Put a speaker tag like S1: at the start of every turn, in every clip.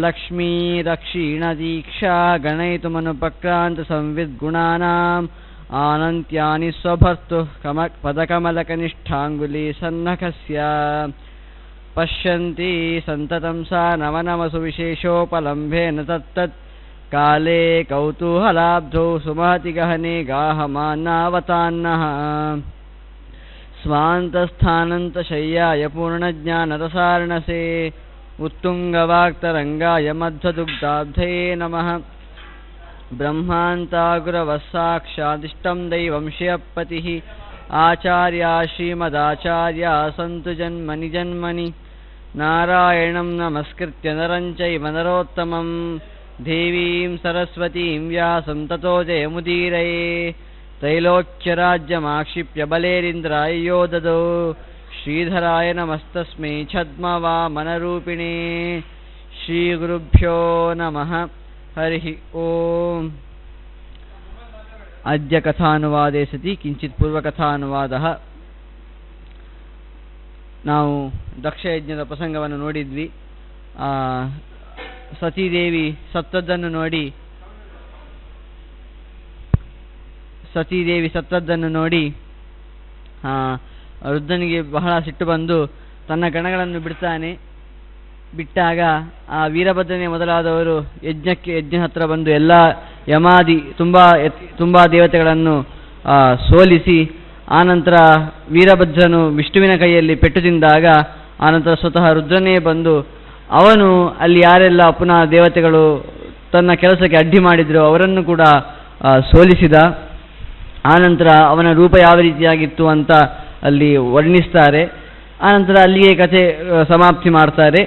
S1: ಲಕ್ಷ್ಮೀರಕ್ಷೀಣದೀಕ್ಷಾ ಗಣಯಿತುಮನುಪಕ್ರಾಂತ ಸಂವಿದ್ಗುಣಾನಾಂ ಆನಂತ್ಯಾನಿ ಸ್ವಭರ್ತು ಪದಕಮಲಕನಿಷ್ಠಾಂಗುಲಿ ಸನ್ನಖಸ್ಯ ಪಶ್ಯಂತಿ ಸಂತತಂ ಸಾ ನವನಮಸು ವಿಶೇಷೋಪಲಂಭೇನ ತತ್ತತ್ ಕಾಲೇ ಕೌತೂಹಲಾಬ್ಧೌ ಸುಮಹತಿ ಗಹನೆ ಗಾಹಮಾನಾವತಾನ್ನಃ ಸ್ವಾಂತಸ್ಥಾನಂತಶಯ್ಯಾಯ ಪೂರ್ಣಜ್ಞಾನರಸಾರ್ಣಸೇ ಉತ್ತುಂಗವಾಕ್ತರಂಗಾಯ ಮಧ್ವದುಗ್ಧಾಬ್ಧಯೇ ನಮಃ ಬ್ರಹ್ಮಾಂತಾಗುರವಸ್ಸಾಕ್ಷಾದಿಷ್ಟಂ ದೈವಂ ಶ್ರಿಯಪತಿಃ ಆಚಾರ್ಯ ಶ್ರೀಮದಾಚಾರ್ಯ ಸಂತು ಜನ್ಮನಿ ಜನ್ಮನಿ ನಾರಾಯಣಂ ನಮಸ್ಕೃತ್ಯ ನರಂ ಚೈವ ನರೋತ್ತಮಂ ದೇವೀಂ ಸರಸ್ವತೀಂ ವ್ಯಾಸಂ ತತೋ ಜಯಮುದೀರಯೇ ತ್ರೈಲೋಕ್ಯರಾಜ್ಯಮಾಕ್ಷಿಪ್ಯ ಬಲೇರಿಂದ್ರಾಯ ಯೋ ದದೌ ಶ್ರೀಧರಾಯ ನಮಸ್ತಸ್ಮೈ ಛದ್ಮವಾಮನರೂಪಿಣೇ ಶ್ರೀಗುರುಭ್ಯೋ ನಮಃ ಹರಿ ಓಂ. ಅದ್ಯ ಕಥಾನುವಾದೇ ಸತಿ ಕಿಂಚಿತ್ ಪೂರ್ವಕಥಾನುವಾದಃ. ನಾವು ದಕ್ಷಯಜ್ಞದ ಪ್ರಸಂಗವನ್ನು ನೋಡಿದ್ವಿ. ಸತೀದೇವಿ ಸತ್ತದ್ದನ್ನು ನೋಡಿ ರುದ್ರನಿಗೆ ಬಹಳ ಸಿಟ್ಟು ಬಂದು ತನ್ನ ಗಣಗಳನ್ನು ಬಿಟ್ಟಾಗ ಆ ವೀರಭದ್ರನೇ ಮೊದಲಾದವರು ಯಜ್ಞ ಹತ್ರ ಬಂದು ಎಲ್ಲ ಯಮಾದಿ ತುಂಬಾ ದೇವತೆಗಳನ್ನು ಸೋಲಿಸಿ ಆನಂತರ ವೀರಭದ್ರನು ವಿಷ್ಣುವಿನ ಕೈಯಲ್ಲಿ ಪೆಟ್ಟು ತಿಂದಾಗ ಆನಂತರ ಸ್ವತಃ ರುದ್ರನೇ ಬಂದು ಅವನು ಅಲ್ಲಿ ಯಾರೆಲ್ಲ ಪುನಃ ದೇವತೆಗಳು ತನ್ನ ಕೆಲಸಕ್ಕೆ ಅಡ್ಡಿ ಮಾಡಿದ್ರು ಅವರನ್ನು ಕೂಡ ಸೋಲಿಸಿದ. ಆನಂತರ ಅವನ ರೂಪ ಯಾವ ರೀತಿಯಾಗಿತ್ತು ಅಂತ ಅಲ್ಲಿ ವರ್ಣಿಸ್ತಾರೆ. ಆನಂತರ ಅಲ್ಲಿಯೇ ಕಥೆ ಸಮಾಪ್ತಿ ಮಾಡ್ತಾರೆ.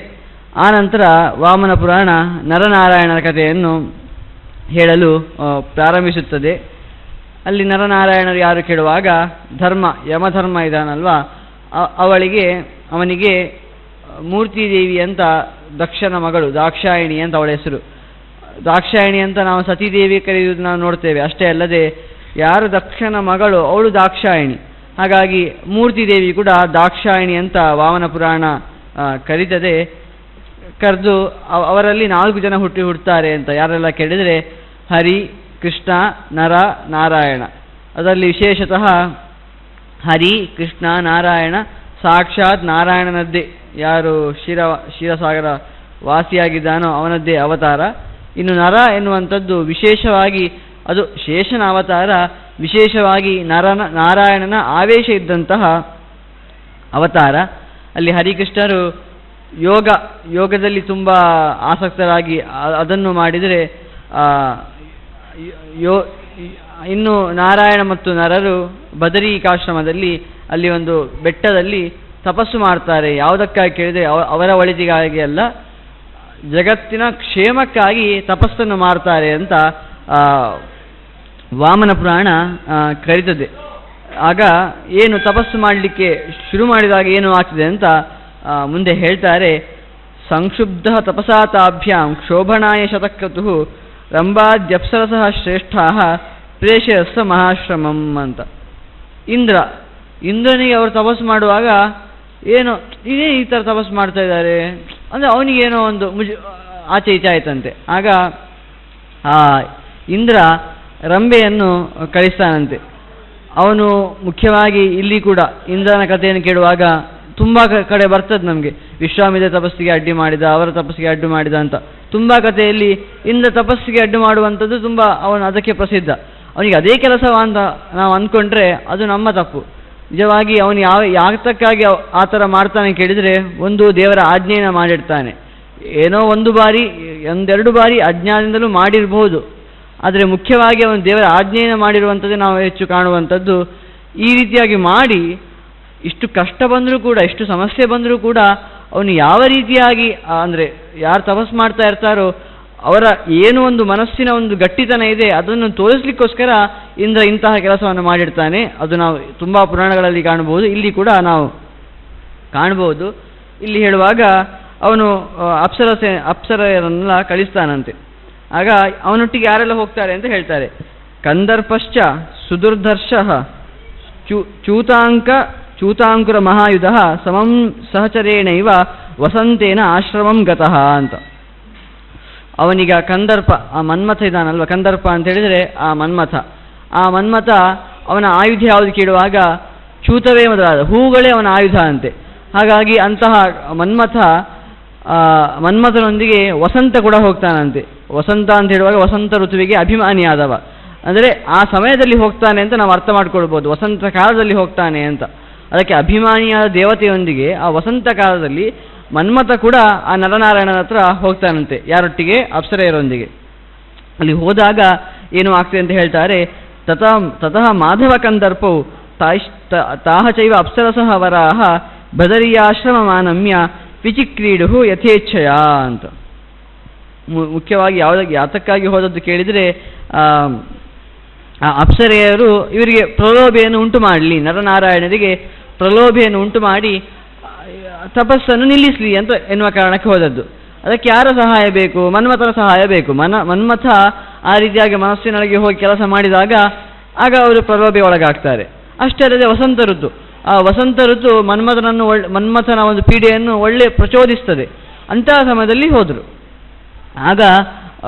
S1: ಆನಂತರ ವಾಮನ ಪುರಾಣ ನರನಾರಾಯಣನ ಕಥೆಯನ್ನು ಹೇಳಲು ಪ್ರಾರಂಭಿಸುತ್ತದೆ. ಅಲ್ಲಿ ನರನಾರಾಯಣರು ಯಾರು ಕೇಳುವಾಗ ಯಮಧರ್ಮ ಇದಾನಲ್ವಾ, ಅವನಿಗೆ ಮೂರ್ತಿದೇವಿ ಅಂತ ದಕ್ಷನ ಮಗಳು ದಾಕ್ಷಾಯಿಣಿ ಅಂತ ಅವಳ ಹೆಸರು. ದಾಕ್ಷಾಯಿಣಿ ಅಂತ ನಾವು ಸತೀದೇವಿ ಕರೆಯುವುದು ನಾವು ನೋಡ್ತೇವೆ. ಅಷ್ಟೇ ಅಲ್ಲದೆ ಯಾರು ದಕ್ಷನ ಮಗಳು ಅವಳು ದಾಕ್ಷಾಯಿಣಿ. ಹಾಗಾಗಿ ಮೂರ್ತಿದೇವಿ ಕೂಡ ದಾಕ್ಷಾಯಿಣಿ ಅಂತ ವಾಮನ ಪುರಾಣ ಕರೀತದೆ. ಕರೆದು ಅವರಲ್ಲಿ 4 ಜನ ಹುಟ್ಟುತ್ತಾರೆ ಅಂತ ಯಾರೆಲ್ಲ ಕೇಳಿದರೆ ಹರಿ, ಕೃಷ್ಣ, ನರ, ನಾರಾಯಣ. ಅದರಲ್ಲಿ ವಿಶೇಷತಃ ಹರಿ, ಕೃಷ್ಣ, ನಾರಾಯಣ ಸಾಕ್ಷಾತ್ ನಾರಾಯಣನದ್ದೇ, ಯಾರು ಕ್ಷೀರಸಾಗರ ವಾಸಿಯಾಗಿದ್ದಾನೋ ಅವನದ್ದೇ ಅವತಾರ. ಇನ್ನು ನರ ಎನ್ನುವಂಥದ್ದು ವಿಶೇಷವಾಗಿ ಅದು ಶೇಷನ ಅವತಾರ, ವಿಶೇಷವಾಗಿ ನಾರಾಯಣನ ಆವೇಶ ಇದ್ದಂತಹ ಅವತಾರ. ಅಲ್ಲಿ ಹರಿಕೃಷ್ಣರು ಯೋಗದಲ್ಲಿ ತುಂಬ ಆಸಕ್ತರಾಗಿ ಅದನ್ನು ಮಾಡಿದರೆ, ಇನ್ನು ನಾರಾಯಣ ಮತ್ತು ನರರು ಬದರಿಕಾಶ್ರಮದಲ್ಲಿ ಅಲ್ಲಿ ಒಂದು ಬೆಟ್ಟದಲ್ಲಿ ತಪಸ್ಸು ಮಾಡ್ತಾರೆ. ಯಾವುದಕ್ಕಾಗಿ ಕೇಳಿದರೆ ಅವರ ಒಳಿತಿಗಾಗಿ ಅಲ್ಲ, ಜಗತ್ತಿನ ಕ್ಷೇಮಕ್ಕಾಗಿ ತಪಸ್ಸನ್ನು ಮಾಡ್ತಾರೆ ಅಂತ ವಾಮನ ಪುರಾಣ ಕರೀತದೆ. ಆಗ ಏನು ತಪಸ್ಸು ಮಾಡಲಿಕ್ಕೆ ಶುರು ಮಾಡಿದಾಗ ಏನು ಆಗ್ತದೆ ಅಂತ ಮುಂದೆ ಹೇಳ್ತಾರೆ. ಸಂಕ್ಷುಬ್ಧ ತಪಸಾತಾಭ್ಯಾಂ ಕ್ಷೋಭಣಾಯ ಶತಕ್ರತು ರಂಭಾದ್ಯಪ್ಸರಸಃ ಶ್ರೇಷ್ಠಾಃ ಪ್ರೇಷಯಸ್ಸ ಮಹಾಶ್ರಮಂ ಅಂತ. ಇಂದ್ರನಿಗೆ ಅವರು ತಪಸ್ಸು ಮಾಡುವಾಗ ಏನೋ ಇದೇ ಈ ಥರ ತಪಸ್ಸು ಮಾಡ್ತಾ ಇದ್ದಾರೆ ಅಂದರೆ ಅವನಿಗೇನೋ ಒಂದು ಆಚೆ ಈಚೆ ಆಯ್ತಂತೆ. ಆಗ ಆ ಇಂದ್ರ ರಂಭೆಯನ್ನು ಕಳಿಸ್ತಾನಂತೆ. ಅವನು ಮುಖ್ಯವಾಗಿ ಇಲ್ಲಿ ಕೂಡ ಇಂದ್ರನ ಕಥೆಯನ್ನು ಕೇಳುವಾಗ ತುಂಬ ಕಡೆ ಬರ್ತದೆ ನಮಗೆ. ವಿಶ್ವಾಮಿತ್ರ ತಪಸ್ಸಿಗೆ ಅಡ್ಡಿ ಮಾಡಿದ, ಅವರ ತಪಸ್ಸಿಗೆ ಅಡ್ಡು ಮಾಡಿದ ಅಂತ ತುಂಬ ಕಥೆಯಲ್ಲಿ ಇಂದ್ರ ತಪಸ್ಸಿಗೆ ಅಡ್ಡು ಮಾಡುವಂಥದ್ದು ತುಂಬ ಅವನು ಅದಕ್ಕೆ ಪ್ರಸಿದ್ಧ. ಅವನಿಗೆ ಅದೇ ಕೆಲಸ ಅಂತ ನಾವು ಅಂದ್ಕೊಂಡ್ರೆ ಅದು ನಮ್ಮ ತಪ್ಪು. ನಿಜವಾಗಿ ಅವನು ಯಾತಕ್ಕಾಗಿ ಆ ಥರ ಮಾಡ್ತಾನೆ ಕೇಳಿದರೆ, ಒಂದು ದೇವರ ಆಜ್ಞೆಯನ್ನು ಮಾಡಿರ್ತಾನೆ. ಏನೋ ಒಂದೆರಡು ಬಾರಿ ಅಜ್ಞಾನದಿಂದಲೂ ಮಾಡಿರಬಹುದು, ಆದರೆ ಮುಖ್ಯವಾಗಿ ಅವನು ದೇವರ ಆಜ್ಞೆಯನ್ನು ಮಾಡಿರುವಂಥದ್ದು ನಾವು ಹೆಚ್ಚು ಕಾಣುವಂಥದ್ದು. ಈ ರೀತಿಯಾಗಿ ಮಾಡಿ ಇಷ್ಟು ಕಷ್ಟ ಬಂದರೂ ಕೂಡ, ಇಷ್ಟು ಸಮಸ್ಯೆ ಬಂದರೂ ಕೂಡ ಅವನು ಯಾವ ರೀತಿಯಾಗಿ ಅಂದರೆ ಯಾರು ತಪಸ್ಸು ಮಾಡ್ತಾ ಇರ್ತಾರೋ ಅವರ ಏನು ಒಂದು ಮನಸ್ಸಿನ ಒಂದು ಗಟ್ಟಿತನ ಇದೆ ಅದನ್ನು ತೋರಿಸ್ಲಿಕ್ಕೋಸ್ಕರ ಇಂದ್ರ ಇಂತಹ ಕೆಲಸವನ್ನು ಮಾಡಿರ್ತಾನೆ. ಅದು ನಾವು ತುಂಬ ಪುರಾಣಗಳಲ್ಲಿ ಕಾಣಬಹುದು, ಇಲ್ಲಿ ಕೂಡ ನಾವು ಕಾಣಬಹುದು. ಇಲ್ಲಿ ಹೇಳುವಾಗ ಅವನು ಅಪ್ಸರೆಯರನ್ನೆಲ್ಲ ಕಳಿಸ್ತಾನಂತೆ. ಆಗ ಅವನೊಟ್ಟಿಗೆ ಯಾರೆಲ್ಲ ಹೋಗ್ತಾರೆ ಅಂತ ಹೇಳ್ತಾರೆ. ಕಂದರ್ಪಶ್ಚ ಸುದುರ್ಧರ್ಷ ಚೂತಾಂಕುರ ಮಹಾಯುಧ ಸಮಂ ಸಹಚರೇಣೈವ ವಸಂತೇನ ಆಶ್ರಮಂ ಗತಃ ಅಂತ. ಅವನಿಗ ಕಂದರ್ಪ, ಆ ಮನ್ಮಥ ಇದ್ದಾನಲ್ವ, ಕಂದರ್ಪ ಅಂತ ಹೇಳಿದರೆ ಆ ಮನ್ಮಥ ಅವನ ಆಯುಧ ಯಾವುದು ಕೇಳುವಾಗ ಚೂತವೇ ಮೊದಲಾದ ಹೂಗಳೇ ಅವನ ಆಯುಧ ಅಂತೆ. ಹಾಗಾಗಿ ಅಂತಹ ಮನ್ಮಥನೊಂದಿಗೆ ವಸಂತ ಕೂಡ ಹೋಗ್ತಾನಂತೆ. ವಸಂತ ಅಂತ ಹೇಳುವಾಗ ವಸಂತ ಋತುವಿಗೆ ಅಭಿಮಾನಿಯಾದವ, ಅಂದರೆ ಆ ಸಮಯದಲ್ಲಿ ಹೋಗ್ತಾನೆ ಅಂತ ನಾವು ಅರ್ಥ ಮಾಡ್ಕೊಳ್ಬೋದು, ವಸಂತ ಕಾಲದಲ್ಲಿ ಹೋಗ್ತಾನೆ ಅಂತ. ಅದಕ್ಕೆ ಅಭಿಮಾನಿಯಾದ ದೇವತೆಯೊಂದಿಗೆ ಆ ವಸಂತ ಕಾಲದಲ್ಲಿ ಮನ್ಮಥ ಕೂಡ ಆ ನರನಾರಾಯಣನ ಹತ್ರ ಹೋಗ್ತಾನಂತೆ. ಯಾರೊಟ್ಟಿಗೆ? ಅಪ್ಸರೆಯರೊಂದಿಗೆ. ಅಲ್ಲಿ ಹೋದಾಗ ಏನು ಆಗ್ತದೆ ಅಂತ ಹೇಳ್ತಾರೆ, ತತಃ ಮಾಧವ ಕಂದರ್ಪೌ ತಾಹ ಚೈವ ಅಪ್ಸರಸಃ ವರಾಹ ಬದರಿಯಾಶ್ರಮ ಮಾನಮ್ಯ ವಿಚಿಕ್ರೀಡು ಯಥೇಚ್ಛಯ ಅಂತ. ಮುಖ್ಯವಾಗಿ ಯಾತಕ್ಕಾಗಿ ಹೋದದ್ದು ಕೇಳಿದರೆ, ಆ ಅಪ್ಸರೆಯರು ಇವರಿಗೆ ಪ್ರಲೋಭೆಯನ್ನು ಉಂಟು ಮಾಡಲಿ, ನರನಾರಾಯಣರಿಗೆ ಪ್ರಲೋಭೆಯನ್ನು ಉಂಟು ಮಾಡಿ ತಪಸ್ಸನ್ನು ನಿಲ್ಲಿಸಲಿ ಅಂತ ಎನ್ನುವ ಕಾರಣಕ್ಕೆ ಹೋದದ್ದು. ಅದಕ್ಕೆ ಯಾರ ಸಹಾಯ ಬೇಕು? ಮನ್ಮಥನ ಸಹಾಯ ಬೇಕು. ಮನ್ಮಥ ಆ ರೀತಿಯಾಗಿ ಮನಸ್ಸಿನೊಳಗೆ ಹೋಗಿ ಕೆಲಸ ಮಾಡಿದಾಗ ಆಗ ಅವರು ಪ್ರಲೋಭೆ ಒಳಗಾಗ್ತಾರೆ. ಅಷ್ಟೇ ಅಲ್ಲದೆ ವಸಂತ ಋತು, ಆ ವಸಂತ ಋತು ಮನ್ಮಥನ ಒಂದು ಪೀಡೆಯನ್ನು ಒಳ್ಳೆ ಪ್ರಚೋದಿಸ್ತದೆ. ಅಂತಹ ಸಮಯದಲ್ಲಿ ಹೋದರು. ಆಗ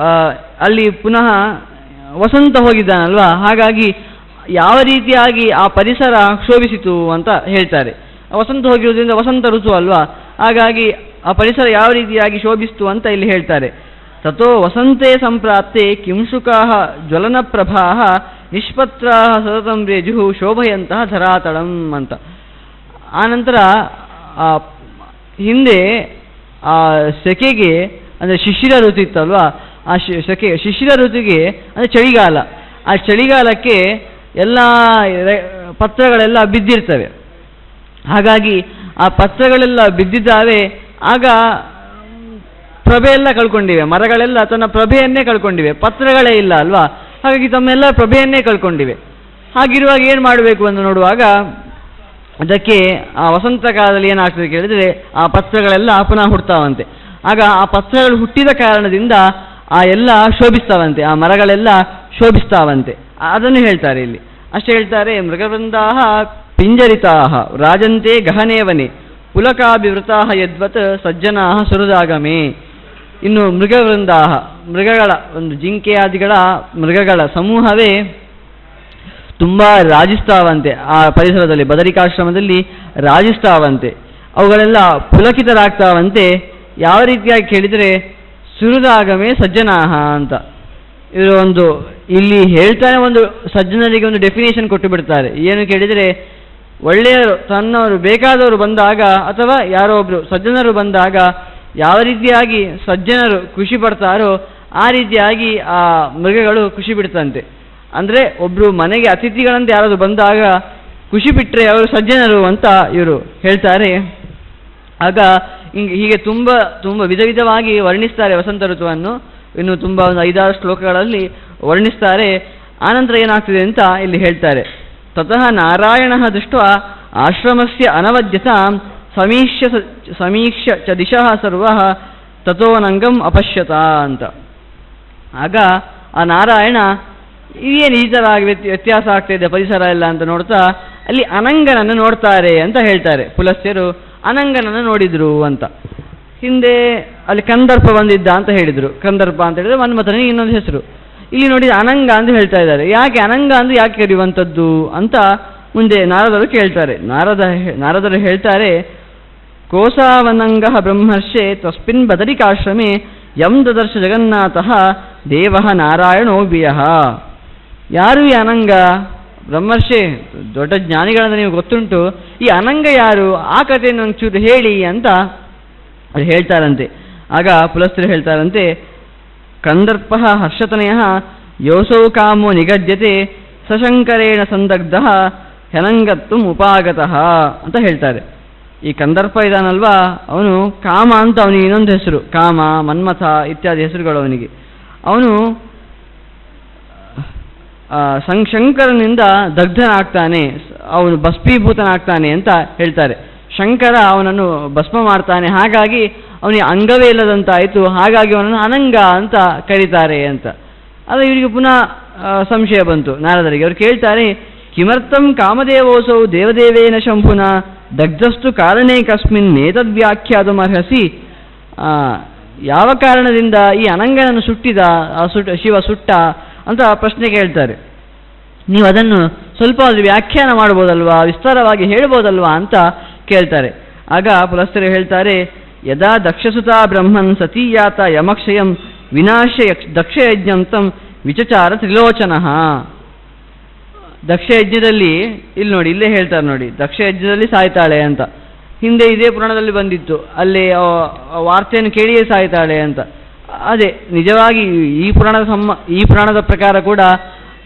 S1: ಅಲ್ಲಿ ಪುನಃ ವಸಂತ ಹೋಗಿದ್ದಾನಲ್ವಾ, ಹಾಗಾಗಿ ಯಾವ ರೀತಿಯಾಗಿ ಆ ಪರಿಸರ ಶೋಭಿಸಿತು ಅಂತ ಹೇಳ್ತಾರೆ. ವಸಂತ ಹೋಗಿರೋದ್ರಿಂದ ವಸಂತ ಋತು ಅಲ್ವಾ, ಹಾಗಾಗಿ ಆ ಪರಿಸರ ಯಾವ ರೀತಿಯಾಗಿ ಶೋಭಿಸ್ತು ಅಂತ ಇಲ್ಲಿ ಹೇಳ್ತಾರೆ. ತಥೋ ವಸಂತೆ ಸಂಪ್ರಾಪ್ತೆ ಕಿಂಶುಕಾಃ ಜ್ವಲನ ಪ್ರಭಾಃ ನಿಷ್ಪತ್ರಾಃ ಸತತಂ ರೇಜುಃ ಶೋಭಯಂತಹ ಧರಾತಳಂ ಅಂತ. ಆನಂತರ ಹಿಂದೆ ಆ ಸೆಕೆಗೆ, ಅಂದರೆ ಶಿಶಿರ ಋತು ಇತ್ತಲ್ವಾ, ಆ ಶಿಶಿರ ಋತುಗೆ ಅಂದರೆ ಚಳಿಗಾಲ, ಆ ಚಳಿಗಾಲಕ್ಕೆ ಎಲ್ಲ ಪತ್ರಗಳೆಲ್ಲ ಬಿದ್ದಿರ್ತವೆ. ಹಾಗಾಗಿ ಆ ಪತ್ರಗಳೆಲ್ಲ ಬಿದ್ದಿದ್ದಾವೆ. ಆಗ ಪ್ರಭೆಯೆಲ್ಲ ಕಳ್ಕೊಂಡಿವೆ, ಮರಗಳೆಲ್ಲ ತನ್ನ ಪ್ರಭೆಯನ್ನೇ ಕಳ್ಕೊಂಡಿವೆ, ಪತ್ರಗಳೇ ಇಲ್ಲ ಅಲ್ವಾ, ಹಾಗಾಗಿ ತಮ್ಮೆಲ್ಲ ಪ್ರಭೆಯನ್ನೇ ಕಳ್ಕೊಂಡಿವೆ. ಹಾಗಿರುವಾಗ ಏನು ಮಾಡಬೇಕು ಅಂತ ನೋಡುವಾಗ ಅದಕ್ಕೆ ಆ ವಸಂತ ಕಾಲದಲ್ಲಿ ಏನಾಗ್ತದೆ ಕೇಳಿದರೆ ಆ ಪತ್ರಗಳೆಲ್ಲ ಪುನಃ ಹುಡ್ತಾವಂತೆ. ಆಗ ಆ ಪತ್ರಗಳು ಹುಟ್ಟಿದ ಕಾರಣದಿಂದ ಆ ಎಲ್ಲ ಶೋಭಿಸ್ತಾವಂತೆ, ಆ ಮರಗಳೆಲ್ಲ ಶೋಭಿಸ್ತಾವಂತೆ. ಅದನ್ನು ಹೇಳ್ತಾರೆ ಇಲ್ಲಿ. ಅಷ್ಟೇ ಹೇಳ್ತಾರೆ, ಮೃಗವೃಂದಾಹ ಪಿಂಜರಿತಾಹ ರಾಜಂತೆ ಗಹನೇವನೆ ಪುಲಕಾಭಿವೃತಾಹ ಯದ್ವತ್ ಸಜ್ಜನಾಹ ಸುಹೃದಾಗಮೇ. ಇನ್ನು ಮೃಗವೃಂದಾಹ, ಮೃಗಗಳ ಒಂದು ಜಿಂಕೆಯಾದಿಗಳ ಮೃಗಗಳ ಸಮೂಹವೇ ತುಂಬ ರಾಜಿಸ್ತಾವಂತೆ, ಆ ಪರಿಸರದಲ್ಲಿ ಬದರಿಕಾಶ್ರಮದಲ್ಲಿ ರಾಜಿಸ್ತಾವಂತೆ. ಅವುಗಳೆಲ್ಲ ಪುಲಕಿತರಾಗ್ತಾವಂತೆ. ಯಾವ ರೀತಿಯಾಗಿ ಕೇಳಿದರೆ ಸುಹೃದಾಗಮೇ ಸಜ್ಜನಾಹ ಅಂತ ಇವರು ಒಂದು ಇಲ್ಲಿ ಹೇಳ್ತಾನೆ. ಒಂದು ಸಜ್ಜನರಿಗೆ ಒಂದು ಡೆಫಿನೇಷನ್ ಕೊಟ್ಟು ಬಿಡ್ತಾರೆ. ಏನು ಕೇಳಿದರೆ, ಒಳ್ಳೆಯವರು ತನ್ನವರು ಬೇಕಾದವರು ಬಂದಾಗ ಅಥವಾ ಯಾರೋ ಒಬ್ಬರು ಸಜ್ಜನರು ಬಂದಾಗ ಯಾವ ರೀತಿಯಾಗಿ ಸಜ್ಜನರು ಖುಷಿ ಪಡ್ತಾರೋ ಆ ರೀತಿಯಾಗಿ ಆ ಮೃಗಗಳು ಖುಷಿ ಬಿಡ್ತಂತೆ. ಅಂದರೆ ಒಬ್ಬರು ಮನೆಗೆ ಅತಿಥಿಗಳಂತೆ ಯಾರಾದರೂ ಬಂದಾಗ ಖುಷಿ ಬಿಟ್ಟರೆ ಅವರು ಸಜ್ಜನರು ಅಂತ ಇವರು ಹೇಳ್ತಾರೆ. ಆಗ ಹೀಗೆ ತುಂಬ ತುಂಬ ವಿಧ ವಿಧವಾಗಿ ವರ್ಣಿಸ್ತಾರೆ ವಸಂತ ಋತುವನ್ನು. ಇನ್ನು ತುಂಬ ಒಂದು 5-6 ಶ್ಲೋಕಗಳಲ್ಲಿ ವರ್ಣಿಸ್ತಾರೆ. ಆನಂತರ ಏನಾಗ್ತದೆ ಅಂತ ಇಲ್ಲಿ ಹೇಳ್ತಾರೆ. ತತಃ ನಾರಾಯಣ ದೃಷ್ಟ ಆಶ್ರಮಸ್ಯ ಅನವದ್ಯತಾಂ ಸಮೀಕ್ಷ್ಯ ಚ ದಿಶಃ ಸರ್ವಃ ತಥೋನಂಗಂ ಅಪಶ್ಯತ ಅಂತ. ಆಗ ಆ ನಾರಾಯಣ ಇದೇನು ಈ ಥರ ವ್ಯತ್ಯಾಸ ಆಗ್ತಾಯಿದೆ ಪರಿಸರ ಎಲ್ಲ ಅಂತ ನೋಡ್ತಾ ಅಲ್ಲಿ ಅನಂಗನನ್ನು ನೋಡ್ತಾರೆ ಅಂತ ಹೇಳ್ತಾರೆ. ಪುಲಸ್ತ್ಯರು ಅನಂಗನನ್ನು ನೋಡಿದ್ರು ಅಂತ. ಹಿಂದೆ ಅಲ್ಲಿ ಕಂದರ್ಪ ಬಂದಿದ್ದ ಅಂತ ಹೇಳಿದರು. ಕಂದರ್ಪ ಅಂತ ಹೇಳಿದ್ರೆ ಮನ್ಮಥನಿಗೆ ಇನ್ನೊಂದು ಹೆಸರು. ಇಲ್ಲಿ ನೋಡಿದ ಅನಂಗ ಅಂತ ಹೇಳ್ತಾ ಇದ್ದಾರೆ. ಯಾಕೆ ಅನಂಗ ಅಂದ್ರೆ ಯಾಕೆ ಕರೆಯುವಂಥದ್ದು ಅಂತ ಮುಂದೆ ನಾರದರು ಕೇಳ್ತಾರೆ. ನಾರದರು ಹೇಳ್ತಾರೆ, ಕೋಸಾವನಂಗ ಬ್ರಹ್ಮರ್ಷೆ ತಸ್ಮಿನ್ ಬದರಿಕಾಶ್ರಮೆ ಯಂ ದದರ್ಶ ಜಗನ್ನಾಥಃ ದೇವಃ ನಾರಾಯಣೋ ಬಿಯಃ. ಯಾರು ಈ ಅನಂಗ? ಬ್ರಹ್ಮರ್ಷೆ ದೊಡ್ಡ ಜ್ಞಾನಿಗಳಂತ ನೀವು ಗೊತ್ತುಂಟು, ಈ ಅನಂಗ ಯಾರು? ಆ ಕಥೆಯನ್ನು ನಂಗೆ ಚೂರು ಹೇಳಿ ಅಂತ ಅದು ಹೇಳ್ತಾರಂತೆ. ಆಗ ಪುಲಸ್ತ್ಯರು ಹೇಳ್ತಾರಂತೆ, ಕಂದರ್ಪ ಹರ್ಷತನಯ ಯೋಸೌ ಕಾಮೋ ನಿಗದ್ಯತೆ ಸಶಂಕರೇಣ ಸಂದಗ್ಧ ಹೆನಂಗತ್ತು ಉಪಾಗತಃ ಅಂತ ಹೇಳ್ತಾರೆ. ಈ ಕಂದರ್ಪ ಇದಾನಲ್ವಾ, ಅವನು ಕಾಮ ಅಂತ ಅವನಿಗೆ ಇನ್ನೊಂದು ಹೆಸರು. ಕಾಮ, ಮನ್ಮಥ ಇತ್ಯಾದಿ ಹೆಸರುಗಳು ಅವನಿಗೆ. ಅವನು ಶಂಕರನಿಂದ ದಗ್ಧನಾಗ್ತಾನೆ, ಅವನು ಭಸ್ಮೀಭೂತನಾಗ್ತಾನೆ ಅಂತ ಹೇಳ್ತಾರೆ. ಶಂಕರ ಅವನನ್ನು ಭಸ್ಮ ಮಾಡ್ತಾನೆ, ಹಾಗಾಗಿ ಅವನಿಗೆ ಅಂಗವೇ ಇಲ್ಲದಂತಾಯಿತು, ಹಾಗಾಗಿ ಅವನನ್ನು ಅನಂಗ ಅಂತ ಕರೀತಾರೆ ಅಂತ. ಆದರೆ ಇವರಿಗೆ ಪುನಃ ಸಂಶಯ ಬಂತು ನಾರದರಿಗೆ. ಅವರು ಕೇಳ್ತಾರೆ, ಕಿಮರ್ಥಂ ಕಾಮದೇವೋಸೌ ದೇವದೇವೇನ ಶಂಭುನ ದಗ್ಧಸ್ತು ಕಾರಣೇ ಕಸ್ಮಿನ್ ಏತದ್ವ್ಯಾಖ್ಯಾತುಮರ್ಹಸಿ. ಯಾವ ಕಾರಣದಿಂದ ಈ ಅನಂಗನನ್ನು ಸುಟ್ಟಿದ ಶಿವ ಸುಟ್ಟ ಅಂತ ಪ್ರಶ್ನೆ ಕೇಳ್ತಾರೆ. ನೀವು ಅದನ್ನು ಸ್ವಲ್ಪ ವ್ಯಾಖ್ಯಾನ ಮಾಡ್ಬೋದಲ್ವಾ, ವಿಸ್ತಾರವಾಗಿ ಹೇಳ್ಬೋದಲ್ವಾ ಅಂತ ಕೇಳ್ತಾರೆ. ಆಗ ಪುಲಸ್ತ್ಯರು ಹೇಳ್ತಾರೆ, ಯದಾ ದಕ್ಷಸುತ ಬ್ರಹ್ಮನ್ ಸತೀಯಾತ ಯಮಕ್ಷಯಂ ವಿನಾಶ ದಕ್ಷಯಜ್ಞಂ ತಂ ವಿಚಚಾರ ತ್ರಿಲೋಚನಃ. ದಕ್ಷಯಜ್ಞದಲ್ಲಿ ಇಲ್ಲಿ ನೋಡಿ, ಇಲ್ಲೇ ಹೇಳ್ತಾರೆ ನೋಡಿ, ದಕ್ಷಯಜ್ಞದಲ್ಲಿ ಸಾಯ್ತಾಳೆ ಅಂತ. ಹಿಂದೆ ಇದೇ ಪುರಾಣದಲ್ಲಿ ಬಂದಿತ್ತು, ಅಲ್ಲಿ ವಾರ್ತೆಯನ್ನು ಕೇಳಿಯೇ ಸಾಯ್ತಾಳೆ ಅಂತ. ಅದೇ ನಿಜವಾಗಿ ಈ ಪುರಾಣದ ಪ್ರಕಾರ ಕೂಡ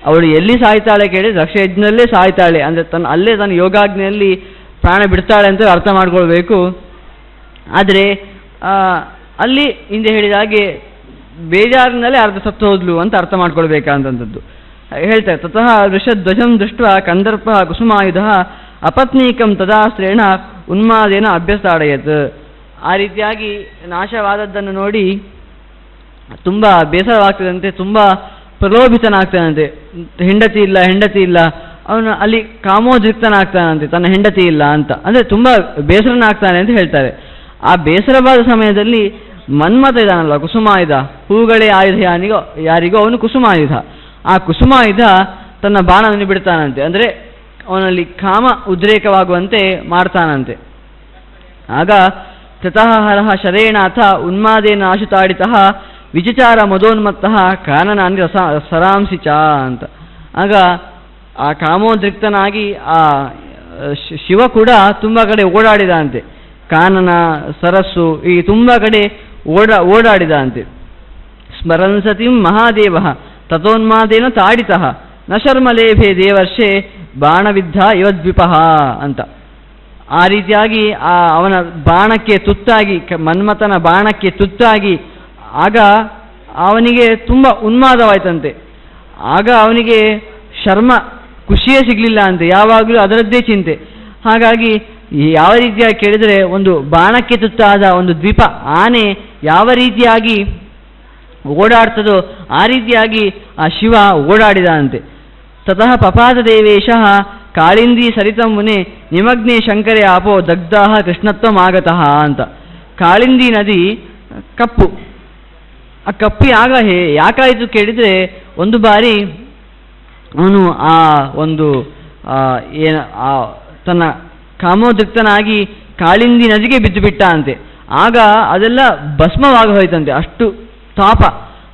S1: ಅವಳು ಎಲ್ಲಿ ಸಾಯ್ತಾಳೆ ಕೇಳಿ ದಕ್ಷಯಜ್ಞದಲ್ಲೇ ಸಾಯ್ತಾಳೆ, ಅಂದರೆ ಅಲ್ಲೇ ತನ್ನ ಯೋಗಾಗ್ನಿಯಲ್ಲಿ ಪ್ರಾಣ ಬಿಡ್ತಾಳೆ ಅಂತ ಅರ್ಥ ಮಾಡ್ಕೊಳ್ಬೇಕು. ಆದರೆ ಅಲ್ಲಿ ಹಿಂದೆ ಹೇಳಿದ ಹಾಗೆ ಬೇಜಾರಿನಲ್ಲೇ ಅರ್ಧ ಸತ್ತು ಹೋದ್ಲು ಅಂತ ಅರ್ಥ ಮಾಡ್ಕೊಳ್ಬೇಕಂತದ್ದು ಹೇಳ್ತಾರೆ. ತತಃ ವೃಷಧ್ವಜಂ ದೃಷ್ಟ ಕಂದರ್ಪ ಕುಸುಮಾಯುಧ ಅಪತ್ನೀಕಂ ತದಾಸ್ತ್ರೇಣ ಉನ್ಮಾದೇನ ಅಭ್ಯಸಾಡಯತ್. ಆ ರೀತಿಯಾಗಿ ನಾಶವಾದದ್ದನ್ನು ನೋಡಿ ತುಂಬ ಬೇಸರವಾಗ್ತದಂತೆ, ತುಂಬ ಪ್ರಲೋಭಿತನಾಗ್ತಾನಂತೆ. ಹೆಂಡತಿ ಇಲ್ಲ ಅವನು ಅಲ್ಲಿ ಕಾಮೋದ್ರಿಕ್ತನಾಗ್ತಾನಂತೆ, ತನ್ನ ಹೆಂಡತಿ ಇಲ್ಲ ಅಂತ, ಅಂದರೆ ತುಂಬ ಬೇಸರನಾಗ್ತಾನೆ ಅಂತ ಹೇಳ್ತಾರೆ. ಆ ಬೇಸರವಾದ ಸಮಯದಲ್ಲಿ ಮನ್ಮಥ ಇದಾನಲ್ಲ, ಕುಸುಮಾಯುಧ, ಹೂಗಳೇ ಆಯುಧ ಯಾರಿಗೋ ಅವನು ಕುಸುಮಾಯುಧ. ಆ ಕುಸುಮಾಯುಧ ತನ್ನ ಬಾಣವನ್ನು ಬಿಡ್ತಾನಂತೆ, ಅಂದರೆ ಅವನಲ್ಲಿ ಕಾಮ ಉದ್ರೇಕವಾಗುವಂತೆ ಮಾಡ್ತಾನಂತೆ. ಆಗ ತತಃ ಹರಃ ಶರೇಣಾಥ ಉನ್ಮಾದೇನ ಆಶುತಾಡಿತಃ ವಿಚಿಚಾರ ಮದೋನ್ಮತ್ತಃ ಕಾನನಾನಿ ಸರಾಂಸಿ ಚ ಅಂತ. ಆಗ ಆ ಕಾಮೋದ್ರಿಕ್ತನಾಗಿ ಆ ಶಿವ ಕೂಡ ತುಂಬ ಕಡೆ ಓಡಾಡಿದ ಅಂತೆ. ಕಾನನ, ಸರಸ್ಸು ಈ ತುಂಬ ಕಡೆ ಓಡಾಡಿದ ಅಂತೆ. ಸ್ಮರನ್ ಸತಿಂ ಮಹಾದೇವ ತಥೋನ್ಮಾದೇನ ತಾಡಿತಃ ನ ಶರ್ಮಲೇಭೆ ದೇವರ್ಷೆ ಬಾಣವಿದ್ಧ ಇವದ್ವಿಪಃ ಅಂತ. ಆ ರೀತಿಯಾಗಿ ಅವನ ಬಾಣಕ್ಕೆ ತುತ್ತಾಗಿ, ಮನ್ಮಥನ ಬಾಣಕ್ಕೆ ತುತ್ತಾಗಿ ಆಗ ಅವನಿಗೆ ತುಂಬ ಉನ್ಮಾದವಾಯ್ತಂತೆ. ಆಗ ಅವನಿಗೆ ಖುಷಿಯೇ ಸಿಗಲಿಲ್ಲ ಅಂತೆ, ಯಾವಾಗಲೂ ಅದರದ್ದೇ ಚಿಂತೆ. ಹಾಗಾಗಿ ಯಾವ ರೀತಿಯಾಗಿ ಕೇಳಿದರೆ, ಒಂದು ಬಾಣಕ್ಕೆ ತುತ್ತಾದ ಒಂದು ದ್ವೀಪ ಆನೆ ಯಾವ ರೀತಿಯಾಗಿ ಓಡಾಡ್ತದೋ ಆ ರೀತಿಯಾಗಿ ಆ ಶಿವ ಓಡಾಡಿದ ಅಂತೆ. ತತಃ ಪಪಾದ ದೇವೇಶಃ ಕಾಳಿಂದಿ ಸರಿತಂ ಮುನೆ ನಿಮಗ್ನೆ ಶಂಕರೇ ಆಪೋ ದಗ್ಧಾಹ ಕೃಷ್ಣತ್ವಂ ಆಗತಃ ಅಂತ. ಕಾಳಿಂದಿ ನದಿ ಕಪ್ಪು, ಆ ಕಪ್ಪಿ ಆಗ ಯಾಕಾಯಿತು ಕೇಳಿದರೆ, ಒಂದು ಬಾರಿ ಅವನು ತನ್ನ ಕಾಮೋದ್ರಿಕ್ತನಾಗಿ ಕಾಳಿಂದಿ ನದಿಗೆ ಬಿದ್ದು ಬಿಟ್ಟ ಅಂತೆ. ಆಗ ಅದೆಲ್ಲ ಭಸ್ಮವಾಗಿ ಹೋಯ್ತಂತೆ, ಅಷ್ಟು ತಾಪ.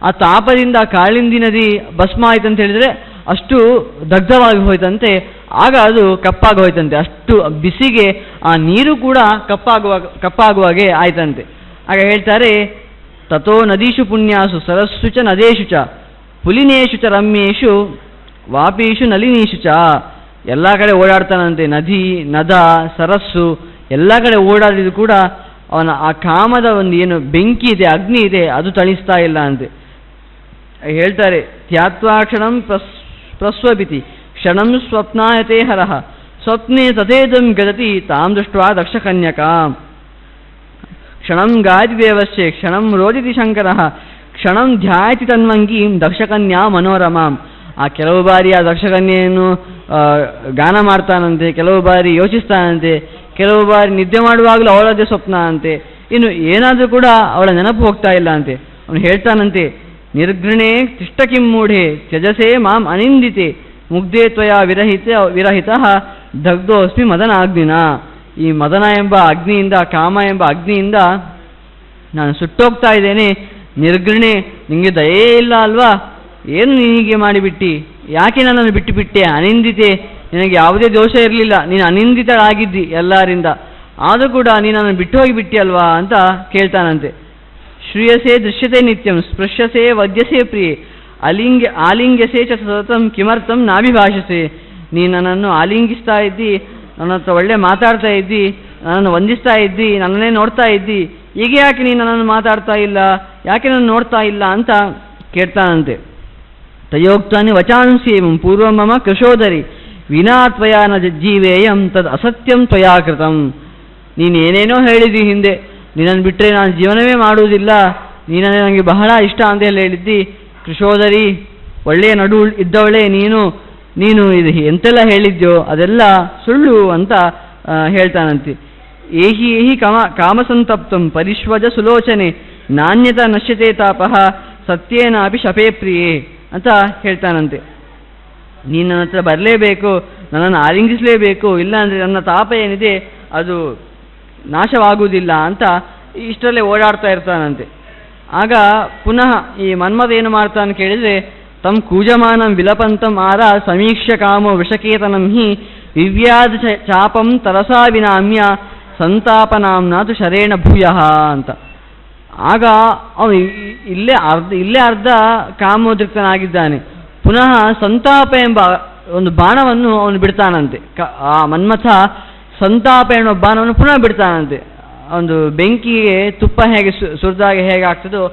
S1: ಆ ತಾಪದಿಂದ ಕಾಳಿಂದಿ ನದಿ ಭಸ್ಮ ಆಯ್ತಂತ ಹೇಳಿದರೆ ಅಷ್ಟು ದಗ್ಧವಾಗಿ ಹೋಯ್ತಂತೆ. ಆಗ ಅದು ಕಪ್ಪಾಗಿ ಹೋಯ್ತಂತೆ, ಅಷ್ಟು ಬಿಸಿಗೆ ಆ ನೀರು ಕೂಡ ಕಪ್ಪಾಗುವಾಗೆ ಆಯ್ತಂತೆ. ಆಗ ಹೇಳ್ತಾರೆ, ತಥೋ ನದೀಷು ಪುಣ್ಯಾಸು ಸರಸ್ಸು ಚ ನದೇಶು ಚ ಪುಲಿನೇಶು ಚ ರಮ್ಯೇಶು ವಾಪೀಶು ನಲಿನೀಶು ಚ. ಎಲ್ಲ ಕಡೆ ಓಡಾಡ್ತಾನಂತೆ, ನದಿ, ನದ, ಸರಸ್ಸು ಎಲ್ಲ ಕಡೆ ಓಡಾಡಿದ್ರು ಕೂಡ ಅವನ ಆ ಕಾಮದ ಒಂದು ಏನು ಬೆಂಕಿ ಇದೆ, ಅಗ್ನಿ ಇದೆ, ಅದು ತಣಿಸ್ತಾ ಇಲ್ಲ ಅಂತೆ. ಹೇಳ್ತಾರೆ, ತ್ಯಾತ್ವಾ ಕ್ಷಣಂ ಪ್ರಸ್ವಪಿತಿ ಕ್ಷಣಂ ಸ್ವಪ್ನಾಯತೆ ಹರಃ ಸ್ವಪ್ನೆ ತಥೇದಂ ಗದತಿ ತಾಂ ದೃಷ್ಟ್ವಾ ದಕ್ಷಕನ್ಯಕಾಂ ಕ್ಷಣಂ ಗಾಯತಿ ದೇವಸ್ಯೆ ಕ್ಷಣಂ ರೋದಿತಿ ಶಂಕರಃ ಕ್ಷಣಂ ಧ್ಯಾಯತಿ ತನ್ವಂಗೀಂ ದಕ್ಷಕನ್ಯಾ ಮನೋರಮಾಂ. ಆ ಕೆಲವು ಬಾರಿ ಆ ದಕ್ಷಕನ್ಯೆಯನ್ನು ಗಾನ ಮಾಡ್ತಾನಂತೆ, ಕೆಲವು ಬಾರಿ ಯೋಚಿಸ್ತಾನಂತೆ, ಕೆಲವು ಬಾರಿ ನಿದ್ದೆ ಮಾಡುವಾಗಲೂ ಅವಳದೇ ಸ್ವಪ್ನ ಅಂತೆ. ಇನ್ನು ಏನಾದರೂ ಕೂಡ ಅವಳ ನೆನಪು ಹೋಗ್ತಾ ಇಲ್ಲ ಅಂತೆ. ಅವನು ಹೇಳ್ತಾನಂತೆ, ನಿರ್ಘೃಣೆ ತಿಷ್ಟ ಕಿಂ ಮೂಢೆ ತ್ಯಜಸೆ ಮಾಂ ಅನಿಂದಿತೆ ಮುಗ್ಧೇ ತ್ವಯಾ ವಿರಹಿತಃ ದಗ್ಧೋಸ್ಮಿ ಮದನಾಗ್ನಿನ. ಈ ಮದನ ಎಂಬ ಅಗ್ನಿಯಿಂದ, ಕಾಮ ಎಂಬ ಅಗ್ನಿಯಿಂದ ನಾನು ಸುಟ್ಟೋಗ್ತಾ ಇದ್ದೇನೆ. ನಿರ್ಘೃಣೆ, ನಿಮಗೆ ದಯೇ ಇಲ್ಲ ಅಲ್ವಾ, ಏನು ನೀನಿಗೆ ಮಾಡಿಬಿಟ್ಟು, ಯಾಕೆ ನನ್ನನ್ನು ಬಿಟ್ಟು ಬಿಟ್ಟೆ. ಅನಿಂದಿತೆ, ನಿನಗೆ ಯಾವುದೇ ದೋಷ ಇರಲಿಲ್ಲ, ನೀನು ಅನಿಂದಿತಳಾಗಿದ್ದಿ ಎಲ್ಲರಿಂದ, ಆದರೂ ಕೂಡ ನೀನನ್ನು ಬಿಟ್ಟು ಹೋಗಿಬಿಟ್ಟಿ ಅಲ್ವಾ ಅಂತ ಕೇಳ್ತಾನಂತೆ. ಶ್ರೂಯಸೆ ದೃಶ್ಯತೆ ನಿತ್ಯಂ ಸ್ಪೃಶ್ಯಸೆ ವದ್ಯಸೆ ಪ್ರಿಯೆ ಆಲಿಂಗ್ಯಸೆ ಚ ಸತತಂ ಕಿಮರ್ಥಂ ನಾಭಿಭಾಷಸೆ. ನೀನು ನನ್ನನ್ನು ಆಲಿಂಗಿಸ್ತಾ ಇದ್ದಿ, ನನ್ನ ಹತ್ರ ಒಳ್ಳೆ ಮಾತಾಡ್ತಾ ಇದ್ದಿ, ನನ್ನನ್ನು ವಂದಿಸ್ತಾ ಇದ್ದಿ, ನನ್ನನ್ನೇ ನೋಡ್ತಾ ಇದ್ದಿ, ಈಗ ಯಾಕೆ ನೀನು ನನ್ನನ್ನು ಮಾತಾಡ್ತಾ ಇಲ್ಲ, ಯಾಕೆ ನನ್ನ ನೋಡ್ತಾ ಇಲ್ಲ ಅಂತ ಕೇಳ್ತಾನಂತೆ. ತಯೋಕ್ತಾನಿ ವಚಾಂಸೇಮಂ ಪೂರ್ವಂ ಮಮ ಕೃಶೋದರಿ ವಿನಾ ತ್ವಯಾ ನ ಜೀವೇಯಂ ತದ್ ಅಸತ್ಯಂ ತ್ವಯಾ ಕೃತಂ. ನೀನು ಏನೇನೋ ಹೇಳಿದ್ದಿ ಹಿಂದೆ, ನಿನ್ನನ್ನು ಬಿಟ್ಟರೆ ನಾನು ಜೀವನವೇ ಮಾಡುವುದಿಲ್ಲ, ನೀನನ್ನೇ ನನಗೆ ಬಹಳ ಇಷ್ಟ ಅಂತ ಹೇಳಿದ್ದಿ, ಕೃಶೋದರಿ ಒಳ್ಳೆಯ ನಡು ಇದ್ದವಳೇ ನೀನು ಇದು ಎಂತೆಲ್ಲ ಹೇಳಿದ್ಯೋ ಅದೆಲ್ಲ ಸುಳ್ಳು ಅಂತ ಹೇಳ್ತಾನಂತೆ. ಏಹಿ ಕಾಮಸಂತಪ್ತಂ ಪರಿಶ್ವಜ ಸುಲೋಚನೆ ನಾಣ್ಯತ ನಶ್ಯತೆ ತಾಪಃ ಸತ್ಯೇನಾಪಿ ಶಪೇ ಪ್ರಿಯೇ ಅಂತ ಹೇಳ್ತಾನಂತೆ. ನೀನು ನನ್ನ ಹತ್ರ ಬರಲೇಬೇಕು, ನನ್ನನ್ನು ಆಲಿಂಗಿಸಲೇಬೇಕು, ಇಲ್ಲಾಂದರೆ ನನ್ನ ತಾಪ ಏನಿದೆ ಅದು ನಾಶವಾಗುವುದಿಲ್ಲ ಅಂತ ಇಷ್ಟರಲ್ಲೇ ಓಡಾಡ್ತಾ ಇರ್ತಾನಂತೆ. ಆಗ ಪುನಃ ಈ ಮನ್ಮಥ ಏನು ಮಾಡ್ತಾನೆ ಕೇಳಿದರೆ, ತಂ ಕೂಜಮಾನಂ ವಿಲಪಂತಂ ಆರ ಸಮೀಕ್ಷ್ಯ ಕಾಮೋ ವೃಷಕೇತನಂ ಹಿ ವಿವ್ಯಾದ ಚಾಪಂ ತರಸಾ ವಿನಾಮ್ಯ ಸಂತಾಪನಾಂನಾತು ಶರೇಣ ಭೂಯಃ ಅಂತ. ಆಗ ಅವನು ಇಲ್ಲೇ ಅರ್ಧ ಕಾಮೋದ್ರಿಕ್ತನಾಗಿದ್ದಾನೆ. ಪುನಃ ಸಂತಾಪ ಎಂಬ ಒಂದು ಬಾಣವನ್ನು ಅವನು ಬಿಡ್ತಾನಂತೆ. ಆ ಮನ್ಮಥ ಸಂತಾಪ ಎನ್ನುವ ಬಾಣವನ್ನು ಪುನಃ ಬಿಡ್ತಾನಂತೆ. ಒಂದು ಬೆಂಕಿಗೆ ತುಪ್ಪ ಹೇಗೆ ಸುರಿದಾಗ ಹೇಗೆ ಆಗ್ತದೋ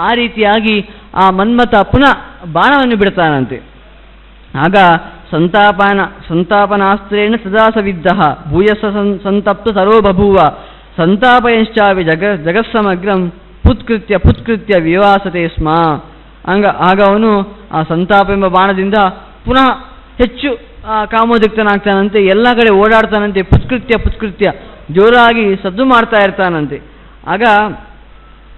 S1: ಆ ರೀತಿಯಾಗಿ ಆ ಮನ್ಮಥ ಪುನಃ ಬಾಣವನ್ನು ಬಿಡ್ತಾನಂತೆ. ಆಗ ಸಂತಾಪನಾಸ್ತ್ರೇಣ ಸದಾ ಸವಿದ್ದ ಭೂಯಸ್ಸ ಸಂತಪ್ತ ಸರೋ ಬಭೂವ ಸಂತಾಪಯಶ್ಚಾವಿ ಜಗತ್ಸಮಗ್ರಂ ಪುತ್ಕೃತ್ಯ ವಿವಾಸತೆ ಸ್ಮ. ಆಗ ಅವನು ಆ ಸಂತಾಪ ಎಂಬ ಬಾಣದಿಂದ ಪುನಃ ಹೆಚ್ಚು ಕಾಮೋದ್ರಿಕ್ತನಾಗ್ತಾನಂತೆ. ಎಲ್ಲ ಕಡೆ ಓಡಾಡ್ತಾನಂತೆ. ಪುತ್ಕೃತ್ಯ ಜೋರಾಗಿ ಸದ್ದು ಮಾಡ್ತಾ ಇರ್ತಾನಂತೆ. ಆಗ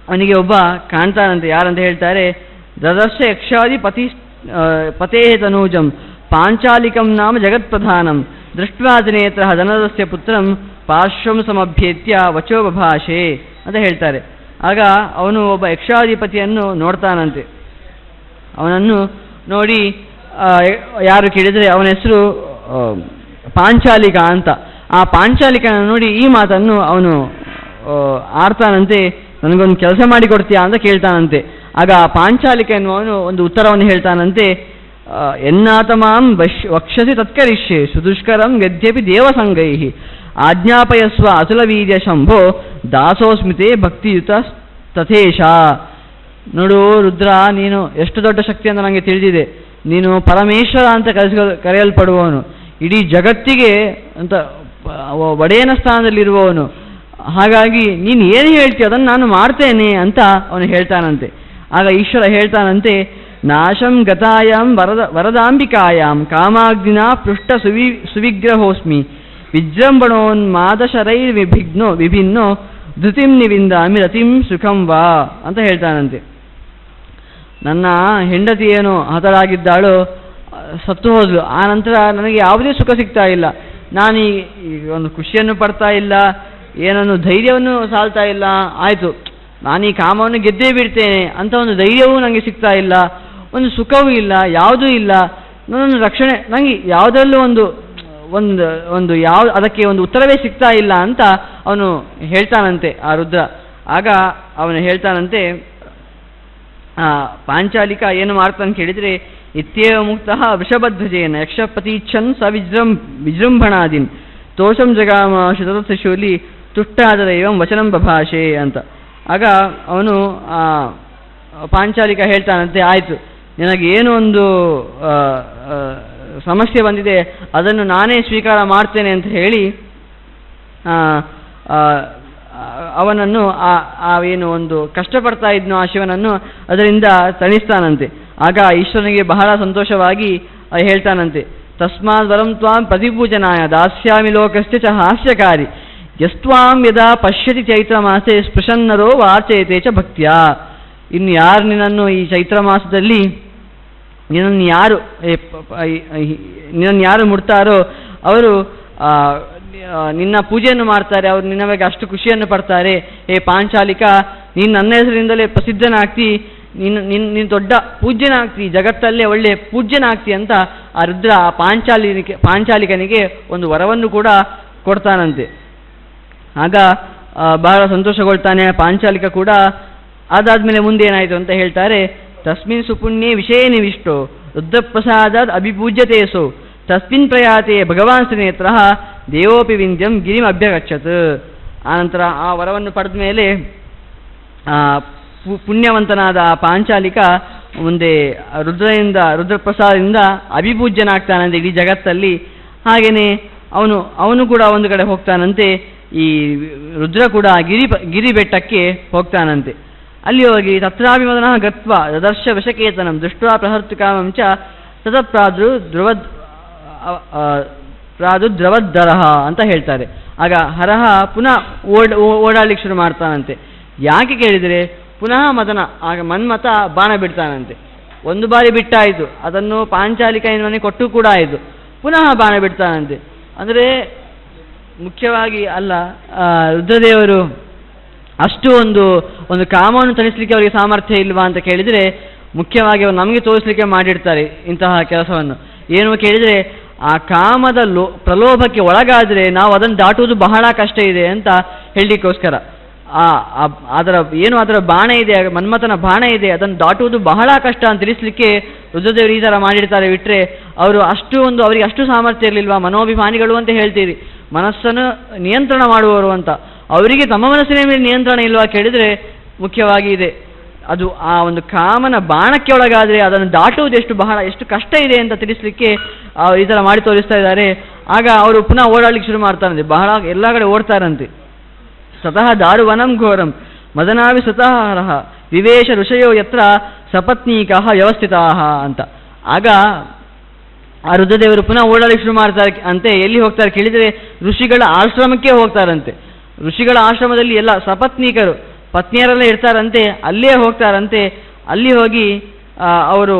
S1: ಅವನಿಗೆ ಒಬ್ಬ ಕಾಣ್ತಾನಂತೆ. ಯಾರಂತ ಹೇಳ್ತಾರೆ, ದದರ್ಶ ಯಕ್ಷಾದಿ ಪತೇ ತನೂಜಂ ಪಾಂಚಾಲಿಕಂ ನಾಮ ಜಗತ್ಪ್ರಧಾನಂ ದೃಷ್ಟ್ವಾಜನೇತ್ರ ಧನದಸ್ಯ ಪುತ್ರಂ ಪಾರ್ಶ್ವಂ ಸಮಭ್ಯೇತ್ಯ ವಚೋ ಬಭಾಷೆ ಅಂತ ಹೇಳ್ತಾರೆ. ಆಗ ಅವನು ಒಬ್ಬ ಯಕ್ಷಾಧಿಪತಿಯನ್ನು ನೋಡ್ತಾನಂತೆ. ಅವನನ್ನು ನೋಡಿ ಯಾರು ಕೇಳಿದರೆ ಅವನ ಹೆಸರು ಪಾಂಚಾಲಿಕ ಅಂತ. ಆ ಪಾಂಚಾಲಿಕನ ನೋಡಿ ಈ ಮಾತನ್ನು ಅವನು ಆಡ್ತಾನಂತೆ, ನನಗೊಂದು ಕೆಲಸ ಮಾಡಿ ಕೊಡ್ತೀಯಾ ಅಂತ ಕೇಳ್ತಾನಂತೆ. ಆಗ ಆ ಪಾಂಚಾಲಿಕ ಎನ್ನುವನು ಒಂದು ಉತ್ತರವನ್ನು ಹೇಳ್ತಾನಂತೆ, ಎನ್ನಾತಮಾಂ ವಕ್ಷಸಿ ತತ್ಕರಿಷ್ಯೆ ಸುದುಷ್ಕರಂ ಯದ್ಯಪಿ ದೇವಸಂಗೈ ಆಜ್ಞಾಪಯಸ್ವ ಅತುಲವೀರ್ಯ ಶಂಭೋ ದಾಸೋಸ್ಮಿತೆ ಭಕ್ತಿಯುತ ತಥೇಶ. ನೋಡು ರುದ್ರ, ನೀನು ಎಷ್ಟು ದೊಡ್ಡ ಶಕ್ತಿ ಅಂತ ನನಗೆ ತಿಳಿದಿದೆ. ನೀನು ಪರಮೇಶ್ವರ ಅಂತ ಕರೆಯಲ್ಪಡುವವನು, ಇಡೀ ಜಗತ್ತಿಗೆ ಅಂತ ಒಡೆಯನ ಸ್ಥಾನದಲ್ಲಿರುವವನು. ಹಾಗಾಗಿ ನೀನು ಏನು ಹೇಳ್ತೀಯ ಅದನ್ನು ನಾನು ಮಾಡ್ತೇನೆ ಅಂತ ಅವನು ಹೇಳ್ತಾನಂತೆ. ಆಗ ಈಶ್ವರ ಹೇಳ್ತಾನಂತೆ, ನಾಶಂ ಗತಾಯಾಂ ವರದಾಂಬಿಕಾಯಾಂ ಕಾಮಾಗ್ನಿನ ಪೃಷ್ಠ ಸುವಿಗ್ರಹೋಸ್ಮಿ ವಿಜೃಂಭಣೋನ್ಮಾದಶರೈರ್ ವಿಭಿನ್ನೋ ಧೃತಿಂ ನಿವಿಂದಾಮಿ ರತಿಂ ಸುಖಂ ವಾ ಅಂತ ಹೇಳ್ತಾನಂತೆ. ನನ್ನ ಹೆಂಡತಿ ಏನು ಹತರಾಗಿದ್ದಾಳೋ, ಸತ್ತು ಹೋದ್ಲು. ಆ ನಂತರ ನನಗೆ ಯಾವುದೇ ಸುಖ ಸಿಗ್ತಾ ಇಲ್ಲ. ನಾನು ಈಗ ಒಂದು ಖುಷಿಯನ್ನು ಪಡ್ತಾ ಇಲ್ಲ, ಏನನ್ನು ಧೈರ್ಯವನ್ನು ಸಾಲ್ತಾ ಇಲ್ಲ. ಆಯಿತು, ನಾನು ಈ ಕಾಮವನ್ನು ಗೆದ್ದೇ ಬಿಡ್ತೇನೆ ಅಂತ ಒಂದು ಧೈರ್ಯವೂ ನನಗೆ ಸಿಗ್ತಾ ಇಲ್ಲ, ಒಂದು ಸುಖವೂ ಇಲ್ಲ, ಯಾವುದೂ ಇಲ್ಲ. ನನ್ನನ್ನು ರಕ್ಷಣೆ ನನಗೆ ಯಾವುದರಲ್ಲೂ ಒಂದು ಒಂದು ಒಂದು ಯಾವ ಅದಕ್ಕೆ ಒಂದು ಉತ್ತರವೇ ಸಿಗ್ತಾ ಇಲ್ಲ ಅಂತ ಅವನು ಹೇಳ್ತಾನಂತೆ ಆ ರುದ್ರ. ಆಗ ಅವನು ಹೇಳ್ತಾನಂತೆ, ಪಾಂಚಾಲಿಕ ಏನು ಮಾಡ್ತಾನೆ ಕೇಳಿದರೆ, ಇತ್ಯೇವ ಮುಕ್ತಃ ವೃಷಭಧ್ವಜೇನ ಯಕ್ಷಪತೀಚ್ಛನ್ ಸ ವಿಜೃಂಭಣಾದಿನ್ ತೋಷಂ ಜಗಾಮ ಶತಶೂಲಿ ತುಷ್ಟಾದ ಏವಂ ವಚನಂ ಬಭಾಷೆ ಅಂತ. ಆಗ ಅವನು ಪಾಂಚಾಲಿಕ ಹೇಳ್ತಾನಂತೆ, ಆಯಿತು, ನಿನಗೇನು ಒಂದು ಸಮಸ್ಯೆ ಬಂದಿದೆ ಅದನ್ನು ನಾನೇ ಸ್ವೀಕಾರ ಮಾಡ್ತೇನೆ ಅಂತ ಹೇಳಿ ಅವನನ್ನು ಏನು ಒಂದು ಕಷ್ಟಪಡ್ತಾ ಇದ್ನೋ ಆ ಶಿವನನ್ನು ಅದರಿಂದ ತಣಿಸ್ತಾನಂತೆ. ಆಗ ಈಶ್ವರನಿಗೆ ಬಹಳ ಸಂತೋಷವಾಗಿ ಹೇಳ್ತಾನಂತೆ, ತಸ್ಮಾದ್ ವರಂ ತ್ವಾಂ ಪ್ರತಿಪೂಜನಾಯ ದಾಸ್ಯಾಮಿ ಲೋಕಸ್ಯ ಚ ಹಾಸ್ಯಕಾರಿ ಯಸ್ತ್ವಾಂ ಯದಾ ಪಶ್ಯತಿ ಚೈತ್ರ ಮಾಸೆ ಸ್ಪೃಶನ್ನರೋ ವಾರ್ಚಯತೆ ಚ ಭಕ್ತ್ಯಾ. ಇನ್ನು ಯಾರು ನಿನ್ನನ್ನು ಈ ಚೈತ್ರ ಮಾಸದಲ್ಲಿ ನಿನ್ನನ್ನು ಯಾರು ಮುಡ್ತಾರೋ ಅವರು ನಿನ್ನ ಪೂಜೆಯನ್ನು ಮಾಡ್ತಾರೆ, ಅವರು ನಿನ್ನ ಬಗ್ಗೆ ಅಷ್ಟು ಖುಷಿಯನ್ನು ಪಡ್ತಾರೆ. ಏ ಪಾಂಚಾಲಿಕ, ನೀನು ನನ್ನ ಹೆಸರಿಂದಲೇ ಪ್ರಸಿದ್ಧನಾಗ್ತಿ, ನೀನು ದೊಡ್ಡ ಪೂಜ್ಯನಾಗ್ತಿ, ಜಗತ್ತಲ್ಲೇ ಒಳ್ಳೆ ಪೂಜ್ಯನಾಗ್ತಿ ಅಂತ ಆ ರುದ್ರ ಪಾಂಚಾಲಿಕನಿಗೆ ಒಂದು ವರವನ್ನು ಕೂಡ ಕೊಡ್ತಾನಂತೆ. ಆಗ ಬಹಳ ಸಂತೋಷಗೊಳ್ತಾನೆ ಪಾಂಚಾಲಿಕ ಕೂಡ. ಅದಾದ್ಮೇಲೆ ಮುಂದೆ ಏನಾಯಿತು ಅಂತ ಹೇಳ್ತಾರೆ, ತಸ್ಮಿನ್ ಸುಪುಣ್ಯೇ ವಿಷಯ ನಿವಿಷ್ಟೋ ರುದ್ರಪ್ರಸಾದಾದ್ ಅಭಿಪೂಜ್ಯತೆಸೋ ತಸ್ಮಿನ್ ಪ್ರಯಾತೆ ಭಗವಾನ್ ಶ್ರೀನೇತ್ರ ದೇವೋಪಿ ವಿಂಧ್ಯಂ ಗಿರಿಂ ಅಭ್ಯಗಚ್ಚತ್. ಆನಂತರ ಆ ವರವನ್ನು ಪಡೆದ ಮೇಲೆ ಪುಣ್ಯವಂತನಾದ ಆ ಪಾಂಚಾಲಿಕ ಮುಂದೆ ರುದ್ರಪ್ರಸಾದದಿಂದ ಅಭಿಪೂಜ್ಯನಾಗ್ತಾನಂತೆ ಇಡೀ ಜಗತ್ತಲ್ಲಿ. ಹಾಗೆಯೇ ಅವನು ಕೂಡ ಒಂದು ಕಡೆ ಹೋಗ್ತಾನಂತೆ. ಈ ರುದ್ರ ಕೂಡ ಗಿರಿ ಬೆಟ್ಟಕ್ಕೆ ಹೋಗ್ತಾನಂತೆ. ಅಲ್ಲಿ ಹೋಗಿ ತತ್ರಾಭಿಮದನ ಗತ್ವ ದದರ್ಶ ವಶಕೇತನಂ ದೃಷ್ಟ್ವಾ ಪ್ರಹರ್ತುಕಾಮಂ ಚ ತತತ್ಪ್ರಾದು ದ್ರವದ್ದರಹ ಅಂತ ಹೇಳ್ತಾರೆ. ಆಗ ಹರಹ ಪುನಃ ಓಡಾಡ್ಲಿಕ್ಕೆ ಶುರು ಮಾಡ್ತಾನಂತೆ. ಯಾಕೆ ಕೇಳಿದರೆ, ಪುನಃ ಮದನ, ಆಗ ಮನ್ಮಥ ಬಾಣ ಬಿಡ್ತಾನಂತೆ. ಒಂದು ಬಾರಿ ಬಿಟ್ಟಾಯಿತು, ಅದನ್ನು ಪಾಂಚಾಲಿಕ ಕೊಟ್ಟು ಕೂಡ ಆಯಿತು, ಪುನಃ ಬಾಣ ಬಿಡ್ತಾನಂತೆ. ಅಂದರೆ ಮುಖ್ಯವಾಗಿ ಅಲ್ಲ, ರುದ್ರದೇವರು ಅಷ್ಟು ಒಂದು ಕಾಮವನ್ನು ತಣಿಸಲಿಕ್ಕೆ ಅವರಿಗೆ ಸಾಮರ್ಥ್ಯ ಇಲ್ವಾ ಅಂತ ಕೇಳಿದರೆ, ಮುಖ್ಯವಾಗಿ ಅವರು ನಮಗೆ ತೋರಿಸಲಿಕ್ಕೆ ಮಾಡಿಡ್ತಾರೆ ಇಂತಹ ಕೆಲಸವನ್ನು. ಏನು ಕೇಳಿದರೆ, ಆ ಕಾಮದ ಪ್ರಲೋಭಕ್ಕೆ ಒಳಗಾದರೆ ನಾವು ಅದನ್ನು ದಾಟುವುದು ಬಹಳ ಕಷ್ಟ ಇದೆ ಅಂತ ಹೇಳಲಿಕ್ಕೋಸ್ಕರ ಅದರ ಬಾಣ ಇದೆ, ಮನ್ಮಥನ ಬಾಣ ಇದೆ, ಅದನ್ನು ದಾಟುವುದು ಬಹಳ ಕಷ್ಟ ಅಂತ ತಿಳಿಸ್ಲಿಕ್ಕೆ ರುದ್ರದೇವರು ಈ ಥರ ಮಾಡಿರ್ತಾರೆ. ಬಿಟ್ಟರೆ ಅವರು ಅವರಿಗೆ ಅಷ್ಟು ಸಾಮರ್ಥ್ಯ ಇರಲಿಲ್ವಾ? ಮನೋಭಿಮಾನಿಗಳು ಅಂತ ಹೇಳ್ತೀರಿ, ಮನಸ್ಸನ್ನು ನಿಯಂತ್ರಣ ಮಾಡುವವರು ಅಂತ. ಅವರಿಗೆ ತಮ್ಮ ಮನಸ್ಸಿನ ಮೇಲೆ ನಿಯಂತ್ರಣ ಇಲ್ವಾ ಕೇಳಿದರೆ ಮುಖ್ಯವಾಗಿ ಇದೆ. ಅದು ಆ ಒಂದು ಕಾಮನ ಬಾಣಕ್ಕೆ ಒಳಗಾದರೆ ಅದನ್ನು ದಾಟುವುದು ಎಷ್ಟು ಕಷ್ಟ ಇದೆ ಅಂತ ತಿಳಿಸ್ಲಿಕ್ಕೆ ಈ ಥರ ಮಾಡಿ ತೋರಿಸ್ತಾ ಇದ್ದಾರೆ. ಆಗ ಅವರು ಪುನಃ ಓಡಾಡಲಿಕ್ಕೆ ಶುರು ಮಾಡ್ತಾರಂತೆ, ಬಹಳ ಎಲ್ಲ ಕಡೆ ಓಡ್ತಾರಂತೆ. ಸತಃ ದಾರುವನಂ ಘೋರಂ ಮದನಾವಿ ಸತಃ ವಿವೇಶ ಋಷಯೋ ಯತ್ರ ಸಪತ್ನೀಕಾ ವ್ಯವಸ್ಥಿತಾ ಅಂತ. ಆಗ ಆ ರುದ್ರದೇವರು ಪುನಃ ಓಡಾಡಲಿಕ್ಕೆ ಶುರು ಮಾಡ್ತಾರೆ ಅಂತೆ. ಎಲ್ಲಿ ಹೋಗ್ತಾರೆ ಕೇಳಿದರೆ ಋಷಿಗಳ ಆಶ್ರಮಕ್ಕೆ ಹೋಗ್ತಾರಂತೆ. ಋಷಿಗಳ ಆಶ್ರಮದಲ್ಲಿ ಎಲ್ಲ ಸಪತ್ನೀಕರು, ಪತ್ನಿಯರೆಲ್ಲ ಇರ್ತಾರಂತೆ, ಅಲ್ಲೇ ಹೋಗ್ತಾರಂತೆ. ಅಲ್ಲಿ ಹೋಗಿ ಅವರು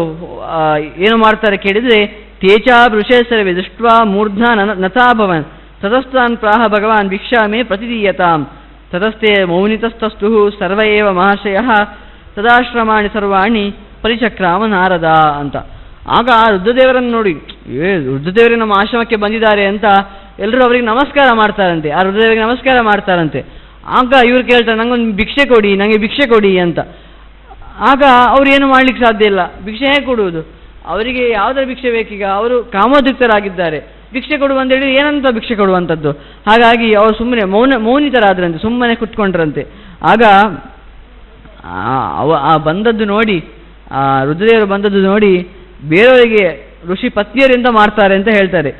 S1: ಏನು ಮಾಡ್ತಾರೆ ಕೇಳಿದರೆ, ತೇಚಾ ಋಷೇಶ್ವರವೇ ದೃಷ್ಟ್ವಾ ಮೂರ್ಧ್ನಾ ನಥಾಭವನ್ ತತಸ್ತಾನ್ ಪ್ರಾಹ ಭಗವಾನ್ ಭಿಕ್ಷಾಮೇ ಪ್ರತಿದೀಯತಾಂ ತತಸ್ತೆ ಮೌನಿತಸ್ತಸ್ತು ಸರ್ವ ಏವ ಮಹಾಶಯಃ ತದಾಶ್ರಮಾಣಿ ಸರ್ವಾಣಿ ಪರಿಚಕ್ರಾಮ ನಾರದ ಅಂತ. ಆಗ ಆ ರುದ್ರದೇವರನ್ನು ನೋಡಿ, ರುದ್ರದೇವರೇ ನಮ್ಮ ಆಶ್ರಮಕ್ಕೆ ಬಂದಿದ್ದಾರೆ ಅಂತ ಎಲ್ಲರೂ ಅವರಿಗೆ ನಮಸ್ಕಾರ ಮಾಡ್ತಾರಂತೆ, ಆ ರುದ್ರದೇವರಿಗೆ ನಮಸ್ಕಾರ ಮಾಡ್ತಾರಂತೆ. ಆಗ ಇವ್ರು ಕೇಳ್ತಾರೆ, ನನಗೆ ಭಿಕ್ಷೆ ಕೊಡಿ ಅಂತ. ಆಗ ಅವ್ರು ಏನು ಮಾಡ್ಲಿಕ್ಕೆ ಸಾಧ್ಯ ಇಲ್ಲ, ಭಿಕ್ಷೆ ಹೇಗೆ ಕೊಡುವುದು? ಅವರಿಗೆ ಯಾವುದರ ಭಿಕ್ಷೆ ಬೇಕೀಗ? ಅವರು ಕಾಮೋದ್ರಿಕ್ತರಾಗಿದ್ದಾರೆ, ಭಿಕ್ಷೆ ಕೊಡು ಅಂತ ಹೇಳಿದ್ರೆ ಏನಂತ ಭಿಕ್ಷೆ ಕೊಡುವಂಥದ್ದು? ಹಾಗಾಗಿ ಅವರು ಸುಮ್ಮನೆ ಮೌನಿತರಾದ್ರಂತೆ, ಸುಮ್ಮನೆ ಕುತ್ಕೊಂಡ್ರಂತೆ. ಆಗ ಬಂದದ್ದು ನೋಡಿ, ರುದ್ರದೇವರು ಬಂದದ್ದು ನೋಡಿ ಬೇರೆಯವರಿಗೆ ಋಷಿ ಪತ್ನಿಯರಿಂದ ಮಾಡ್ತಾರೆ ಅಂತ ಹೇಳ್ತಾರೆ.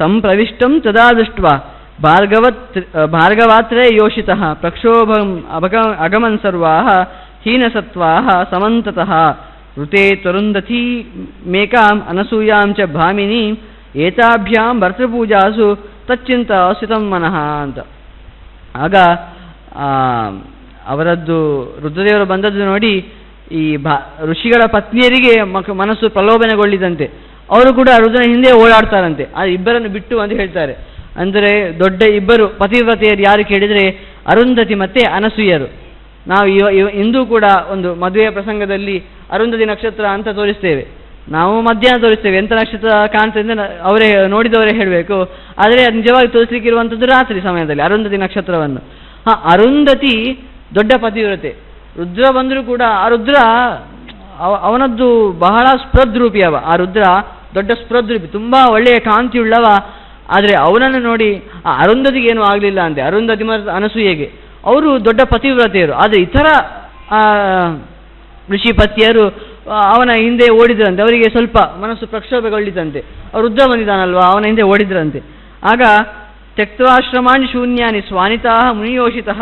S1: ತಂ ಪ್ರವಿಷ್ಟಂ ತದಾ ದೃಷ್ಟ್ವಾ ಭಾರ್ಗವಾತ್ರೇ ಯೋಷಿತಃ ಪ್ರಕ್ಷೋಭಂ ಅಗಮನ್ ಸರ್ವಾಃ ಹೀನಸತ್ವಾಃ ಸಮಂತತಃ ಋತೆ ತರುಂದಥೀ ಮೇಕಾಂ ಅನಸೂಯಾಂ ಚ ಭಾಮಿನಿ ಏತಾಭ್ಯಾಂ ಭರ್ತೃಪೂಜಾಸು ತಚ್ಚಿಂತ ಸ್ಥಿತಂ ಮನಃ ಅಂತ. ಆಗ ಅವರದ್ದು ರುದ್ರದೇವರು ಬಂದದ್ದು ನೋಡಿ ಈ ಋಷಿಗಳ ಪತ್ನಿಯರಿಗೆ ಮನಸ್ಸು ಪ್ರಲೋಭನೆಗೊಳ್ಳಿದಂತೆ. ಅವರು ಕೂಡ ರುದ್ರನ ಹಿಂದೆ ಓಡಾಡ್ತಾರಂತೆ, ಆ ಇಬ್ಬರನ್ನು ಬಿಟ್ಟು ಅಂತ ಹೇಳ್ತಾರೆ. ಅಂದರೆ ದೊಡ್ಡ ಇಬ್ಬರು ಪತಿವ್ರತೆಯರು ಯಾರು ಕೇಳಿದರೆ ಅರುಂಧತಿ ಮತ್ತೆ ಅನಸೂಯರು. ನಾವು ಇಂದು ಕೂಡ ಒಂದು ಮದುವೆಯ ಪ್ರಸಂಗದಲ್ಲಿ ಅರುಂಧತಿ ನಕ್ಷತ್ರ ಅಂತ ತೋರಿಸ್ತೇವೆ, ನಾವು ಮಧ್ಯಾಹ್ನ ತೋರಿಸ್ತೇವೆ. ಎಂಥ ನಕ್ಷತ್ರ ಕಾಣ್ತದೆ ಅವರೇ ನೋಡಿದವರೇ ಹೇಳಬೇಕು, ಆದರೆ ಅದು ನಿಜವಾಗಿ ತೋರಿಸಲಿಕ್ಕಿರುವಂಥದ್ದು ರಾತ್ರಿ ಸಮಯದಲ್ಲಿ ಅರುಂಧತಿ ನಕ್ಷತ್ರವನ್ನು. ಅರುಂಧತಿ ದೊಡ್ಡ ಪತಿವ್ರತೆ, ರುದ್ರ ಬಂದರೂ ಕೂಡ ಆ ರುದ್ರ ಅವನದ್ದು ಬಹಳ ಸ್ಪೃದ್ರೂಪಿ. ಆ ರುದ್ರ ದೊಡ್ಡ ಸ್ಪೃದ್ರೂಪಿ, ತುಂಬ ಒಳ್ಳೆಯ ಕಾಂತಿಯುಳ್ಳವ. ಆದರೆ ಅವನನ್ನು ನೋಡಿ ಆ ಅರುಂಧತಿಗೆ ಏನೂ ಆಗಲಿಲ್ಲ ಅಂತೆ, ಅರುಂಧತಿ ಮತ್ತು ಅನಸೂಯೆಗೆ. ಅವರು ದೊಡ್ಡ ಪತಿವ್ರತೆಯರು. ಆದರೆ ಇತರ ಋಷಿ ಪತಿಯರು ಅವನ ಹಿಂದೆ ಓಡಿದ್ರಂತೆ, ಅವರಿಗೆ ಸ್ವಲ್ಪ ಮನಸ್ಸು ಪ್ರಕ್ಷೋಭಗೊಳ್ಳಿತಂತೆ. ಅವರು ರುದ್ರ ಬಂದಿದ್ದಾನಲ್ವ, ಅವನ ಹಿಂದೆ ಓಡಿದ್ರಂತೆ. ಆಗ ತ್ಯಕ್ತವಾಶ್ರಮಾಣಿ ಶೂನ್ಯಾನಿ ಸ್ವಾನಿತಾ ಮುನಿಯೋಷಿತಃ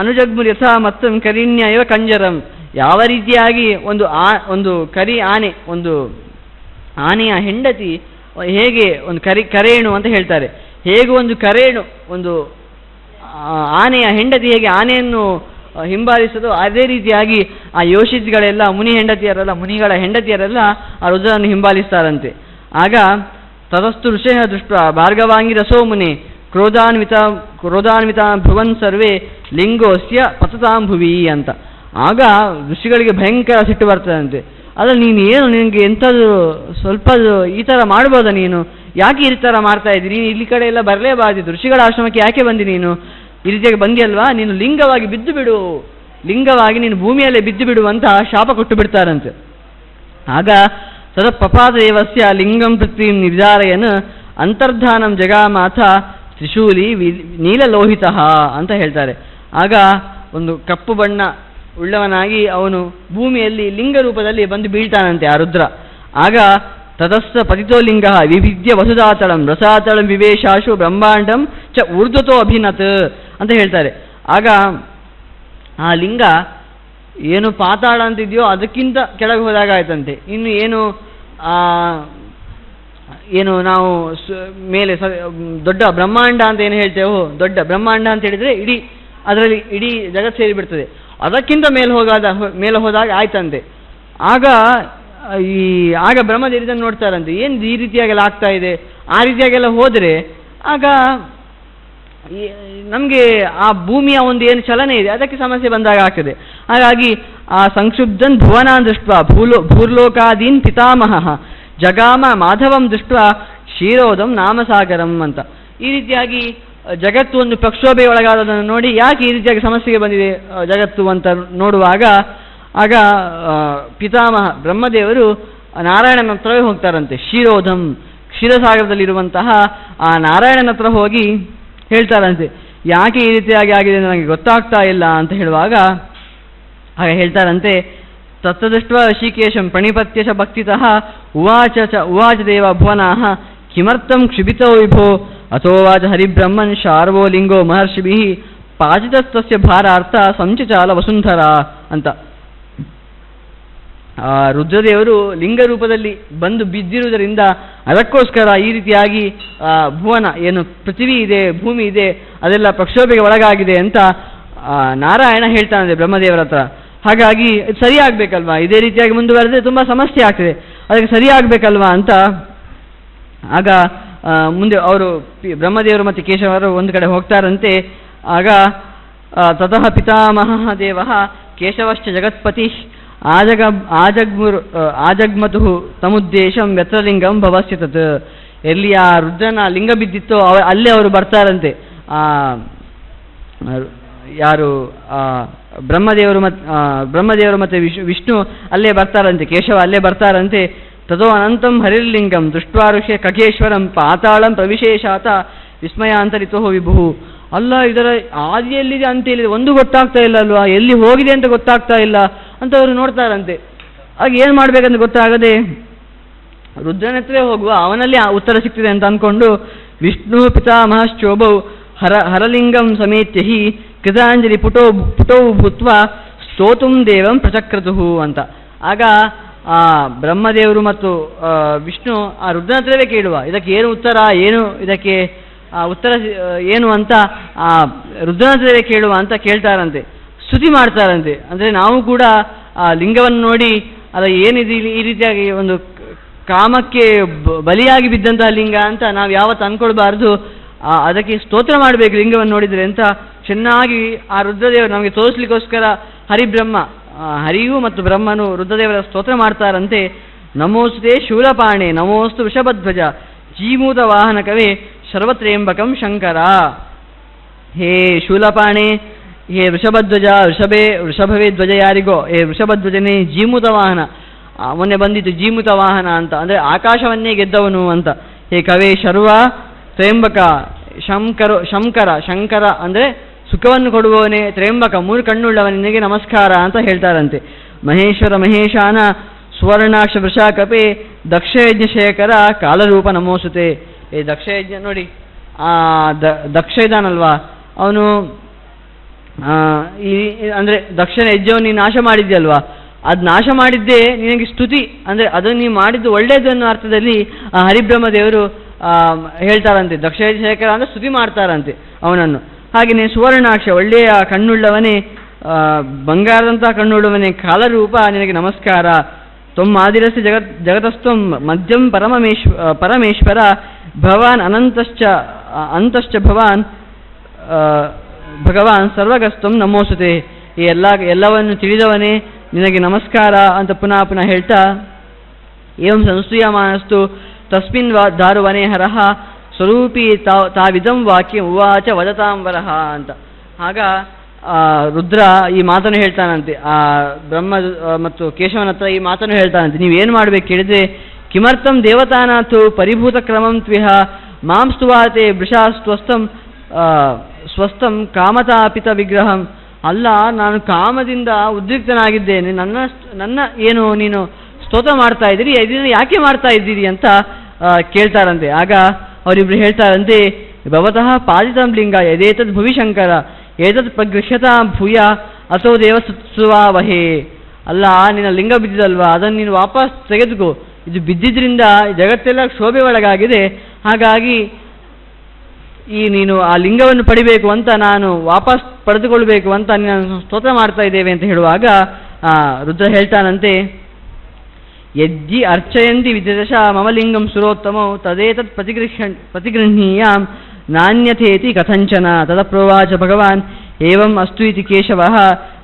S1: ಅನುಜಗ್ಮುರ್ ಯಥಾ ಮತ್ತು ಕರಿಣ್ಯ ಇವ ಕಂಜರಂ. ಯಾವ ರೀತಿಯಾಗಿ ಒಂದು ಕರಿ ಆನೆ, ಒಂದು ಆನೆಯ ಹೆಂಡತಿ ಹೇಗೆ ಒಂದು ಕರೇಣು ಅಂತ ಹೇಳ್ತಾರೆ, ಹೇಗೆ ಒಂದು ಕರೇಣು ಒಂದು ಆನೆಯ ಹೆಂಡತಿ ಹೇಗೆ ಆನೆಯನ್ನು ಹಿಂಬಾಲಿಸೋದು, ಅದೇ ರೀತಿಯಾಗಿ ಆ ಯೋಷಿತ್ಗಳೆಲ್ಲ ಮುನಿಗಳ ಹೆಂಡತಿಯರೆಲ್ಲ ಆ ರುದ್ರನನ್ನು ಹಿಂಬಾಲಿಸ್ತಾರಂತೆ. ಆಗ ತತಸ್ತು ಋಷಯ ದೃಷ್ಟ ಭಾರ್ಗವಾಂಗಿ ರಸೋ ಮುನಿ ಕ್ರೋಧಾನ್ವಿತ ಭುವನ್ ಸರ್ವೇ ಲಿಂಗೋಸ್ಯ ಪತತಾಂ ಭುವಿ ಅಂತ. ಆಗ ಋಷಿಗಳಿಗೆ ಭಯಂಕರ ಸಿಟ್ಟು ಬರ್ತದಂತೆ. ಅದ್ರಲ್ಲಿ ನಿನಗೆ ಎಂಥದ್ದು ಸ್ವಲ್ಪ ಈ ಥರ ಮಾಡ್ಬೋದಾ ನೀನು? ಯಾಕೆ ಈ ಥರ ಮಾಡ್ತಾ ಇದ್ದೀನಿ? ನೀನು ಇಲ್ಲಿ ಕಡೆ ಎಲ್ಲ ಬರಲೇಬಾರ್ದಿತ್ತು, ಋಷಿಗಳ ಆಶ್ರಮಕ್ಕೆ ಯಾಕೆ ಬಂದಿ ನೀನು? ಈ ರೀತಿಯಾಗಿ ಬಂದಿಯಲ್ವಾ, ನೀನು ಲಿಂಗವಾಗಿ ಬಿದ್ದು ಬಿಡು, ಲಿಂಗವಾಗಿ ನೀನು ಭೂಮಿಯಲ್ಲೇ ಬಿದ್ದು ಬಿಡು ಅಂತ ಶಾಪ ಕೊಟ್ಟು ಬಿಡ್ತಾರಂತೆ. ಆಗ ತದಪಪಾದೇವಸ್ಯ ಲಿಂಗಂ ಪೃಥ್ವೀಂ ನಿರ್ಧಾರಯನ್ ಅಂತರ್ಧಾನಂ ಜಗಾಮಾಥ ತ್ರಿಶೂಲಿ ನೀಲಲೋಹಿತ ಅಂತ ಹೇಳ್ತಾರೆ. ಆಗ ಒಂದು ಕಪ್ಪು ಬಣ್ಣ ಉಳ್ಳವನಾಗಿ ಅವನು ಭೂಮಿಯಲ್ಲಿ ಲಿಂಗ ರೂಪದಲ್ಲಿ ಬಂದು ಬೀಳ್ತಾನಂತೆ ಆ ರುದ್ರ. ಆಗ ತತಸ್ಸ ಪತಿತೋ ಲಿಂಗ ವಿಭಿದ್ಯ ವಸುಧಾತಳಂ ರಸಾತಳಂ ವಿವೇಶಾಶು ಬ್ರಹ್ಮಾಂಡಂ ಚ ಊರ್ಧ್ವತೋ ಅಭಿನತ್ ಅಂತ ಹೇಳ್ತಾರೆ. ಆಗ ಆ ಲಿಂಗ ಏನು ಪಾತಾಳ ಅಂತಿದೆಯೋ ಅದಕ್ಕಿಂತ ಕೆಳಗೆ ಹೋದಾಗ ಆಯ್ತಂತೆ. ಇನ್ನು ಏನು ನಾವು ಮೇಲೆ ದೊಡ್ಡ ಬ್ರಹ್ಮಾಂಡ ಅಂತ ಏನು ಹೇಳ್ತೇವೋ, ದೊಡ್ಡ ಬ್ರಹ್ಮಾಂಡ ಅಂತ ಹೇಳಿದರೆ ಅದರಲ್ಲಿ ಇಡೀ ಜಗತ್ತು ಸೇರಿಬಿಡ್ತದೆ. ಅದಕ್ಕಿಂತ ಮೇಲೆ ಹೋದಾಗ ಆಯ್ತಂತೆ. ಆಗ ಬ್ರಹ್ಮದೇವರು ಇದನ್ನು ನೋಡ್ತಾರಂತೆ, ಏನು ಈ ರೀತಿಯಾಗೆಲ್ಲ ಆಗ್ತಾ ಇದೆ, ಆ ರೀತಿಯಾಗೆಲ್ಲ ಹೋದರೆ ಆಗ ನಮಗೆ ಆ ಭೂಮಿಯ ಒಂದು ಏನು ಚಲನೆ ಇದೆ ಅದಕ್ಕೆ ಸಮಸ್ಯೆ ಬಂದಾಗ ಆಗ್ತದೆ. ಹಾಗಾಗಿ ಆ ಸಂಕ್ಷುಬ್ಧನ್ ಭುವನಾನ್ ದೃಷ್ಟ ಭೂರ್ಲೋಕಾದೀನ್ ಪಿತಾಮಹ ಜಗಾಮ ಮಾಧವಂ ದೃಷ್ಟ ಕ್ಷೀರೋದಂ ನಾಮಸಾಗರಂ ಅಂತ. ಈ ರೀತಿಯಾಗಿ ಜಗತ್ತು ಒಂದು ಪ್ರಕ್ಷೋಭೆಯೊಳಗಾದದನ್ನು ನೋಡಿ ಯಾಕೆ ಈ ರೀತಿಯಾಗಿ ಸಮಸ್ಯೆಗೆ ಬಂದಿದೆ ಜಗತ್ತು ಅಂತ ನೋಡುವಾಗ ಆಗ ಪಿತಾಮಹ ಬ್ರಹ್ಮದೇವರು ನಾರಾಯಣನ ಹತ್ರವೇ ಹೋಗ್ತಾರಂತೆ. ಕ್ಷೀರೋಧಂ ಕ್ಷೀರಸಾಗರದಲ್ಲಿರುವಂತಹ ಆ ನಾರಾಯಣನ ಹತ್ರ ಹೋಗಿ ಹೇಳ್ತಾರಂತೆ, ಯಾಕೆ ಈ ರೀತಿಯಾಗಿ ಆಗಿದೆ ನನಗೆ ಗೊತ್ತಾಗ್ತಾ ಇಲ್ಲ ಅಂತ ಹೇಳುವಾಗ ಹಾಗೆ ಹೇಳ್ತಾರಂತೆ, ತತ್ತದೃಷ್ಟ ಋಷಿಕೇಶಂ ಪ್ರಣಿಪತ್ಯಶ ಭಕ್ತಿತಃ ಉವಾಚ ದೇವ ಭುವನಾಃ ಕಿಮರ್ಥಂ ಕ್ಷಿಭಿತೋ ವಿಭೋ ಅಥೋವಾಚ ಹರಿಬ್ರಹ್ಮನ್ ಶಾರ್ವೋ ಲಿಂಗೋ ಮಹರ್ಷಿಭಿಃ ಪಾಚಿತಸ್ತಸ್ಯ ಭಾರಾರ್ಥ ಸಂಚಚಾಲ ವಸುಂಧರ ಅಂತ. ರುದ್ರದೇವರು ಲಿಂಗ ರೂಪದಲ್ಲಿ ಬಂದು ಬಿದ್ದಿರುವುದರಿಂದ ಅದಕ್ಕೋಸ್ಕರ ಈ ರೀತಿಯಾಗಿ ಭುವನ ಏನು ಪೃಥ್ವಿ ಇದೆ, ಭೂಮಿ ಇದೆ, ಅದೆಲ್ಲ ಪ್ರಕ್ಷೋಭೆಗೆ ಒಳಗಾಗಿದೆ ಅಂತ ನಾರಾಯಣ ಹೇಳ್ತಾನೆ ಬ್ರಹ್ಮದೇವರ ಹತ್ರ. ಹಾಗಾಗಿ ಸರಿಯಾಗಬೇಕಲ್ವಾ, ಇದೇ ರೀತಿಯಾಗಿ ಮುಂದುವರೆದ್ರೆ ತುಂಬ ಸಮಸ್ಯೆ ಆಗ್ತದೆ, ಅದಕ್ಕೆ ಸರಿಯಾಗಬೇಕಲ್ವಾ ಅಂತ ಆಗ ಮುಂದೆ ಅವರು ಬ್ರಹ್ಮದೇವರು ಮತ್ತು ಕೇಶವರು ಒಂದು ಕಡೆ ಹೋಗ್ತಾರಂತೆ. ಆಗ ತತಃ ಪಿತಾಮಹ ದೇವ ಕೇಶವಶ್ಚ ಜಗತ್ಪತಿ ಆಜಗ್ಮತು ತಮುದ್ದೇಶಂ ವ್ಯತ್ರಲಿಂಗಂ ಭವಸ್ಯ ತತ್. ಎಲ್ಲಿ ಆ ರುದ್ರನ ಲಿಂಗ ಬಿದ್ದಿತ್ತೋ ಅಲ್ಲೇ ಅವರು ಬರ್ತಾರಂತೆ. ಯಾರು ಬ್ರಹ್ಮದೇವರು ಮತ್ತು ವಿಷ್ಣು ಅಲ್ಲೇ ಬರ್ತಾರಂತೆ, ಕೇಶವ ಅಲ್ಲೇ ಬರ್ತಾರಂತೆ. ತದೋ ಅನಂತಂ ಹರಿರ್ಲಿಂಗಂ ದೃಷ್ಟ್ವಾರುಷ್ಯ ಖಗೇಶ್ವರಂ ಪಾತಾಳಂ ಪ್ರವಿಶೇಷಾತ ವಿಸ್ಮಯಾಂತರಿತೋ ವಿಭು. ಅಲ್ಲ, ಇದರ ಆದಿಯಲ್ಲಿದೆ ಅಂತ ಹೇಳಿದೆ, ಒಂದು ಗೊತ್ತಾಗ್ತಾ ಇಲ್ಲ ಅಲ್ವಾ, ಎಲ್ಲಿ ಹೋಗಿದೆ ಅಂತ ಗೊತ್ತಾಗ್ತಾ ಇಲ್ಲ ಅಂತ ಅವರು ನೋಡ್ತಾರಂತೆ. ಆಗ ಏನು ಮಾಡಬೇಕಂತ ಗೊತ್ತಾಗದೆ ರುದ್ರನತ್ರೇ ಹೋಗುವ, ಅವನಲ್ಲಿ ಉತ್ತರ ಸಿಗ್ತಿದೆ ಅಂತ ಅಂದ್ಕೊಂಡು ವಿಷ್ಣು ಪಿತಾಮಹಶ್ಚೋಭೌ ಹರಲಿಂಗಂ ಸಮೇತ್ಯ ಹಿ ಕೃತಾಂಜಲಿ ಪುಟೌ ಭೂತ್ವ ಸ್ತೋತುಂ ದೇವಂ ಪ್ರಚಕ್ರತು ಅಂತ. ಆಗ ಆ ಬ್ರಹ್ಮದೇವರು ಮತ್ತು ವಿಷ್ಣು ಆ ರುದ್ರನತ್ರವೇ ಕೇಳುವ, ಇದಕ್ಕೆ ಏನು ಉತ್ತರ, ಏನು ಇದಕ್ಕೆ ಉತ್ತರ ಏನು ಅಂತ ಆ ರುದ್ರನತ್ರವೇ ಕೇಳುವ ಅಂತ ಕೇಳ್ತಾರಂತೆ, ಸ್ತುತಿ ಮಾಡ್ತಾರಂತೆ. ಅಂದರೆ ನಾವು ಕೂಡ ಆ ಲಿಂಗವನ್ನು ನೋಡಿ ಅದ ಏನಿದೆ ಈ ರೀತಿಯಾಗಿ ಒಂದು ಕಾಮಕ್ಕೆ ಬಲಿಯಾಗಿ ಬಿದ್ದಂತಹ ಲಿಂಗ ಅಂತ ನಾವು ಯಾವತ್ತು ಅಂದ್ಕೊಳ್ಬಾರ್ದು, ಅದಕ್ಕೆ ಸ್ತೋತ್ರ ಮಾಡಬೇಕು ಲಿಂಗವನ್ನು ನೋಡಿದರೆ ಅಂತ ಚೆನ್ನಾಗಿ ಆ ರುದ್ರದೇವರು ನಮಗೆ ತೋರಿಸ್ಲಿಕ್ಕೋಸ್ಕರ ಹರಿಯೂ ಮತ್ತು ಬ್ರಹ್ಮನು ರುದ್ರದೇವರ ಸ್ತೋತ್ರ ಮಾಡ್ತಾರಂತೆ. ನಮೋಸ್ತೇ ಶೂಲಪಾಣೆ ನಮೋಸ್ತು ವೃಷಭಧ್ವಜ ಜೀಮೂತ ವಾಹನ ಕವೇ ಸರ್ವತ್ರೇಂಬಕಂ ಶಂಕರ. ಹೇ ಶೂಲಪಾಣೆ, ಹೇ ವೃಷಭಧ್ವಜ, ವೃಷಭವೇ ಧ್ವಜ ಯಾರಿಗೋ, ಹೇ ವೃಷಭಧ್ವಜನೇ ಜೀಮೂತ ವಾಹನ, ಮೊನ್ನೆ ಬಂದಿತ್ತು ಜೀಮೂತ ವಾಹನ ಅಂತ, ಅಂದರೆ ಆಕಾಶವನ್ನೇ ಗೆದ್ದವನು ಅಂತ. ಹೇ ಕವೇ ಶರ್ವ ತ್ರ್ಯಂಬಕ ಶಂಕರ ಅಂದರೆ ಸುಖವನ್ನು ಕೊಡುವವನೇ, ತ್ರ್ಯಂಬಕ 3 ಕಣ್ಣುಳ್ಳವನಿಗೆ ನಮಸ್ಕಾರ ಅಂತ ಹೇಳ್ತಾರಂತೆ. ಮಹೇಶ್ವರ ಮಹೇಶಾನ ಸುವರ್ಣಾಕ್ಷ ವೃಷಾಕಪೆ ದಕ್ಷಯಜ್ಞ ಶೇಖರ ಕಾಲರೂಪ ನಮೋಸುತೆ. ಈ ದಕ್ಷಯಜ್ಞ ನೋಡಿ, ದಕ್ಷ ಇದ್ದಾನಲ್ವಾ ಅವನು ಅಂದರೆ ದಕ್ಷಿಣ ಯಜ್ಞವನ್ನು ನೀನು ನಾಶ ಮಾಡಿದ್ಯಲ್ವಾ, ಅದು ನಾಶ ಮಾಡಿದ್ದೇ ನಿನಗೆ ಸ್ತುತಿ, ಅಂದರೆ ಅದನ್ನು ನೀವು ಮಾಡಿದ್ದು ಒಳ್ಳೆಯದು ಅನ್ನೋ ಅರ್ಥದಲ್ಲಿ ಹರಿಬ್ರಹ್ಮದೇವರು ಹೇಳ್ತಾರಂತೆ. ದಕ್ಷಯಜ್ಞಶೇಖರ ಅಂದರೆ ಸ್ತುತಿ ಮಾಡ್ತಾರಂತೆ ಅವನನ್ನು. ಹಾಗೆಯೇ ಸುವರ್ಣಾಕ್ಷ ಒಳ್ಳೆಯ ಕಣ್ಣುಳ್ಳವನೇ, ಬಂಗಾರದಂತಹ ಕಣ್ಣುಳ್ಳವನೇ, ಕಾಲರೂಪ ನಿನಗೆ ನಮಸ್ಕಾರ. ತ್ವಮಾದಿರಸ್ಯ ಜಗತಸ್ತ್ವಂ ಮಧ್ಯಂ ಪರಮೇಶ್ವರ ಭವಾನ್ ಅಂತಶ್ಚ ಭಗವಾನ್ ಸರ್ವಗಸ್ತಂ ನಮೋಸುತೆ. ಈ ಎಲ್ಲವನ್ನು ತಿಳಿದವನೇ ನಿನಗೆ ನಮಸ್ಕಾರ ಅಂತ ಪುನಃ ಹೇಳ್ತಾ ಏವಂ ಸಂಸ್ತೂಯಮಾನಸ್ತು ತಸ್ಮಿನ್ ದಾರುವನೇ ಹರಃ ಸ್ವರೂಪಿ ತಾವಿದಂ ವಾಕ್ಯ ಉವಾಚ ವದತಾಂ ವರಹ ಅಂತ. ಆಗ ರುದ್ರ ಈ ಮಾತನ್ನು ಹೇಳ್ತಾನಂತೆ, ಆ ಬ್ರಹ್ಮ ಮತ್ತು ಕೇಶವನ ಹತ್ರ ಈ ಮಾತನ್ನು ಹೇಳ್ತಾನಂತೆ, ನೀವೇನು ಮಾಡಬೇಕು ಕೇಳಿದರೆ, ಕಿಮರ್ಥಂ ದೇವತಾನಾಥು ಪರಿಭೂತ ಕ್ರಮಂ ತ್ವಿಹ ಮಾಂ ಸ್ತುವಾತೆ ವೃಷಾ ಸ್ವಸ್ಥಂ ಕಾಮತಾಪಿತ ವಿಗ್ರಹಂ. ಅಲ್ಲ, ನಾನು ಕಾಮದಿಂದ ಉದ್ರಿಕ್ತನಾಗಿದ್ದೇನೆ, ನನ್ನ ಏನು ನೀನು ಸ್ತೋತ್ರ ಮಾಡ್ತಾ ಇದ್ದೀರಿ, ಇದನ್ನು ಯಾಕೆ ಮಾಡ್ತಾ ಇದ್ದೀರಿ ಅಂತ ಕೇಳ್ತಾರಂತೆ. ಆಗ ಅವರಿಬ್ರು ಹೇಳ್ತಾರಂತೆ, ಭವತಃ ಪಾದಿತಂ ಲಿಂಗ ಯದೇತದ್ ಭುವಿಶಂಕರ ಏತದ್ ಪ್ರಗೃಹ್ಯತಾಂ ಭೂಯ ಅಥೋ ದೇವಸುವಾವಹೇ. ಅಲ್ಲ, ನಿನ್ನ ಲಿಂಗ ಬಿದ್ದಿದಲ್ವಾ, ಅದನ್ನು ನೀನು ವಾಪಸ್ ತೆಗೆದುಕೋ, ಇದು ಬಿದ್ದಿದ್ದರಿಂದ ಜಗತ್ತೆಲ್ಲ ಶೋಭೆ ಒಳಗಾಗಿದೆ, ಹಾಗಾಗಿ ನೀನು ಆ ಲಿಂಗವನ್ನು ಪಡಿಬೇಕು ಅಂತ ನಾನು ವಾಪಸ್ ಪಡೆದುಕೊಳ್ಬೇಕು ಅಂತ ನಾನು ಸ್ತೋತ್ರ ಮಾಡ್ತಾ ಇದ್ದೇವೆ ಅಂತ ಹೇಳುವಾಗ ರುದ್ರ ಹೇಳ್ತಾನಂತೆ, ಯಜ್ಜಿ ಅರ್ಚಯಂತಿ ವಿದ್ಯದಶ ಮಮ ಲಿಂಗಂ ಸುರೋತ್ತಮೋ ತದೇತತ್ ಪ್ರತಿಗೃಹೀಯಾಂ ನಾಣ್ಯಥೇತಿ ಕಥಂಚನ ತದಪ್ರೋವಾಚ ಭಗವಾನ್ ಏವಂ ಅಸ್ತು ಇತಿ ಕೇಶವಃ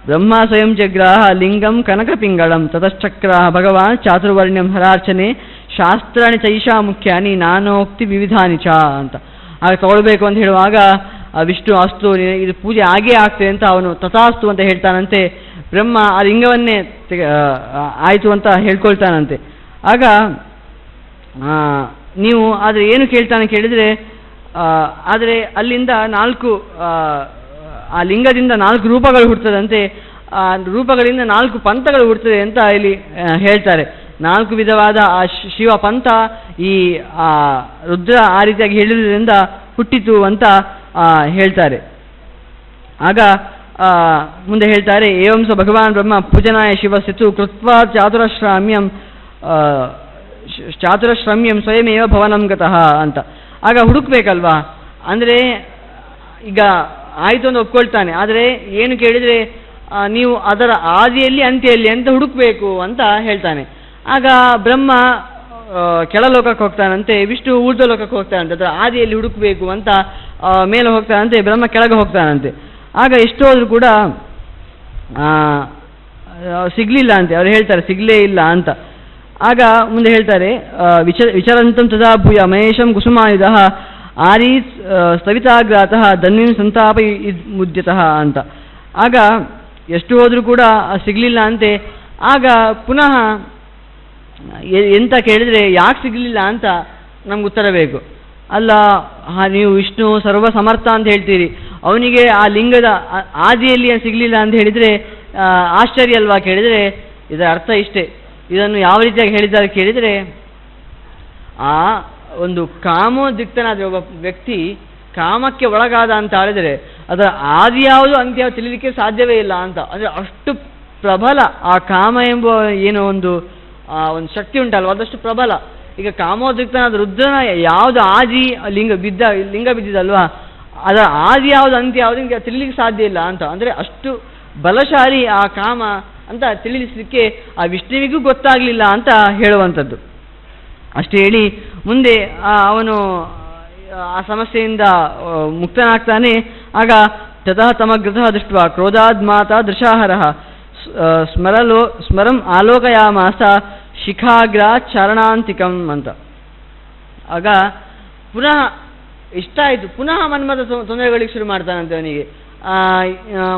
S1: ಬ್ರಹ್ಮ ಸ್ವಯಂ ಜಗ್ರಾಹ ಲಿಂಗಂ ಕನಕಪಿಂಗಳಂ ತತಶ್ಚಕ್ರಾಹ ಭಗವಾನ್ ಚಾತುರ್ವರ್ಣ್ಯಂ ಹರಾರ್ಚನೆ ಶಾಸ್ತ್ರಾಣಿ ಚೈಷಾ ಮುಖ್ಯಾನಿ ನಾನೋಕ್ತಿ ವಿವಿಧಾನಿ ಚ ಅಂತ. ಆಗ ತಗೊಳ್ಬೇಕು ಅಂತ ಹೇಳುವಾಗ ವಿಷ್ಣು ಅಸ್ತು ಇದು ಪೂಜೆ ಆಗೇ ಆಗ್ತದೆ ಅಂತ ಅವನು ತಥಾಸ್ತು ಅಂತ ಹೇಳ್ತಾನಂತೆ. ಬ್ರಹ್ಮ ಆ ಲಿಂಗವನ್ನೇ ಆಯಿತು ಅಂತ ಹೇಳ್ಕೊಳ್ತಾನಂತೆ. ಆಗ ನೀವು ಆದರೆ ಏನು ಕೇಳ್ತಾನೆ ಕೇಳಿದರೆ, ಆದರೆ ಅಲ್ಲಿಂದ 4 ಆ ಲಿಂಗದಿಂದ 4 ರೂಪಗಳು ಹುಡ್ತದಂತೆ, ಆ ರೂಪಗಳಿಂದ 4 ಪಂಥಗಳು ಹುಡ್ತದೆ ಅಂತ ಇಲ್ಲಿ ಹೇಳ್ತಾರೆ. 4 ವಿಧವಾದ ಆ ಶಿವ ಪಂಥ ಈ ರುದ್ರ ಆ ರೀತಿಯಾಗಿ ಹೇಳಿದ್ರಿಂದ ಹುಟ್ಟಿತು ಅಂತ ಹೇಳ್ತಾರೆ. ಆಗ ಮುಂದೆ ಹೇಳ್ತಾರೆ, ಏವಂ ಸ ಭಗವಾನ್ ಬ್ರಹ್ಮ ಪೂಜನಾಯ ಶಿವಸ್ಯತು ಕೃತ್ವಾ ಚಾತುರಶ್ರಮ್ಯಂ ಸ್ವಯಮೇವ ಭವನಂ ಗತಃ ಅಂತ. ಆಗ ಹುಡುಕ್ಬೇಕಲ್ವಾ, ಅಂದರೆ ಈಗ ಆಯಿತು ಅಂತ ಒಪ್ಕೊಳ್ತಾನೆ, ಆದರೆ ಏನು ಕೇಳಿದರೆ ನೀವು ಅದರ ಆದಿಯಲ್ಲಿ ಅಂತ್ಯಲ್ಲಿ ಅಂತ ಹುಡುಕ್ಬೇಕು ಅಂತ ಹೇಳ್ತಾನೆ. ಆಗ ಬ್ರಹ್ಮ ಕೆಳಲೋಕಕ್ಕೆ ಹೋಗ್ತಾನಂತೆ, ವಿಷ್ಣು ಊರ್ಧ್ವ ಲೋಕಕ್ಕೆ ಹೋಗ್ತಾನಂತೆ. ಅದರ ಆದಿಯಲ್ಲಿ ಹುಡುಕಬೇಕು ಅಂತ ಮೇಲೆ ಹೋಗ್ತಾನಂತೆ, ಬ್ರಹ್ಮ ಕೆಳಗೆ ಹೋಗ್ತಾನಂತೆ. ಆಗ ಎಷ್ಟೋದ್ರೂ ಕೂಡ ಸಿಗಲಿಲ್ಲ ಅಂತೆ. ಅವ್ರು ಹೇಳ್ತಾರೆ ಸಿಗಲೇ ಇಲ್ಲ ಅಂತ. ಆಗ ಮುಂದೆ ಹೇಳ್ತಾರೆ, ವಿಚರಂತಂ ತದಾ ಭೂಯ ಮಹೇಶಂ ಕುಸುಮಾಯುಧ ಆರೀ ಸ್ಥವಿತಾಗ್ರಾತಃ ಧನ್ವಿಂ ಸಂತಾಪ ಮುದ್ಯತಃ ಅಂತ. ಆಗ ಎಷ್ಟು ಹೋದರೂ ಕೂಡ ಸಿಗಲಿಲ್ಲ ಅಂತೆ. ಆಗ ಪುನಃ ಎಂತ ಕೇಳಿದರೆ ಯಾಕೆ ಸಿಗಲಿಲ್ಲ ಅಂತ ನಮ್ಗೆ ಉತ್ತರ ಬೇಕು. ಅಲ್ಲ, ನೀವು ವಿಷ್ಣು ಸರ್ವ ಸಮರ್ಥ ಅಂತ ಹೇಳ್ತೀರಿ, ಅವನಿಗೆ ಆ ಲಿಂಗದ ಆದಿಯಲ್ಲಿ ಸಿಗಲಿಲ್ಲ ಅಂತ ಹೇಳಿದರೆ ಆಶ್ಚರ್ಯ ಅಲ್ವಾ ಕೇಳಿದರೆ, ಇದರ ಅರ್ಥ ಇಷ್ಟೇ. ಇದನ್ನು ಯಾವ ರೀತಿಯಾಗಿ ಹೇಳಿದ್ದಾರೆ ಕೇಳಿದರೆ, ಆ ಒಂದು ಕಾಮೋದ್ರಿಕ್ತನಾದ ಒಬ್ಬ ವ್ಯಕ್ತಿ ಕಾಮಕ್ಕೆ ಒಳಗಾದ ಅಂತ ಹೇಳಿದರೆ ಅದರ ಆದಿ ಯಾವುದು ಅಂತ್ಯ ಯಾವುದು ತಿಳಿಲಿಕ್ಕೆ ಸಾಧ್ಯವೇ ಇಲ್ಲ ಅಂತ. ಅಂದರೆ ಅಷ್ಟು ಪ್ರಬಲ ಆ ಕಾಮ ಎಂಬ ಏನೋ ಒಂದು ಶಕ್ತಿ ಉಂಟಲ್ವ, ಅದಷ್ಟು ಪ್ರಬಲ. ಈಗ ಕಾಮೋದ್ರಿಕ್ತನಾದ ರುದ್ರನ ಯಾವುದು ಆದಿ ಲಿಂಗ ಬಿದ್ದಿದಲ್ವಾ, ಅದರ ಆದಿ ಯಾವುದು ಅಂತ್ಯ ಯಾವುದು ನಿಮಗೆ ತಿಳಿಲಿಕ್ಕೆ ಸಾಧ್ಯ ಇಲ್ಲ ಅಂತ. ಅಂದರೆ ಅಷ್ಟು ಬಲಶಾಲಿ ಆ ಕಾಮ ಅಂತ ತಿಳಿಸಲಿಕ್ಕೆ ಆ ವಿಷ್ಣುವಿಗೂ ಗೊತ್ತಾಗಲಿಲ್ಲ ಅಂತ ಹೇಳುವಂಥದ್ದು. ಅಷ್ಟು ಹೇಳಿ ಮುಂದೆ ಅವನು ಆ ಸಮಸ್ಯೆಯಿಂದ ಮುಕ್ತನಾಗ್ತಾನೆ. ಆಗ ತತಃ ತಮಗ್ರತಃ ದೃಷ್ಟ ಕ್ರೋಧಾದ್ ಮಾತಾ ದೃಶಾಹರಃ ಸ್ಮರಂ ಆಲೋಕಯಾಮಾಸ ಶಿಖಾಗ್ರ ಚರಣಾಂತಿಕಂ ಅಂತ. ಆಗ ಪುನಃ ಇಷ್ಟ ಆಯಿತು, ಪುನಃ ಮನ್ಮಥ ತೊಂದರೆಗಳಿಗೆ ಶುರು ಮಾಡ್ತಾನಂತೆ. ಅವನಿಗೆ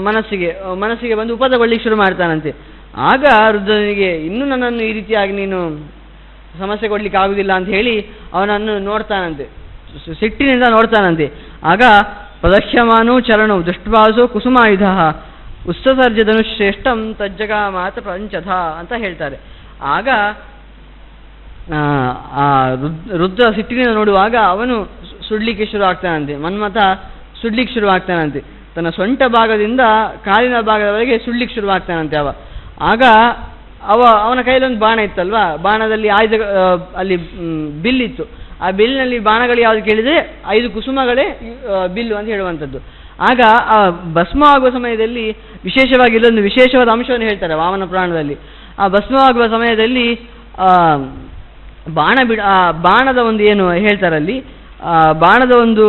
S1: ಮನಸ್ಸಿಗೆ ಬಂದು ಉಪದಗೊಳ್ಳಿಕ್ಕೆ ಶುರು ಮಾಡ್ತಾನಂತೆ. ಆಗ ರುದ್ರನಿಗೆ ಇನ್ನೂ ನನ್ನನ್ನು ಈ ರೀತಿಯಾಗಿ ನೀನು ಸಮಸ್ಯೆ ಕೊಡ್ಲಿಕ್ಕೆ ಆಗುವುದಿಲ್ಲ ಅಂತ ಹೇಳಿ ಅವನನ್ನು ನೋಡ್ತಾನಂತೆ, ಸಿಟ್ಟಿನಿಂದ ನೋಡ್ತಾನಂತೆ. ಆಗ ಪ್ರದಕ್ಷ್ಯಮಾನೋ ಚರಣವು ದೃಷ್ಟ್ವಾಸೋ ಕುಸುಮಾಯುಧ ಉತ್ಸರ್ಜದನು ಶ್ರೇಷ್ಠಂ ತಜ್ಜಗ ಮಾತ ಪಂಚಧ ಅಂತ ಹೇಳ್ತಾರೆ. ಆಗ ಆ ರುದ್ರ ಸಿಟ್ಟಿನಿಂದ ನೋಡುವಾಗ ಅವನು ಸುಡ್ಲಿಕ್ಕೆ ಶುರು ಆಗ್ತಾನಂತೆ. ಮನ್ಮಥ ಸುಡ್ಲಿಕ್ಕೆ ಶುರು ಆಗ್ತಾನಂತೆ. ತನ್ನ ಸೊಂಟ ಭಾಗದಿಂದ ಕಾಲಿನ ಭಾಗದವರೆಗೆ ಸುಡ್ಲಿಕ್ಕೆ ಶುರು ಆಗ್ತಾನಂತೆ ಆಗ ಅವನ ಕೈಲೊಂದು ಬಾಣ ಇತ್ತಲ್ವಾ, ಬಾಣದಲ್ಲಿ ಅಲ್ಲಿ ಬಿಲ್ಲಿತ್ತು. ಆ ಬಿಲ್ಲಿನಲ್ಲಿ ಬಾಣಗಳು ಯಾವುದು ಕೇಳಿದರೆ 5 ಕುಸುಮಗಳೇ ಬಿಲ್ಲು ಅಂತ ಹೇಳುವಂಥದ್ದು. ಆಗ ಆ ಭಸ್ಮವಾಗುವ ಸಮಯದಲ್ಲಿ ವಿಶೇಷವಾಗಿ ಇಲ್ಲೊಂದು ವಿಶೇಷವಾದ ಅಂಶವನ್ನು ಹೇಳ್ತಾರೆ ವಾಮನ ಪುರಾಣದಲ್ಲಿ. ಆ ಭಸ್ಮವಾಗುವ ಸಮಯದಲ್ಲಿ ಬಾಣದ ಒಂದು ಏನು ಹೇಳ್ತಾರಲ್ಲಿ, ಬಾಣದ ಒಂದು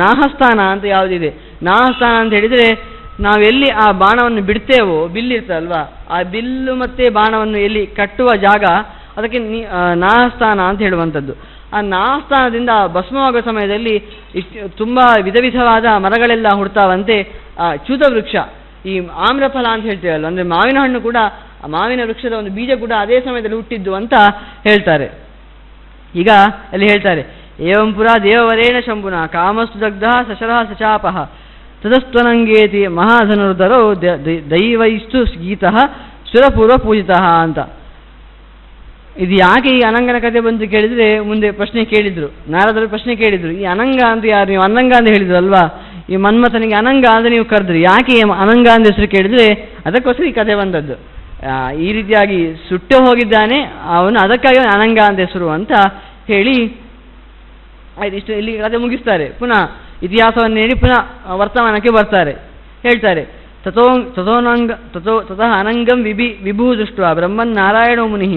S1: ನಾಹಸ್ಥಾನ ಅಂತ ಯಾವುದಿದೆ, ನಾಹಸ್ಥಾನ ಅಂತ ಹೇಳಿದರೆ ನಾವೆಲ್ಲಿ ಆ ಬಾಣವನ್ನು ಬಿಡ್ತೇವೋ, ಬಿಲ್ಲಿರ್ತಲ್ವಾ, ಆ ಬಿಲ್ಲು ಮತ್ತು ಬಾಣವನ್ನು ಎಲ್ಲಿ ಕಟ್ಟುವ ಜಾಗ ಅದಕ್ಕೆ ನಾಹಸ್ಥಾನ ಅಂತ ಹೇಳುವಂಥದ್ದು. ಆ ನಾಹಸ್ಥಾನದಿಂದ ಭಸ್ಮವಾಗುವ ಸಮಯದಲ್ಲಿ ತುಂಬ ವಿಧ ವಿಧವಾದ ಮರಗಳೆಲ್ಲ ಹುಡ್ತಾವಂತೆ. ಚ್ಯುತ ವೃಕ್ಷ, ಈ ಆಮ್ರಫಲ ಅಂತ ಹೇಳ್ತೇವಲ್ಲ, ಅಂದರೆ ಮಾವಿನ ಹಣ್ಣು ಕೂಡ, ಆ ಮಾವಿನ ವೃಕ್ಷದ ಒಂದು ಬೀಜ ಕೂಡ ಅದೇ ಸಮಯದಲ್ಲಿ ಹುಟ್ಟಿದ್ದು ಅಂತ ಹೇಳ್ತಾರೆ. ಈಗ ಅಲ್ಲಿ ಹೇಳ್ತಾರೆ, ಏವಂ ಪುರ ದೇವವರೇಣ ಶಂಭುನ ಕಾಮಸ್ತು ದಗ್ಧ ಸಶರಃ ಸಚಾಪಃ ತದಸ್ತ್ವನಂಗೇತಿ ಮಹಾಧನುರ್ಧರೋ ದೈವೈಸ್ತು ಗೀತಃ ಸುರಪೂರ್ವ ಪೂಜಿತಃ ಅಂತ. ಇದು ಯಾಕೆ ಈ ಅನಂಗನ ಕಥೆ ಬಂದು ಕೇಳಿದರೆ ಮುಂದೆ ಪ್ರಶ್ನೆ ಕೇಳಿದ್ರು, ನಾರದರು ಪ್ರಶ್ನೆ ಕೇಳಿದ್ರು, ಈ ಅನಂಗ ಅಂತ ಯಾರು, ನೀವು ಅನಂಗ ಅಂತ ಹೇಳಿದ್ರು ಅಲ್ವಾ, ಈ ಮನ್ಮಥನಿಗೆ ಅನಂಗ ಅಂತ ನೀವು ಕರೆದ್ರಿ, ಯಾಕೆ ಅನಂಗ ಅಂತ ಹೆಸರು ಕೇಳಿದರೆ ಅದಕ್ಕೋಸ್ಕರ ಈ ಕಥೆ ಬಂದದ್ದು. ಈ ರೀತಿಯಾಗಿ ಸುಟ್ಟು ಹೋಗಿದ್ದಾನೆ ಅವನು, ಅದಕ್ಕಾಗಿ ಅನಂಗ ಅಂತ ಹೆಸರು ಅಂತ ಹೇಳಿ ಆಯ್ತು, ಇಷ್ಟು ಇಲ್ಲಿ ಕಥೆ ಮುಗಿಸ್ತಾರೆ. ಪುನಃ ಇತಿಹಾಸವನ್ನು ಹೇಳಿ ಪುನಃ ವರ್ತಮಾನಕ್ಕೆ ಬರ್ತಾರೆ. ಹೇಳ್ತಾರೆ, ತತಃ ಅನಂಗಂ ವಿಭೂ ದೃಷ್ಟ ಬ್ರಹ್ಮನ್ ನಾರಾಯಣೋ ಮುನಿ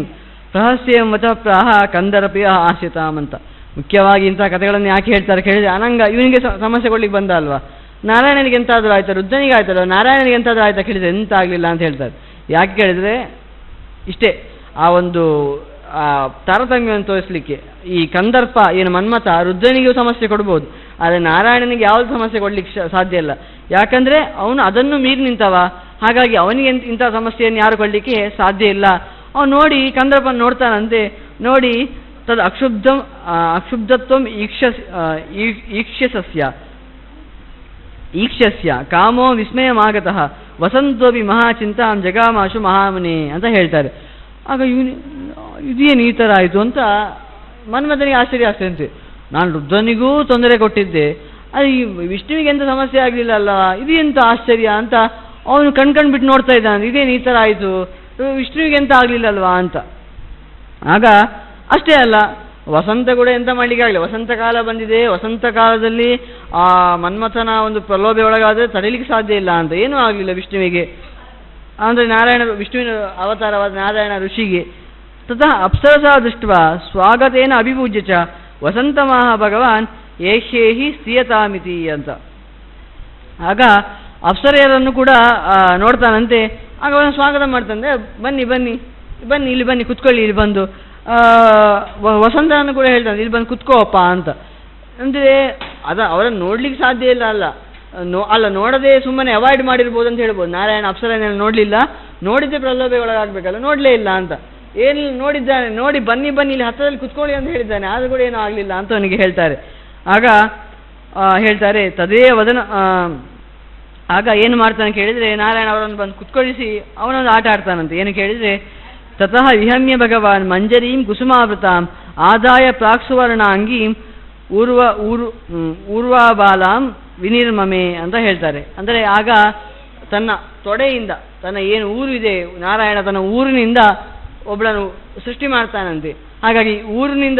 S1: ರಹಸ್ಯಂ ವಚ ಪ್ರಾಹ ಕಂದರಪಿಯ ಆಶ್ರಿತಾಮ್ ಅಂತ. ಮುಖ್ಯವಾಗಿ ಇಂಥ ಕಥೆಗಳನ್ನು ಯಾಕೆ ಹೇಳ್ತಾರೆ ಕೇಳಿದ್ರೆ, ಅನಂಗ ಇವನಿಗೆ ಸಮಸ್ಯೆ ಕೊಡ್ಲಿಕ್ಕೆ ಬಂದ ಅಲ್ವಾ, ನಾರಾಯಣನಿಗೆ ಎಂತಾದರೂ ಆಯ್ತಾ, ರುದ್ರನಿಗೆ ಆಯ್ತಲ್ವ, ನಾರಾಯಣನಿಗೆ ಎಂತಾದರೂ ಆಯ್ತಾ ಕೇಳಿದ್ರೆ ಎಂತ ಆಗಲಿಲ್ಲ ಅಂತ ಹೇಳ್ತಾರೆ. ಯಾಕೆ ಕೇಳಿದರೆ ಇಷ್ಟೇ, ಆ ಒಂದು ತಾರತಮ್ಯವನ್ನು ತೋರಿಸಲಿಕ್ಕೆ. ಈ ಕಂದರ್ಪ ಏನು ಮನ್ಮಥ ರುದ್ರನಿಗೂ ಸಮಸ್ಯೆ ಕೊಡ್ಬೋದು, ಆದರೆ ನಾರಾಯಣನಿಗೆ ಯಾವುದು ಸಮಸ್ಯೆ ಕೊಡ್ಲಿಕ್ಕೆ ಸಾಧ್ಯ ಇಲ್ಲ. ಯಾಕಂದರೆ ಅವನು ಅದನ್ನು ಮೀರಿ ನಿಂತವ, ಹಾಗಾಗಿ ಅವನಿಗೆ ಇಂಥ ಸಮಸ್ಯೆಯನ್ನು ಯಾರು ಕೊಡಲಿಕ್ಕೆ ಸಾಧ್ಯ ಇಲ್ಲ. ಅವನು ನೋಡಿ ಕಂದರ್ಪನ ನೋಡ್ತಾನಂತೆ, ನೋಡಿ ತದ್ ಅಕ್ಷುಬ್ಧತ್ವಂ ಈಕ್ಷ್ಯಸ್ಯ ಕಾಮೋ ವಿಸ್ಮಯಮಾಗತಃ ವಸಂತೋಪಿ ಮಹಾಚಿಂತಾಂ ಜಗಾಮಾಶು ಮಹಾಮುನಿ ಅಂತ ಹೇಳ್ತಾರೆ. ಆಗ ಇದೇನು ಈ ಥರ ಆಯಿತು ಅಂತ ಮನ್ಮಥನಿಗೆ ಆಶ್ಚರ್ಯ ಆಗ್ತದಂತೆ. ನಾನು ರುದ್ರನಿಗೂ ತೊಂದರೆ ಕೊಟ್ಟಿದ್ದೆ, ಅದು ಈ ವಿಷ್ಣುವಿಗೆ ಎಂಥ ಸಮಸ್ಯೆ ಆಗಲಿಲ್ಲ ಅಲ್ಲವಾ, ಇದು ಎಂಥ ಆಶ್ಚರ್ಯ ಅಂತ ಅವನು ಕಣ್ಬಿಟ್ಟು ನೋಡ್ತಾ ಇದ್ದಾನೆ. ಇದೇನು ಈ ಥರ ಆಯಿತು, ವಿಷ್ಣುವಿಗೆ ಎಂತ ಆಗಲಿಲ್ಲ ಅಲ್ವಾ ಅಂತ. ಆಗ ಅಷ್ಟೇ ಅಲ್ಲ, ವಸಂತ ಕೂಡ ಎಂತ ಮಾಡಲಿಕ್ಕೆ ಆಗಲಿಲ್ಲ. ವಸಂತ ಕಾಲ ಬಂದಿದೆ, ವಸಂತ ಕಾಲದಲ್ಲಿ ಆ ಮನ್ಮಥನ ಒಂದು ಪ್ರಲೋಭೆ ಒಳಗಾದರೆ ತಡೀಲಿಕ್ಕೆ ಸಾಧ್ಯ ಇಲ್ಲ ಅಂತ. ಏನೂ ಆಗಲಿಲ್ಲ ವಿಷ್ಣುವಿಗೆ, ಅಂದರೆ ವಿಷ್ಣುವಿನ ಅವತಾರವಾದ ನಾರಾಯಣ ಋಷಿಗೆ. ತತಃ ಅಪ್ಸರಸಾ ದೃಷ್ಟ ಸ್ವಾಗತೇನ ಅಭಿಪೂಜ್ಯ ಚ ವಸಂತಮಾಹ ಭಗವಾನ್ ಏಷೇಹಿ ಸ್ಥೀಯತಾಮಿತಿ ಅಂತ. ಆಗ ಅಪ್ಸರೆಯರನ್ನು ಕೂಡ ನೋಡ್ತಾನಂತೆ. ಆಗ ಅವನು ಸ್ವಾಗತ ಮಾಡ್ತಾನೆ, ಬನ್ನಿ ಬನ್ನಿ ಬನ್ನಿ ಇಲ್ಲಿ ಬನ್ನಿ ಕುತ್ಕೊಳ್ಳಿ, ಇಲ್ಲಿ ಬಂದು. ವಸಂತನನ್ನು ಕೂಡ ಹೇಳ್ತಾನೆ, ಇಲ್ಲಿ ಬಂದು ಕುತ್ಕೋಪ್ಪ ಅಂತ. ಅಂದರೆ ಅವರನ್ನು ನೋಡ್ಲಿಕ್ಕೆ ಸಾಧ್ಯ ಇಲ್ಲ ಅಲ್ಲ ನೋಡದೆ ಸುಮ್ಮನೆ ಅವಾಯ್ಡ್ ಮಾಡಿರ್ಬೋದು ಅಂತ ಹೇಳ್ಬೋದು. ನಾರಾಯಣ ಅಪ್ಸರನೆಲ್ಲ ನೋಡಲಿಲ್ಲ, ನೋಡಿದ್ದೆ ಪ್ರಲೋಭೆ ಒಳಗಾಗಬೇಕಲ್ಲ, ನೋಡಲೇ ಇಲ್ಲ ಅಂತ. ಏನು ನೋಡಿದ್ದಾನೆ, ನೋಡಿ ಬನ್ನಿ ಬನ್ನಿ ಇಲ್ಲಿ ಹತ್ತಿರದಲ್ಲಿ ಕುತ್ಕೊಳ್ಳಿ ಅಂತ ಹೇಳಿದ್ದಾನೆ, ಆದರೂ ಕೂಡ ಏನೂ ಆಗಲಿಲ್ಲ ಅಂತ ಅವನಿಗೆ ಹೇಳ್ತಾರೆ. ಆಗ ಹೇಳ್ತಾರೆ ತದೇ ವದನ. ಆಗ ಏನು ಮಾಡ್ತಾನೆ ಕೇಳಿದರೆ, ನಾರಾಯಣ ಅವರನ್ನು ಬಂದು ಕುತ್ಕೊಳಿಸಿ ಅವನೊಂದು ಆಟ ಆಡ್ತಾನಂತೆ. ಏನು ಕೇಳಿದರೆ, ತತಃ ವಿಹಮ್ಯ ಭಗವಾನ್ ಮಂಜರೀಂ ಕುಸುಮಾವೃತಾಂ ಆದಾಯ ಪ್ರಾಕ್ಸುವರ್ಣಾಂಗೀಂ ಊರ್ವಾಬಾಲಾಂ ವಿನಿರ್ಮಮೆ ಅಂತ ಹೇಳ್ತಾರೆ. ಅಂದರೆ ಆಗ ತನ್ನ ತೊಡೆಯಿಂದ, ತನ್ನ ಏನು ಊರು ಇದೆ ನಾರಾಯಣ ತನ್ನ ಊರಿನಿಂದ ಒಬ್ಬಳನ್ನು ಸೃಷ್ಟಿ ಮಾಡ್ತಾನಂತೆ. ಹಾಗಾಗಿ ಊರಿನಿಂದ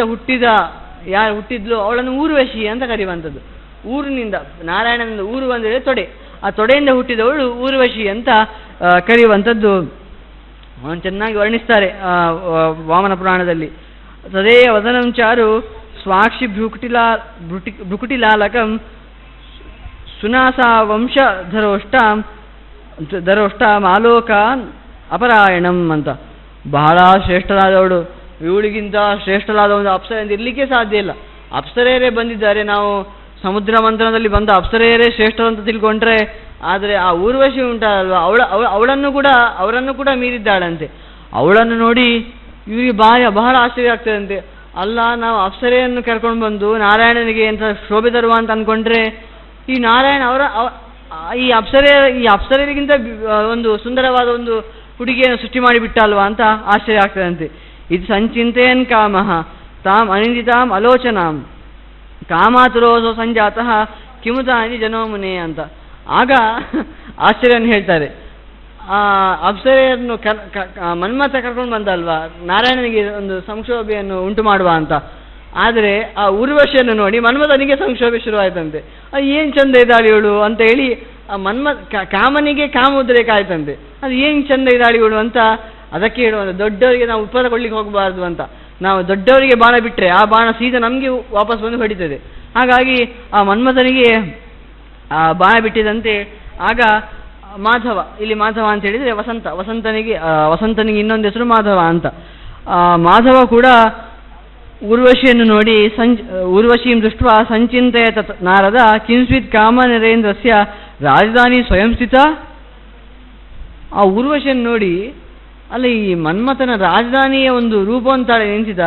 S1: ಯಾರು ಹುಟ್ಟಿದ್ಲು ಅವಳನ್ನು ಊರ್ವಶಿ ಅಂತ ಕರೆಯುವಂಥದ್ದು. ಊರಿನಿಂದ ನಾರಾಯಣನಿಂದ ಊರು ಅಂದರೆ ತೊಡೆ, ಆ ತೊಡೆಯಿಂದ ಹುಟ್ಟಿದವಳು ಊರ್ವಶಿ ಅಂತ ಕರೆಯುವಂಥದ್ದು ಅವನು ಚೆನ್ನಾಗಿ ವರ್ಣಿಸ್ತಾರೆ ವಾಮನ ಪುರಾಣದಲ್ಲಿ. ತದೇ ವದನಂಚಾರು ಸ್ವಾಕ್ಷಿ ಭ್ರುಕುಟಿಲಾಲಕಂ ಸುನಾಸಾ ವಂಶ ಧರೋಷ್ಟಾಂ ಆಲೋಕಾನ್ ಅಪರಾಯಣಂ ಅಂತ. ಬಹಳ ಶ್ರೇಷ್ಠರಾದವಳು, ಇವಳಿಗಿಂತ ಶ್ರೇಷ್ಠರಾದ ಒಂದು ಅಪ್ಸರೆಯಿಂದ ಇರಲಿಕ್ಕೆ ಸಾಧ್ಯ ಇಲ್ಲ. ಅಪ್ಸರೆಯರೇ ಬಂದಿದ್ದಾರೆ, ನಾವು ಸಮುದ್ರ ಮಂಥನದಲ್ಲಿ ಬಂದ ಅಪ್ಸರೆಯರೇ ಶ್ರೇಷ್ಠರು ಅಂತ ತಿಳ್ಕೊಂಡ್ರೆ, ಆದರೆ ಆ ಊರ್ವಶಿ ಉಂಟಲ್ವ ಅವರನ್ನು ಕೂಡ ಮೀರಿದ್ದಾಳಂತೆ. ಅವಳನ್ನು ನೋಡಿ ಇವರಿಗೆ ಬಹಳ ಆಶ್ಚರ್ಯ ಆಗ್ತದಂತೆ. ಅಲ್ಲ, ನಾವು ಅಪ್ಸರೆಯನ್ನು ಕರ್ಕೊಂಡು ಬಂದು ನಾರಾಯಣನಿಗೆ ಎಂಥ ಶೋಭೆ ತರುವ ಅಂತ ಅಂದ್ಕೊಂಡ್ರೆ, ಈ ನಾರಾಯಣ ಈ ಅಪ್ಸರೆಯರಿಗಿಂತ ಒಂದು ಸುಂದರವಾದ ಒಂದು ಹುಡುಗಿಯನ್ನು ಸೃಷ್ಟಿ ಮಾಡಿಬಿಟ್ಟಲ್ವಾ ಅಂತ ಆಶ್ಚರ್ಯ ಆಗ್ತದಂತೆ. ಇದು ಸಂಚಿಂತೆಯನ್ ಕಾಮಃ ತಾಂ ಅನಿಂದಿತಾಂ ಅಲೋಚನಾಂ ಕಾಮಾತುರೋಸೋ ಸಂಜಾತಃ ಕಿಮುತಾನಿ ಜನೋಮುನೆ ಅಂತ. ಆಗ ಆಶ್ಚರ್ಯವನ್ನು ಹೇಳ್ತಾರೆ, ಅಪ್ಸರೆಯನ್ನು ಮನ್ಮಥ ಕರ್ಕೊಂಡು ಬಂದಲ್ವಾ ನಾರಾಯಣನಿಗೆ ಒಂದು ಸಂಕ್ಷೋಭೆಯನ್ನು ಉಂಟು ಮಾಡುವ ಅಂತ. ಆದರೆ ಆ ಊರ್ವಶಿಯನ್ನು ನೋಡಿ ಮನ್ಮಥನಿಗೆ ಸಂಕ್ಷೋಭೆ ಶುರುವಾಯ್ತಂತೆ. ಏನು ಚಂದ ಇದ್ದಾಳಿವಳು ಅಂತ ಹೇಳಿ ಕಾಮನಿಗೆ ಕಾಮ ಉದ್ರೇಕ ಆಯ್ತಂತೆ. ಅದು ಏನು ಚಂದ ಇದ್ದಾಳಿವಳು ಅಂತ ಅದಕ್ಕೆ ಹೇಳುವಂಥ, ದೊಡ್ಡವರಿಗೆ ನಾವು ಉತ್ತರ ಕೊಡ್ಲಿಕ್ಕೆ ಹೋಗಬಾರ್ದು ಅಂತ. ನಾವು ದೊಡ್ಡವರಿಗೆ ಬಾಣ ಬಿಟ್ಟರೆ ಆ ಬಾಣ ಸೀದಾ ನಮಗೆ ವಾಪಸ್ ಬಂದು ಹೊಡಿತದೆ. ಹಾಗಾಗಿ ಆ ಮನ್ಮಥನಿಗೆ ಆ ಬಾಣ ಬಿಟ್ಟಿದಂತೆ. ಆಗ ಮಾಧವ, ಇಲ್ಲಿ ಮಾಧವ ಅಂತ ಹೇಳಿದರೆ ವಸಂತನಿಗೆ ಇನ್ನೊಂದು ಹೆಸರು ಮಾಧವ ಅಂತ. ಮಾಧವ ಕೂಡ ಊರ್ವಶಿಯನ್ನು ನೋಡಿ ಊರ್ವಶೀಂ ದೃಷ್ಟ ಸಂಚಿಂತೆಯ ನಾರದ ಕಿಂಸ್ವಿತ್ ಕಾಮನರೇಂದ್ರಸ್ಯ ರಾಜಧಾನಿ ಸ್ವಯಂ ಸ್ಥಿತ. ಆ ಊರ್ವಶಿಯನ್ನು ನೋಡಿ ಅಲ್ಲಿ ಈ ಮನ್ಮಥನ ರಾಜಧಾನಿಯ ಒಂದು ರೂಪವಂತಾಳೆ ನಿಂತಿದ.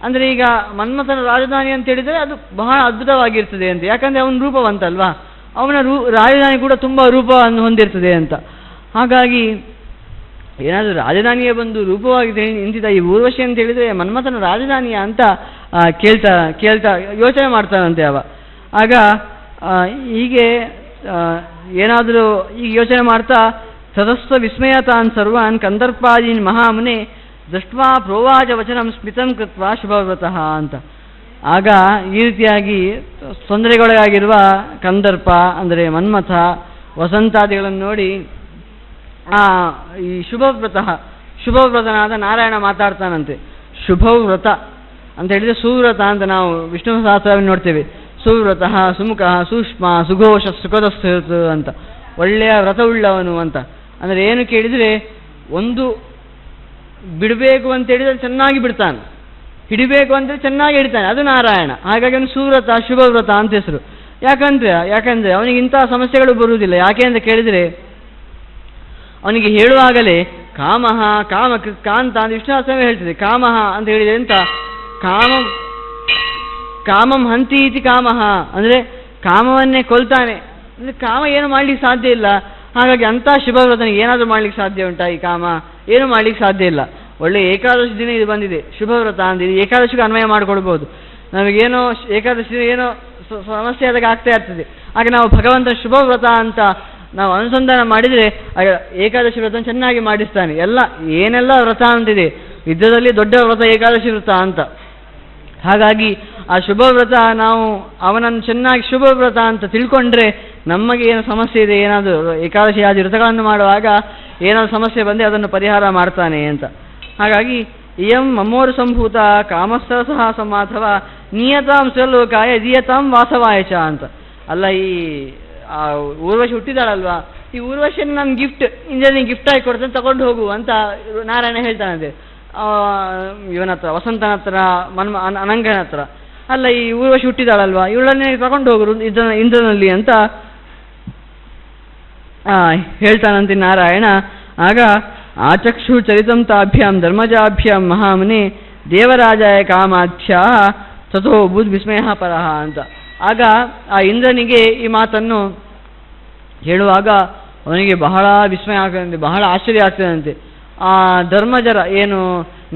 S1: ಅಂದರೆ ಈಗ ಮನ್ಮಥನ ರಾಜಧಾನಿ ಅಂತ ಹೇಳಿದರೆ ಅದು ಬಹಳ ಅದ್ಭುತವಾಗಿರ್ತದೆ ಅಂತ, ಯಾಕಂದರೆ ಅವನ ರೂಪವಂತಲ್ವಾ, ಅವನ ರಾಜಧಾನಿ ಕೂಡ ತುಂಬ ರೂಪವನ್ನು ಹೊಂದಿರ್ತದೆ ಅಂತ. ಹಾಗಾಗಿ ಏನಾದರೂ ರಾಜಧಾನಿಯ ಬಂದು ರೂಪವಾಗಿ ನಿಂತಿದ್ದ ಈ ಊರ್ವಶಿ ಅಂತ ಹೇಳಿದರೆ ಮನ್ಮಥನ ರಾಜಧಾನಿಯ ಅಂತ ಕೇಳ್ತಾ ಯೋಚನೆ ಮಾಡ್ತಾನಂತೆ ಅವ. ಆಗ ಹೀಗೆ ಏನಾದರೂ ಈಗ ಯೋಚನೆ ಮಾಡ್ತಾ ಸದಸ್ವ ವಿಸ್ಮಯತಾನ್ ಸರ್ವಾನ್ ಕಂದರ್ಪಾದೀನ್ ಮಹಾಮುನೆ ದೃಷ್ಟ್ವಾ ಪ್ರೋವಾಚ ವಚನಂ ಸ್ಮಿತಂ ಕೃತ್ವಾ ಶುಭವ್ರತಃ ಅಂತ. ಆಗ ಈ ರೀತಿಯಾಗಿ ತೊಂದರೆಗೊಳಗಾಗಿರುವ ಕಂದರ್ಪ ಅಂದರೆ ಮನ್ಮಥ ವಸಂತಾದಿಗಳನ್ನು ನೋಡಿ ಈ ಶುಭವ್ರತನಾದ ನಾರಾಯಣ ಮಾತಾಡ್ತಾನಂತೆ. ಶುಭವ್ರತ ಅಂತ ಹೇಳಿದರೆ ಸುವ್ರತ ಅಂತ ನಾವು ವಿಷ್ಣು ಸಹಸ್ರವನ್ನು ನೋಡ್ತೇವೆ. ಸುವ್ರತ ಸುಮುಖ ಸೂಕ್ಷ್ಮ ಸುಘೋಷ ಸುಖದಸ್ತು ಅಂತ, ಒಳ್ಳೆಯ ವ್ರತವುಳ್ಳವನು ಅಂತ. ಅಂದರೆ ಏನು ಕೇಳಿದರೆ, ಒಂದು ಬಿಡಬೇಕು ಅಂತ ಹೇಳಿದರೆ ಚೆನ್ನಾಗಿ ಬಿಡ್ತಾನೆ, ಹಿಡಿಬೇಕು ಅಂತೇಳಿ ಚೆನ್ನಾಗಿ ಹಿಡಿತಾನೆ, ಅದು ನಾರಾಯಣ. ಹಾಗಾಗಿ ಅವನು ಸುವ್ರತ ಶುಭವ್ರತ ಅಂತ ಹೆಸರು. ಯಾಕಂದರೆ ಅವನಿಗೆ ಇಂತಹ ಸಮಸ್ಯೆಗಳು ಬರುವುದಿಲ್ಲ. ಯಾಕೆ ಅಂತ ಕೇಳಿದರೆ, ಅವನಿಗೆ ಹೇಳುವಾಗಲೇ ಕಾಮಃ ಕಾಂತ ಅಂತ ವಿಷ್ಣು ಸಹಸ್ರನಾಮ ಹೇಳ್ತದೆ. ಕಾಮಃ ಅಂತ ಹೇಳಿದರೆ ಅಂತ, ಕಾಮಂ ಹಂತಿ ಇತಿ ಕಾಮಃ ಅಂದರೆ ಕಾಮವನ್ನೇ ಕೊಲ್ತಾನೆ. ಅಂದರೆ ಕಾಮ ಏನು ಮಾಡ್ಲಿಕ್ಕೆ ಸಾಧ್ಯ ಇಲ್ಲ. ಹಾಗಾಗಿ ಅಂಥ ಶುಭವ್ರತನಿಗೆ ಏನಾದರೂ ಮಾಡ್ಲಿಕ್ಕೆ ಸಾಧ್ಯ ಉಂಟಾ? ಈ ಕಾಮ ಏನು ಮಾಡ್ಲಿಕ್ಕೆ ಸಾಧ್ಯ ಇಲ್ಲ. ಒಳ್ಳೆ ಏಕಾದಶಿ ದಿನ ಇದು ಬಂದಿದೆ, ಶುಭವ್ರತ ಅಂತ. ಇದು ಏಕಾದಶಿಗೂ ಅನ್ವಯ ಮಾಡಿಕೊಡ್ಬೋದು. ನಮಗೇನೋ ಏಕಾದಶಿ ದಿನ ಏನೋ ಸಮಸ್ಯೆ ಆದಾಗ ಆಗ್ತಾ ಇರ್ತದೆ. ಹಾಗೆ ನಾವು ಭಗವಂತ ಶುಭವ್ರತ ಅಂತ ನಾವು ಅನುಸಂಧಾನ ಮಾಡಿದರೆ ಆಗ ಏಕಾದಶಿ ವ್ರತ ಚೆನ್ನಾಗಿ ಮಾಡಿಸ್ತಾನೆ. ಏನೆಲ್ಲ ವ್ರತ ಅಂತಿದೆ, ಯುದ್ಧದಲ್ಲಿ ದೊಡ್ಡ ವ್ರತ ಏಕಾದಶಿ ವ್ರತ ಅಂತ. ಹಾಗಾಗಿ ಆ ಶುಭವ್ರತ ನಾವು ಅವನನ್ನು ಚೆನ್ನಾಗಿ ಶುಭವ್ರತ ಅಂತ ತಿಳ್ಕೊಂಡ್ರೆ ನಮಗೆ ಏನು ಸಮಸ್ಯೆ ಇದೆ, ಏನಾದರೂ ಏಕಾದಶಿ ಆದಿ ವ್ರತಗಳನ್ನು ಮಾಡುವಾಗ ಏನಾದರೂ ಸಮಸ್ಯೆ ಬಂದರೆ ಅದನ್ನು ಪರಿಹಾರ ಮಾಡ್ತಾನೆ ಅಂತ. ಹಾಗಾಗಿ ಇಯಂ ಮಮ್ಮೋರು ಸಂಭೂತ ಕಾಮಸ್ಥ ಸಹ ಸಮಾಥವ ನಿಯತಾಂ ಸ್ವಲೋಕಾಯ ದಿಯತಾಂ ವಾಸವಾಯಚ ಅಂತ. ಅಲ್ಲ, ಈ ಊರ್ವಶಿ ಹುಟ್ಟಿದಾಳಲ್ವಾ, ಈ ಊರ್ವಶಿಯನ್ನು ನಾನು ಇಂದ್ರನಿಗೆ ಗಿಫ್ಟ್ ಆಗಿ ಕೊಡ್ತೇನೆ, ತಗೊಂಡು ಹೋಗು ಅಂತ ನಾರಾಯಣ ಹೇಳ್ತಾನಂತೆ ಇವನ ಹತ್ರ, ವಸಂತನ ಹತ್ರ, ಅನಂಗನ ಹತ್ರ. ಅಲ್ಲ, ಈ ಊರ್ವಶಿ ಹುಟ್ಟಿದಾಳಲ್ವಾ, ಇವಳನ್ನೇ ತಗೊಂಡು ಹೋಗರು ಇಂದ್ರನಲ್ಲಿ ಅಂತ ಹೇಳ್ತಾನಂತೆ ನಾರಾಯಣ. ಆಗ ಆಚಕ್ಷು ಚರಿತಂ ತಾಭ್ಯಾಂ ಧರ್ಮಜಾಭ್ಯಾಂ ಮಹಾಮುನಿ ದೇವರಾಜಾಯ ಕಾಮಾಧ್ಯ ತಥೋ ಬುಧ್ ವಿಸ್ಮಯ ಪರಹ ಅಂತ. ಆಗ ಆ ಇಂದ್ರನಿಗೆ ಈ ಮಾತನ್ನು ಹೇಳುವಾಗ ಅವನಿಗೆ ಬಹಳ ವಿಸ್ಮಯ ಆಗ್ತದಂತೆ, ಬಹಳ ಆಶ್ಚರ್ಯ ಆಗ್ತದಂತೆ. ಆ ಧರ್ಮಜರ ಏನು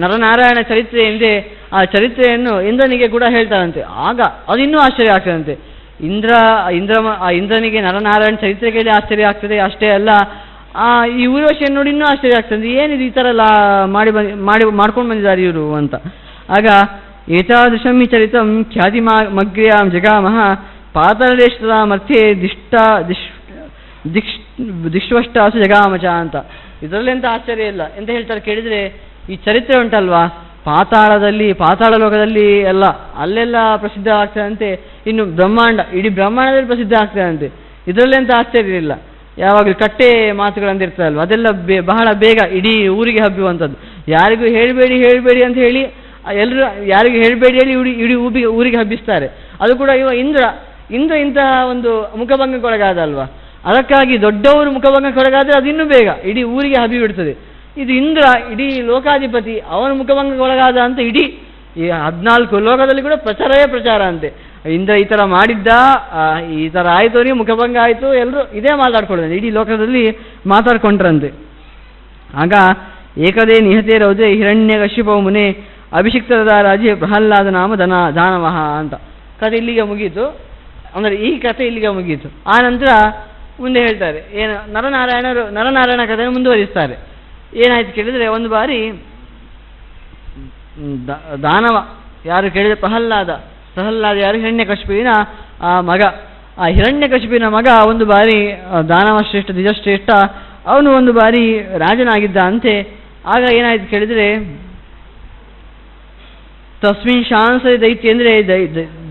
S1: ನರನಾರಾಯಣ ಚರಿತ್ರೆ ಎಂದೇ ಆ ಚರಿತ್ರೆಯನ್ನು ಇಂದ್ರನಿಗೆ ಕೂಡ ಹೇಳ್ತಾರಂತೆ. ಆಗ ಅದು ಇನ್ನೂ ಆಶ್ಚರ್ಯ ಆಗ್ತದಂತೆ. ಇಂದ್ರನಿಗೆ ನರನಾರಾಯಣ ಚರಿತ್ರೆ ಕೇಳಿ ಆಶ್ಚರ್ಯ ಆಗ್ತದೆ. ಅಷ್ಟೇ ಅಲ್ಲ, ಈ ಊರ್ವಶಿಯನ್ನು ನೋಡಿ ಇನ್ನೂ ಆಶ್ಚರ್ಯ ಆಗ್ತದೆ. ಏನಿದು ಈ ಥರ ಎಲ್ಲ ಮಾಡ್ಕೊಂಡು ಬಂದಿದ್ದಾರೆ ಇವರು ಅಂತ. ಆಗ ಏತಾದೃಶಂ ಹಿ ಚರಿತಂ ಖ್ಯಾತಿ ಮಗ್ರ್ಯಾಂ ಜಗಾಮಹ ಪಾತಾಳೇಶ್ವರ ಮಧ್ಯೆ ದಿಕ್ಷ್ವಷ್ಟಾಸು ಜಗಾಮಚ ಅಂತ. ಇದರಲ್ಲಿ ಎಂತ ಆಶ್ಚರ್ಯ ಇಲ್ಲ. ಎಂತ ಹೇಳ್ತಾರೆ ಕೇಳಿದರೆ, ಈ ಚರಿತ್ರೆ ಉಂಟಲ್ವಾ, ಪಾತಾಳ ಲೋಕದಲ್ಲಿ ಎಲ್ಲ ಅಲ್ಲೆಲ್ಲ ಪ್ರಸಿದ್ಧ ಆಗ್ತದಂತೆ. ಇನ್ನು ಇಡೀ ಬ್ರಹ್ಮಾಂಡದಲ್ಲಿ ಪ್ರಸಿದ್ಧ ಆಗ್ತದಂತೆ. ಇದರಲ್ಲಿ ಎಂತ ಆಶ್ಚರ್ಯ ಇಲ್ಲ. ಯಾವಾಗಲೂ ಕಟ್ಟೆ ಮಾತುಗಳಂದಿರ್ತದಲ್ವ, ಅದೆಲ್ಲ ಬಹಳ ಬೇಗ ಇಡೀ ಊರಿಗೆ ಹಬ್ಬುವಂಥದ್ದು. ಯಾರಿಗೂ ಹೇಳಬೇಡಿ ಅಂತ ಹೇಳಿ ಎಲ್ಲರೂ ಯಾರಿಗೂ ಹೇಳಬೇಡಿ ಹೇಳಿ ಇಡೀ ಊರಿಗೆ ಹಬ್ಬಿಸ್ತಾರೆ. ಅದು ಕೂಡ ಇಂದ್ರ ಇಂತಹ ಒಂದು ಮುಖಭಂಗಕ್ಕೊಳಗಾದಲ್ವಾ, ಅದಕ್ಕಾಗಿ ದೊಡ್ಡವರು ಮುಖಭಂಗಕ್ಕೊಳಗಾದರೆ ಅದು ಇನ್ನೂ ಬೇಗ ಇಡೀ ಊರಿಗೆ ಹಬ್ಬಿ ಬಿಡ್ತದೆ. ಇದು ಇಂದ್ರ ಇಡೀ ಲೋಕಾಧಿಪತಿ, ಅವನ ಮುಖಭಂಗಕ್ಕೊಳಗಾದ ಅಂತ ಇಡೀ ಈ 14 ಲೋಕದಲ್ಲಿ ಕೂಡ ಪ್ರಚಾರವೇ ಪ್ರಚಾರ ಅಂತೆ. ಇಂದ್ರ ಈ ಥರ ಮಾಡಿದ್ದ, ಈ ಥರ ಆಯಿತು, ಅವರಿಗೆ ಮುಖಭಂಗ ಆಯಿತು, ಎಲ್ಲರೂ ಇದೇ ಮಾತಾಡ್ಕೊಳ್ಳೋದು, ಇಡೀ ಲೋಕದಲ್ಲಿ ಮಾತಾಡ್ಕೊಂಡ್ರಂತೆ. ಆಗ ಏಕದೇ ನಿಹತೆ ರೌದೆ ಹಿರಣ್ಯಕಶ್ಯಪ ಮುನೆ ಅಭಿಷಿಕ್ತದ ರಾಜೆ ಪ್ರಹ್ಲಾದ ನಾಮ ದಾನವಃ ಅಂತ ಕಥೆ ಇಲ್ಲಿಗೆ ಮುಗೀತು. ಅಂದರೆ ಈ ಕಥೆ ಇಲ್ಲಿಗೆ ಮುಗೀತು. ಆ ನಂತರ ಮುಂದೆ ಹೇಳ್ತಾರೆ, ಏನು ನರನಾರಾಯಣ ಕಥೆಯನ್ನು ಮುಂದುವರಿಸ್ತಾರೆ. ಏನಾಯ್ತು ಕೇಳಿದರೆ, ಒಂದು ಬಾರಿ ದಾನವ ಯಾರು ಕೇಳಿದರೆ ಪ್ರಹ್ಲಾದ ಯಾರು ಹಿರಣ್ಯಕಶಿಪುವಿನ ಮಗ. ಆ ಹಿರಣ್ಯಕಶಿಪುವಿನ ಮಗ ಒಂದು ಬಾರಿ ದಾನವ ಶ್ರೇಷ್ಠ ದ್ವಿಜಶ್ರೇಷ್ಠ, ಅವನು ಒಂದು ಬಾರಿ ರಾಜನಾಗಿದ್ದ ಅಂತೆ. ಆಗ ಏನಾಯ್ತು ಕೇಳಿದರೆ, ತಸ್ಮಿನ್ ಶಾಂಸ ದೈತ್ಯ ಅಂದರೆ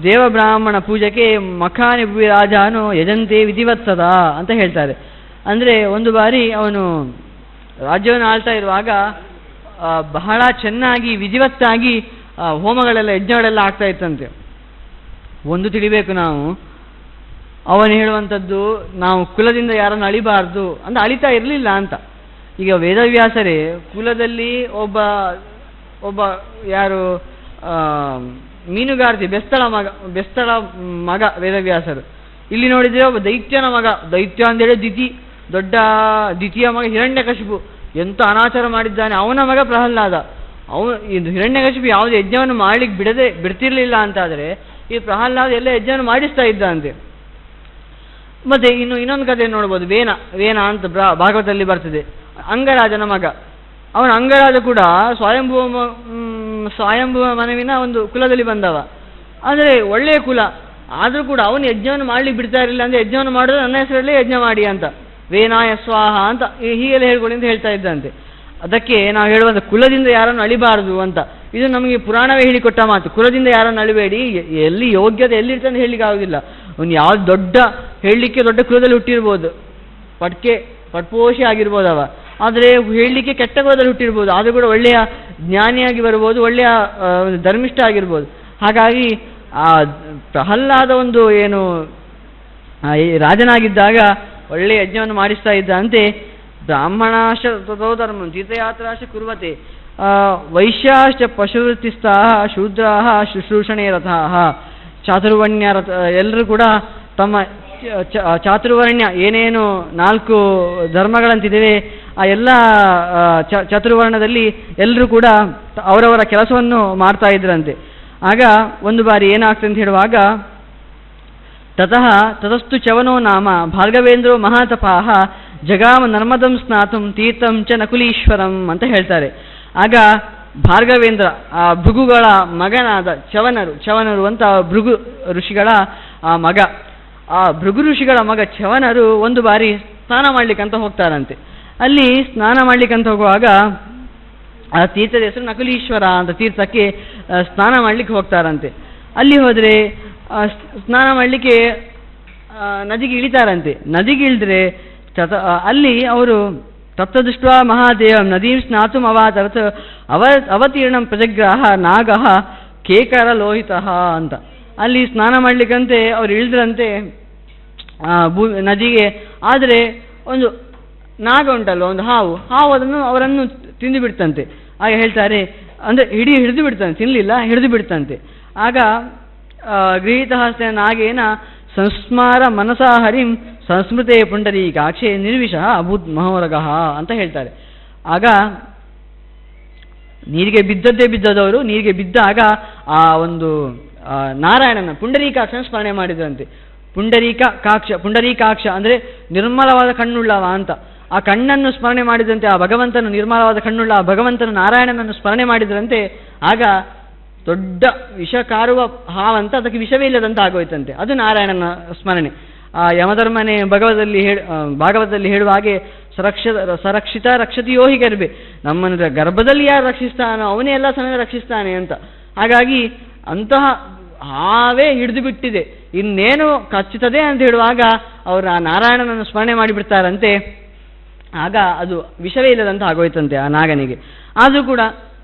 S1: ದೇವ ಬ್ರಾಹ್ಮಣ ಪೂಜೆಗೆ ಮಖಾನಿ ಭುವಿ ರಾಜಾನು ಯಜಂತೆ ವಿಧಿವತ್ಸದ ಅಂತ ಹೇಳ್ತಾರೆ. ಅಂದರೆ ಒಂದು ಬಾರಿ ಅವನು ರಾಜ್ಯವನ್ನು ಆಳ್ತಾ ಇರುವಾಗ ಬಹಳ ಚೆನ್ನಾಗಿ ವಿಧಿವತ್ತಾಗಿ ಹೋಮಗಳೆಲ್ಲ ಯಜ್ಞಗಳೆಲ್ಲ ಆಗ್ತಾ ಇತ್ತಂತೆ. ಒಂದು ತಿಳಿಬೇಕು ನಾವು, ಅವನು ಹೇಳುವಂಥದ್ದು ನಾವು ಕುಲದಿಂದ ಯಾರನ್ನು ಅಳಿಬಾರ್ದು ಅಂತ ಅಳಿತಾ ಇರಲಿಲ್ಲ ಅಂತ. ಈಗ ವೇದವ್ಯಾಸರೇ ಕುಲದಲ್ಲಿ ಒಬ್ಬ ಯಾರು ಮೀನುಗಾರ್ತಿ ಬೆಸ್ತಳ ಮಗ ವೇದವ್ಯಾಸರು. ಇಲ್ಲಿ ನೋಡಿದರೆ ಒಬ್ಬ ದೈತ್ಯನ ಮಗ, ದೈತ್ಯ ಅಂತೇಳಿ ದೊಡ್ಡ ದ್ವಿತೀಯ ಮಗ ಹಿರಣ್ಯಕಶಿಪು, ಎಂಥ ಅನಾಚಾರ ಮಾಡಿದ್ದಾನೆ, ಅವನ ಮಗ ಪ್ರಹ್ಲಾದ. ಇದು ಹಿರಣ್ಯಕಶಿಪು ಯಾವುದೇ ಯಜ್ಞವನ್ನು ಮಾಡ್ಲಿಕ್ಕೆ ಬಿಡ್ತಿರ್ಲಿಲ್ಲ ಅಂತಾದರೆ ಈ ಪ್ರಹ್ಲಾದ ಎಲ್ಲ ಯಜ್ಞವನ್ನು ಮಾಡಿಸ್ತಾ ಇದ್ದ ಅಂತೆ. ಮತ್ತೆ ಇನ್ನೊಂದು ಕಥೆ ನೋಡ್ಬೋದು, ವೇನ ಅಂತ ಭಾಗವತದಲ್ಲಿ ಬರ್ತದೆ. ಅಂಗರಾಜನ ಮಗ, ಅವನ ಅಂಗರಾಜ ಕೂಡ ಸ್ವಯಂಭುವ ಮನುವಿನ ಒಂದು ಕುಲದಲ್ಲಿ ಬಂದವ. ಆದರೆ ಒಳ್ಳೆಯ ಕುಲ, ಆದರೂ ಕೂಡ ಅವನು ಯಜ್ಞವನ್ನು ಮಾಡ್ಲಿಕ್ಕೆ ಬಿಡ್ತಾ ಇರಲಿಲ್ಲ. ಅಂದರೆ ಯಜ್ಞವನ್ನು ಮಾಡಿದ್ರೆ ನನ್ನ ಹೆಸರಲ್ಲೇ ಯಜ್ಞ ಮಾಡಿ ಅಂತ, ವೇನಾಯ ಸ್ವಾಹ ಅಂತ ಹೀಗೆಲ್ಲ ಹೇಳ್ಕೊಳ್ಳಿ ಅಂತ ಹೇಳ್ತಾ ಇದ್ದಂತೆ. ಅದಕ್ಕೆ ನಾವು ಹೇಳುವಂಥ ಕುಲದಿಂದ ಯಾರನ್ನು ಅಳಿಬಾರದು ಅಂತ, ಇದು ನಮಗೆ ಪುರಾಣವೇ ಹೇಳಿಕೊಟ್ಟ ಮಾತು. ಕುಲದಿಂದ ಯಾರನ್ನು ಅಳಿಬೇಡಿ, ಎಲ್ಲಿ ಯೋಗ್ಯತೆ ಎಲ್ಲಿರ್ತದೆ ಅಂತ ಹೇಳಲಿಕ್ಕೆ ಆಗೋದಿಲ್ಲ. ಅವನು ಯಾವ್ದು ದೊಡ್ಡ ಹೇಳಲಿಕ್ಕೆ ದೊಡ್ಡ ಕುಲದಲ್ಲಿ ಹುಟ್ಟಿರ್ಬೋದು, ಪಟ್ಪೋಷಿ ಆಗಿರ್ಬೋದವ, ಆದರೆ ಹೇಳಲಿಕ್ಕೆ ಕೆಟ್ಟ ಕುಲದಲ್ಲಿ ಹುಟ್ಟಿರ್ಬೋದು, ಆದರೂ ಕೂಡ ಒಳ್ಳೆಯ ಜ್ಞಾನಿಯಾಗಿ ಬರ್ಬೋದು, ಒಳ್ಳೆಯ ಧರ್ಮಿಷ್ಠ ಆಗಿರ್ಬೋದು. ಹಾಗಾಗಿ ಆ ಪ್ರಹ್ಲಾದ ಒಂದು ಏನು ರಾಜನಾಗಿದ್ದಾಗ ಒಳ್ಳೆಯ ಯಜ್ಞವನ್ನು ಮಾಡಿಸ್ತಾ ಇದ್ದಂತೆ. ಬ್ರಾಹ್ಮಣಾಶ ತಥೋ ಧರ್ಮಂ ತೀರ್ಥಯಾತ್ರಾಶ ಕುರ್ವತೆ ವೈಶ್ಯಾಶ್ಚ ಪಶುವೃತ್ತಿಸ್ಥಾ ಶೂದ್ರಾಹ ಶುಶ್ರೂಷಣೆ ರಥಾಹ. ಚಾತುರ್ವರ್ಣ್ಯ ರಥ ಎಲ್ಲರೂ ಕೂಡ ತಮ್ಮ ಚಾತುರ್ವರ್ಣ್ಯ ಏನೇನು 4 ಧರ್ಮಗಳಂತಿದ್ದೇವೆ ಆ ಎಲ್ಲ ಚಾತುರ್ವರ್ಣದಲ್ಲಿ ಎಲ್ಲರೂ ಕೂಡ ಅವರವರ ಕೆಲಸವನ್ನು ಮಾಡ್ತಾ ಇದ್ರಂತೆ. ಆಗ ಒಂದು ಬಾರಿ ಏನಾಗ್ತದೆ ಅಂತ ಹೇಳುವಾಗ, ತತಸ್ತು ಚವನೋ ನಾಮ ಭಾರ್ಗವೇಂದ್ರೋ ಮಹಾತಪಾಹ ಜಗಾಮ ನರ್ಮದಂ ಸ್ನಾತುಂ ತೀರ್ಥಂ ಚ ನಕುಲೀಶ್ವರಂ ಅಂತ ಹೇಳ್ತಾರೆ. ಆಗ ಭಾರ್ಗವೇಂದ್ರ ಆ ಭೃಗುಗಳ ಮಗನಾದ ಚವನರು ಅಂತ ಭೃಗು ಋಷಿಗಳ ಮಗ, ಆ ಭೃಗು ಋಷಿಗಳ ಮಗ ಚವನರು ಒಂದು ಬಾರಿ ಸ್ನಾನ ಮಾಡ್ಲಿಕ್ಕಂತ ಹೋಗ್ತಾರಂತೆ. ಅಲ್ಲಿ ಸ್ನಾನ ಮಾಡ್ಲಿಕ್ಕಂತ ಹೋಗುವಾಗ ಆ ತೀರ್ಥದ ಹೆಸರು ನಕುಲೀಶ್ವರ ಅಂತ ತೀರ್ಥಕ್ಕೆ ಸ್ನಾನ ಮಾಡ್ಲಿಕ್ಕೆ ಹೋಗ್ತಾರಂತೆ. ಅಲ್ಲಿ ಹೋದರೆ ಸ್ನಾನ ಮಾಡಲಿಕ್ಕೆ ನದಿಗೆ ಇಳಿತಾರಂತೆ. ನದಿಗೆ ಇಳಿದ್ರೆ ಅಲ್ಲಿ ಅವರು ತತ್ತದೃಷ್ಟ ಮಹಾದೇವಂ ನದೀಂ ಸ್ನಾತುಂ ಅವಾತರತ್ ಅವತೀರ್ಣಂ ಪ್ರಜಗ್ರಾಹ ನಾಗಃ ಕೇಕರ ಲೋಹಿತಃ ಅಂತ. ಅಲ್ಲಿ ಸ್ನಾನ ಮಾಡಲಿಕ್ಕಂತೆ ಅವ್ರು ಇಳಿದ್ರಂತೆ ನದಿಗೆ. ಆದರೆ ಒಂದು ನಾಗ ಉಂಟಲ್ಲ, ಒಂದು ಹಾವು ಅವರನ್ನು ತಿಂದು ಬಿಡ್ತಂತೆ. ಆಗ ಹೇಳ್ತಾರೆ, ಅಂದರೆ ಹಿಡಿದು ಬಿಡ್ತಾನೆ, ತಿನ್ನಲಿಲ್ಲ, ಹಿಡಿದು ಬಿಡ್ತಂತೆ. ಆಗ ಗೃಹೀತಹಸ್ತೇನ ನಾಗೇನ ಸಂಸ್ಮಾರ ಮನಸಾ ಹರಿಂ ಸಂಸ್ಮೃತೆ ಪುಂಡರೀಕಾಕ್ಷೆ ನಿರ್ವಿಷಃ ಅಭೂತ್ ಮಹೋರಗಃ ಅಂತ ಹೇಳ್ತಾರೆ. ಆಗ ನೀರಿಗೆ ಬಿದ್ದವರು ನೀರಿಗೆ ಬಿದ್ದಾಗ ಆ ಒಂದು ನಾರಾಯಣನ ಪುಂಡರೀಕಾಕ್ಷನ ಸ್ಮರಣೆ ಮಾಡಿದ್ರಂತೆ. ಪುಂಡರೀಕಾಕ್ಷ ಅಂದರೆ ನಿರ್ಮಲವಾದ ಕಣ್ಣುಳ್ಳವ ಅಂತ. ಆ ಕಣ್ಣನ್ನು ಸ್ಮರಣೆ ಮಾಡಿದಂತೆ, ಆ ಭಗವಂತನು ನಿರ್ಮಲವಾದ ಕಣ್ಣುಳ್ಳ ಆ ಭಗವಂತನು ನಾರಾಯಣನನ್ನು ಸ್ಮರಣೆ ಮಾಡಿದ್ರಂತೆ. ಆಗ ದೊಡ್ಡ ವಿಷ ಕಾರುವ ಹಾವಂತ ಅದಕ್ಕೆ ವಿಷವೇ ಇಲ್ಲದಂತ ಆಗೋಯ್ತಂತೆ. ಅದು ನಾರಾಯಣನ ಸ್ಮರಣೆ. ಆ ಯಮಧರ್ಮನೆ ಭಾಗವತದಲ್ಲಿ ಹೇಳುವ ಹಾಗೆ ಸರಕ್ಷಿತ ರಕ್ಷತಿಯೋ ಹಿ ಗರ್ಭೆ, ನಮ್ಮನ್ನು ಗರ್ಭದಲ್ಲಿ ಯಾರು ರಕ್ಷಿಸ್ತಾನೋ ಅವನೇ ಎಲ್ಲ ಸಮಯ ರಕ್ಷಿಸ್ತಾನೆ ಅಂತ. ಹಾಗಾಗಿ ಅಂತಹ ಹಾವೇ ಹಿಡಿದು ಬಿಟ್ಟಿದೆ, ಇನ್ನೇನು ಕಚ್ಚುತ್ತದೆ ಅಂತ ಹೇಳುವಾಗ ಅವರು ಆ ನಾರಾಯಣನನ್ನು ಸ್ಮರಣೆ ಮಾಡಿಬಿಡ್ತಾರಂತೆ. ಆಗ ಅದು ವಿಷವೇ ಇಲ್ಲದಂತ ಆಗೋಯ್ತಂತೆ ಆ ನಾಗನಿಗೆ. ಆದರೂ ಕೂಡ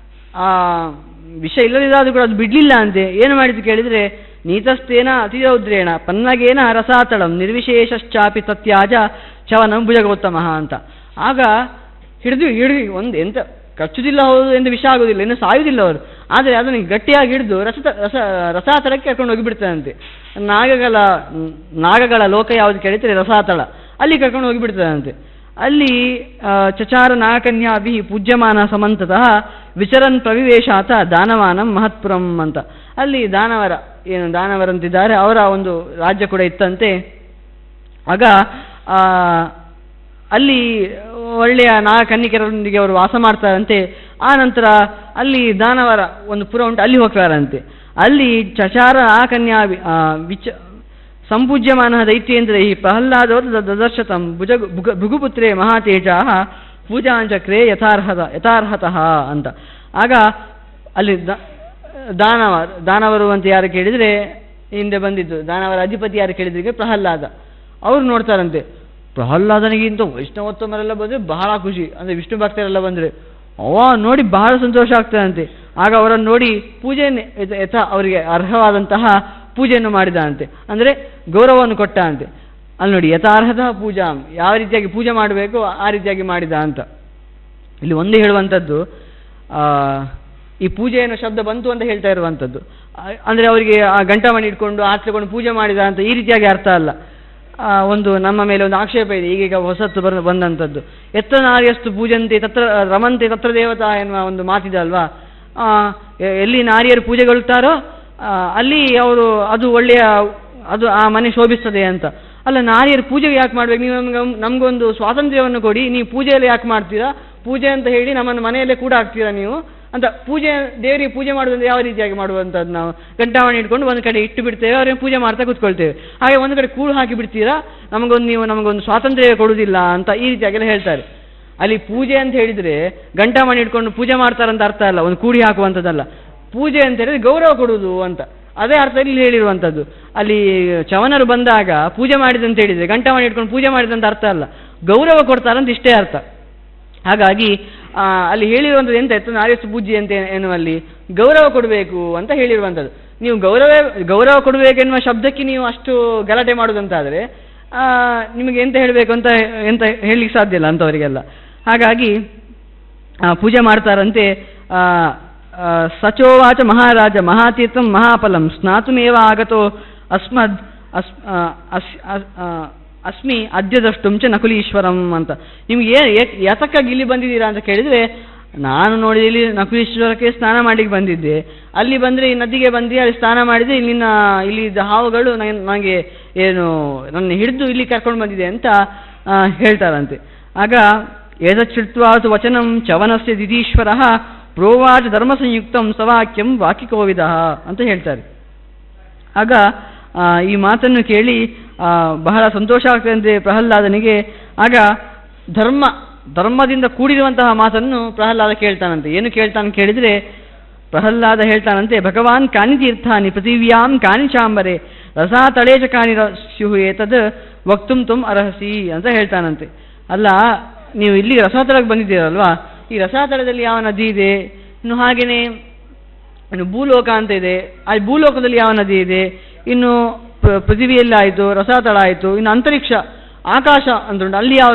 S1: ಆ ವಿಷ ಇಲ್ಲದಿದ್ದಾದ್ರೂ ಕೂಡ ಅದು ಬಿಡಲಿಲ್ಲ ಅಂತೆ. ಏನು ಮಾಡಿದ್ದು ಕೇಳಿದರೆ, ನೀತಸ್ತೇನ ಅತಿರೌದ್ರೇಣ ಪನ್ನಗೇನ ರಸಾತಳಂ ನಿರ್ವಿಶೇಷಶ್ಚಾಪಿ ತತ್ಯಾಜ ಚವನಂ ಭುಜಗೋತ್ತಮಃ ಅಂತ. ಆಗ ಹಿಡಿದು ಒಂದು ಎಂತ ಕಚ್ಚುವುದಿಲ್ಲ, ಹೌದು ಎಂದು ವಿಷ ಆಗೋದಿಲ್ಲ, ಇನ್ನು ಸಾಯುವುದಿಲ್ಲ ಅವರು. ಆದರೆ ಅದನ್ನು ಗಟ್ಟಿಯಾಗಿ ಹಿಡಿದು ರಸಾತಳಕ್ಕೆ ಕರ್ಕೊಂಡು ಹೋಗಿಬಿಡ್ತದಂತೆ. ನಾಗಗಳ ಲೋಕ ಯಾವುದು ಕೇಳಿದರೆ ರಸಾತಳ, ಅಲ್ಲಿ ಕರ್ಕೊಂಡು ಹೋಗಿಬಿಡ್ತದಂತೆ. ಅಲ್ಲಿ ಚಚಾರ ನಾಗಕನ್ಯಾಭಿ ಪೂಜ್ಯಮಾನ ಸಮಂತತಃ ವಿಚರನ್ ಪ್ರವಿವೇಶಾತ ದಾನವಾನಂ ಮಹತ್ಪುರಂ ಅಂತ. ಅಲ್ಲಿ ದಾನವರಂತಿದ್ದಾರೆ, ಅವರ ಒಂದು ರಾಜ್ಯ ಕೂಡ ಇತ್ತಂತೆ. ಆಗ ಅಲ್ಲಿ ಒಳ್ಳೆಯ ನಾಗಕನ್ನಿಕೆಯರೊಂದಿಗೆ ಅವರು ವಾಸ ಮಾಡ್ತಾರಂತೆ. ಆ ನಂತರ ಅಲ್ಲಿ ದಾನವರ ಒಂದು ಪುರ ಉಂಟು, ಅಲ್ಲಿ ಹೋಗ್ತಾರಂತೆ. ಅಲ್ಲಿ ಚಚಾರ ನಾಗಕನ್ಯಾ ಸಂಪೂಜ್ಯಮಾನ ದೈತ್ಯೇಂದ್ರೈ ಪ್ರಹ್ಲಾದವರು ದದರ್ಶತಂ ಭೃಗುಪುತ್ರೇ ಮಹಾತೇಜಾ ಪೂಜಾಂಚಕ್ರೇ ಯಥಾರ್ಹತಃ ಅಂತ. ಆಗ ಅಲ್ಲಿ ದಾನವರು ಅಂತ ಯಾರು ಕೇಳಿದರೆ, ಹಿಂದೆ ಬಂದಿದ್ದು ದಾನವರ ಅಧಿಪತಿ ಯಾರು ಕೇಳಿದ್ರೆ ಪ್ರಹ್ಲಾದ. ಅವರು ನೋಡ್ತಾರಂತೆ, ಪ್ರಹ್ಲಾದನಿಗಿಂತ ವೈಷ್ಣವೋತ್ತಮರೆಲ್ಲ ಬಂದರೆ ಬಹಳ ಖುಷಿ, ಅಂದರೆ ವಿಷ್ಣು ಭಕ್ತರೆಲ್ಲ ಬಂದರೆ ನೋಡಿ ಬಹಳ ಸಂತೋಷ ಆಗ್ತದಂತೆ. ಆಗ ಅವರನ್ನು ನೋಡಿ ಪೂಜೆಯನ್ನು ಅವರಿಗೆ ಅರ್ಹವಾದಂತಹ ಪೂಜೆಯನ್ನು ಮಾಡಿದ ಅಂತೆ, ಅಂದರೆ ಗೌರವವನ್ನು ಕೊಟ್ಟ ಅಂತೆ. ಅಲ್ಲಿ ನೋಡಿ ಯಥಾರ್ಹದ ಪೂಜಾ, ಯಾವ ರೀತಿಯಾಗಿ ಪೂಜೆ ಮಾಡಬೇಕು ಆ ರೀತಿಯಾಗಿ ಮಾಡಿದ ಅಂತ. ಇಲ್ಲಿ ಒಂದು ಹೇಳುವಂಥದ್ದು, ಈ ಪೂಜೆಯನ್ನು ಶಬ್ದ ಬಂತು ಅಂತ ಹೇಳ್ತಾ ಇರುವಂಥದ್ದು, ಅಂದರೆ ಅವರಿಗೆ ಆ ಗಂಟಮಣಿ ಇಟ್ಕೊಂಡು ಆಚೆಕೊಂಡು ಪೂಜೆ ಮಾಡಿದ ಅಂತ ಈ ರೀತಿಯಾಗಿ ಅರ್ಥ ಅಲ್ಲ. ಒಂದು ನಮ್ಮ ಮೇಲೆ ಒಂದು ಆಕ್ಷೇಪ ಇದೆ, ಈಗೀಗ ಹೊಸತ್ತು ಬಂದಂಥದ್ದು. ಎತ್ರ ನಾರ್ಯಸ್ತು ಪೂಜಂತೆ ತತ್ರ ರಮಂತೆ ತತ್ರ ದೇವತಾ ಎನ್ನುವ ಒಂದು ಮಾತಿದೆ ಅಲ್ವಾ. ಎಲ್ಲಿ ನಾರಿಯರು ಪೂಜೆಗೊಳ್ತಾರೋ ಅಲ್ಲಿ ಅವರು ಅದು ಒಳ್ಳೆಯ, ಅದು ಆ ಮನೆ ಶೋಭಿಸ್ತದೆ ಅಂತ. ಅಲ್ಲ, ನಾರಿಯರು ಪೂಜೆಗೆ ಯಾಕೆ ಮಾಡ್ಬೇಕು, ನೀವು ನಮಗೊಂದು ಸ್ವಾತಂತ್ರ್ಯವನ್ನು ಕೊಡಿ, ನೀವು ಪೂಜೆಯಲ್ಲಿ ಯಾಕೆ ಮಾಡ್ತೀರಾ, ಪೂಜೆ ಅಂತ ಹೇಳಿ ನಮ್ಮನ್ನು ಮನೆಯಲ್ಲೇ ಕೂಡ ಹಾಕ್ತೀರಾ ನೀವು, ಅಂತ ಪೂಜೆ, ದೇವರಿಗೆ ಪೂಜೆ ಮಾಡುವುದಂದ್ರೆ ಯಾವ ರೀತಿಯಾಗಿ ಮಾಡುವಂಥದ್ದು? ನಾವು ಘಂಟಾವಣಿ ಇಟ್ಕೊಂಡು ಒಂದು ಕಡೆ ಇಟ್ಟು ಬಿಡ್ತೇವೆ, ಅವ್ರಿಗೆ ಪೂಜೆ ಮಾಡ್ತಾ ಕೂತ್ಕೊಳ್ತೇವೆ. ಹಾಗೆ ಒಂದು ಕಡೆ ಕೂಳು ಹಾಕಿ ಬಿಡ್ತೀರಾ, ನಮಗೊಂದು ಸ್ವಾತಂತ್ರ್ಯ ಕೊಡುವುದಿಲ್ಲ ಅಂತ ಈ ರೀತಿಯಾಗೆಲ್ಲ ಹೇಳ್ತಾರೆ. ಅಲ್ಲಿ ಪೂಜೆ ಅಂತ ಹೇಳಿದರೆ ಘಂಟಾವಣಿ ಇಟ್ಕೊಂಡು ಪೂಜೆ ಮಾಡ್ತಾರಂತ ಅರ್ಥ ಅಲ್ಲ, ಒಂದು ಕೂಡಿ ಹಾಕುವಂಥದ್ದಲ್ಲ. ಪೂಜೆ ಅಂತ ಹೇಳಿದ್ರೆ ಗೌರವ ಕೊಡುವುದು ಅಂತ, ಅದೇ ಅರ್ಥ ಇಲ್ಲಿ ಹೇಳಿರುವಂಥದ್ದು. ಅಲ್ಲಿ ಚವನರು ಬಂದಾಗ ಪೂಜೆ ಮಾಡಿದಂತ ಹೇಳಿದರೆ ಘಂಟಾವಣಿ ಇಟ್ಕೊಂಡು ಪೂಜೆ ಮಾಡಿದಂತ ಅರ್ಥ ಅಲ್ಲ, ಗೌರವ ಕೊಡ್ತಾರಂತ ಇಷ್ಟೇ ಅರ್ಥ. ಹಾಗಾಗಿ ಅಲ್ಲಿ ಹೇಳಿರುವಂಥದ್ದು ಎಂತ ಇತ್ತು, ನಾರ್ಯಸ್ತು ಪೂಜ್ಯ ಅಂತ ಎನ್ನುವಲ್ಲಿ ಗೌರವ ಕೊಡಬೇಕು ಅಂತ ಹೇಳಿರುವಂಥದ್ದು. ನೀವು ಗೌರವ ಕೊಡಬೇಕೆನ್ನುವ ಶಬ್ದಕ್ಕೆ ನೀವು ಅಷ್ಟು ಗಲಾಟೆ ಮಾಡುವುದಂತಾದರೆ ನಿಮಗೆ ಎಂತ ಹೇಳಬೇಕು ಅಂತ ಎಂತ ಹೇಳಲಿಕ್ಕೆ ಸಾಧ್ಯ ಇಲ್ಲ ಅಂಥವರಿಗೆಲ್ಲ. ಹಾಗಾಗಿ ಪೂಜೆ ಮಾಡ್ತಾರಂತೆ. ಸಚೋವಾಚ ಮಹಾರಾಜ ಮಹಾತೀರ್ಥಂ ಮಹಾಫಲಂ ಸ್ನಾತುಮೇವ ಆಗತೋ ಅಸ್ಮಿ ಅದ್ಯದಷ್ಟುಂ ಚ ನಕುಲೀಶ್ವರಂ ಅಂತ. ನಿಮ್ಗೆ ಯಾತಕ್ಕಾಗಿ ಇಲ್ಲಿ ಬಂದಿದ್ದೀರಾ ಅಂತ ಕೇಳಿದರೆ, ನಾನು ನೋಡಿ ಇಲ್ಲಿ ನಕುಲೀಶ್ವರಕ್ಕೆ ಸ್ನಾನ ಮಾಡಿಗೆ ಬಂದಿದ್ದೆ, ಅಲ್ಲಿ ಬಂದರೆ ಈ ನದಿಗೆ ಬಂದು ಅಲ್ಲಿ ಸ್ನಾನ ಮಾಡಿದರೆ ಇಲ್ಲಿದ್ದ ಹಾವುಗಳು ನನಗೆ ನನ್ನ ಹಿಡಿದು ಇಲ್ಲಿ ಕರ್ಕೊಂಡು ಬಂದಿದೆ ಅಂತ ಹೇಳ್ತಾರಂತೆ. ಆಗ ಏತಚ್ಛೃತ್ವಾತು ವಚನಂ ಚವನಸ್ಯ ದಿದೀಶ್ವರ ಪ್ರೋವಾಚ ಧರ್ಮ ಸಂಯುಕ್ತಂ ಸವಾಕ್ಯಂ ವಾಕಿಕೋವಿದ ಅಂತ ಹೇಳ್ತಾರೆ. ಆಗ ಈ ಮಾತನ್ನು ಕೇಳಿ ಬಹಳ ಸಂತೋಷ ಆಗ್ತದೆ ಪ್ರಹ್ಲಾದನಿಗೆ. ಆಗ ಧರ್ಮದಿಂದ ಕೂಡಿರುವಂತಹ ಮಾತನ್ನು ಪ್ರಹ್ಲಾದ ಕೇಳ್ತಾನಂತೆ. ಏನು ಕೇಳ್ತಾನೆ ಕೇಳಿದರೆ, ಪ್ರಹ್ಲಾದ ಹೇಳ್ತಾನಂತೆ, ಭಗವಾನ್ ಕಾನಿ ತೀರ್ಥಾನಿ ಪೃಥಿವ್ಯಾಂ ಕಾನಿ ಚಾಂಬರೆ ರಸಾತಳೇಚ ಕಾನಿ ಸ್ಯುಹು ಏತದ್ ವಕ್ತುಂ ತ್ವಂ ಅರ್ಹಸಿ ಅಂತ ಹೇಳ್ತಾನಂತೆ. ಅಲ್ಲ, ನೀವು ಇಲ್ಲಿಗೆ ರಸಾತಳಕ್ಕೆ ಬಂದಿದ್ದೀರಲ್ವಾ, ಈ ರಸಾತಳದಲ್ಲಿ ಯಾವ ನದಿ ಇದೆ, ಇನ್ನು ಹಾಗೆಯೇ ಇನ್ನು ಭೂಲೋಕ ಅಂತ ಇದೆ, ಆ ಭೂಲೋಕದಲ್ಲಿ ಯಾವ ನದಿ ಇದೆ, ಇನ್ನು ಪೃಥಿವಿಯಲ್ಲಿ ಆಯಿತು, ರಸಾತಳ ಆಯಿತು, ಇನ್ನು ಅಂತರಿಕ್ಷ ಆಕಾಶ ಅಂತುಂಟು, ಅಲ್ಲಿ ಯಾವ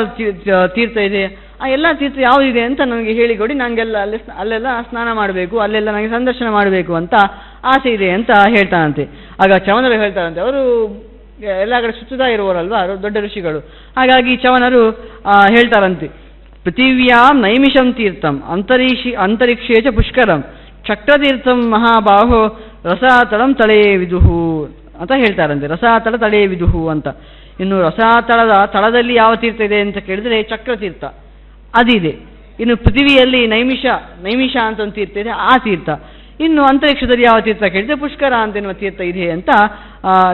S1: ತೀರ್ಥ ಇದೆ, ಆ ಎಲ್ಲ ತೀರ್ಥ ಯಾವುದಿದೆ ಅಂತ ನನಗೆ ಹೇಳಿಕೊಡಿ, ನನಗೆಲ್ಲ ಅಲ್ಲೆಲ್ಲ ಸ್ನಾನ ಮಾಡಬೇಕು, ಅಲ್ಲೆಲ್ಲ ನನಗೆ ಸಂದರ್ಶನ ಮಾಡಬೇಕು ಅಂತ ಆಸೆ ಇದೆ ಅಂತ ಹೇಳ್ತಾನಂತೆ. ಆಗ ಚವನರು ಹೇಳ್ತಾರಂತೆ, ಅವರು ಎಲ್ಲ ಕಡೆ ಸುತ್ತುತ್ತಾ ಇರುವವರಲ್ವಾ ದೊಡ್ಡ ಋಷಿಗಳು. ಹಾಗಾಗಿ ಚವನರು ಹೇಳ್ತಾರಂತೆ, ಪೃಥಿವ್ಯಾಂ ನೈಮಿಷಂ ತೀರ್ಥಂ ಅಂತರಿಕ್ಷೇ ಚ ಪುಷ್ಕರಂ ಚಕ್ರತೀರ್ಥಂ ಮಹಾಬಾಹೋ ರಸಾತಳಂ ತಳೇ ವಿದುಹು ಅಂತ ಹೇಳ್ತಾರಂತೆ. ರಸಾತಳ ತಳೇ ವಿದುಹು ಅಂತ. ಇನ್ನು ರಸಾತಳದ ತಳದಲ್ಲಿ ಯಾವ ತೀರ್ಥ ಇದೆ ಅಂತ ಕೇಳಿದರೆ ಚಕ್ರತೀರ್ಥ ಅದಿದೆ. ಇನ್ನು ಪೃಥಿವಿಯಲ್ಲಿ ನೈಮಿಷ ಅಂತ ಒಂದು ತೀರ್ಥ ಇದೆ, ಆ ತೀರ್ಥ. ಇನ್ನು ಅಂತರಿಕ್ಷದಲ್ಲಿ ಯಾವ ತೀರ್ಥ ಕೇಳಿದರೆ ಪುಷ್ಕರ ಅಂತ ಎನ್ನುವ ತೀರ್ಥ ಇದೆ ಅಂತ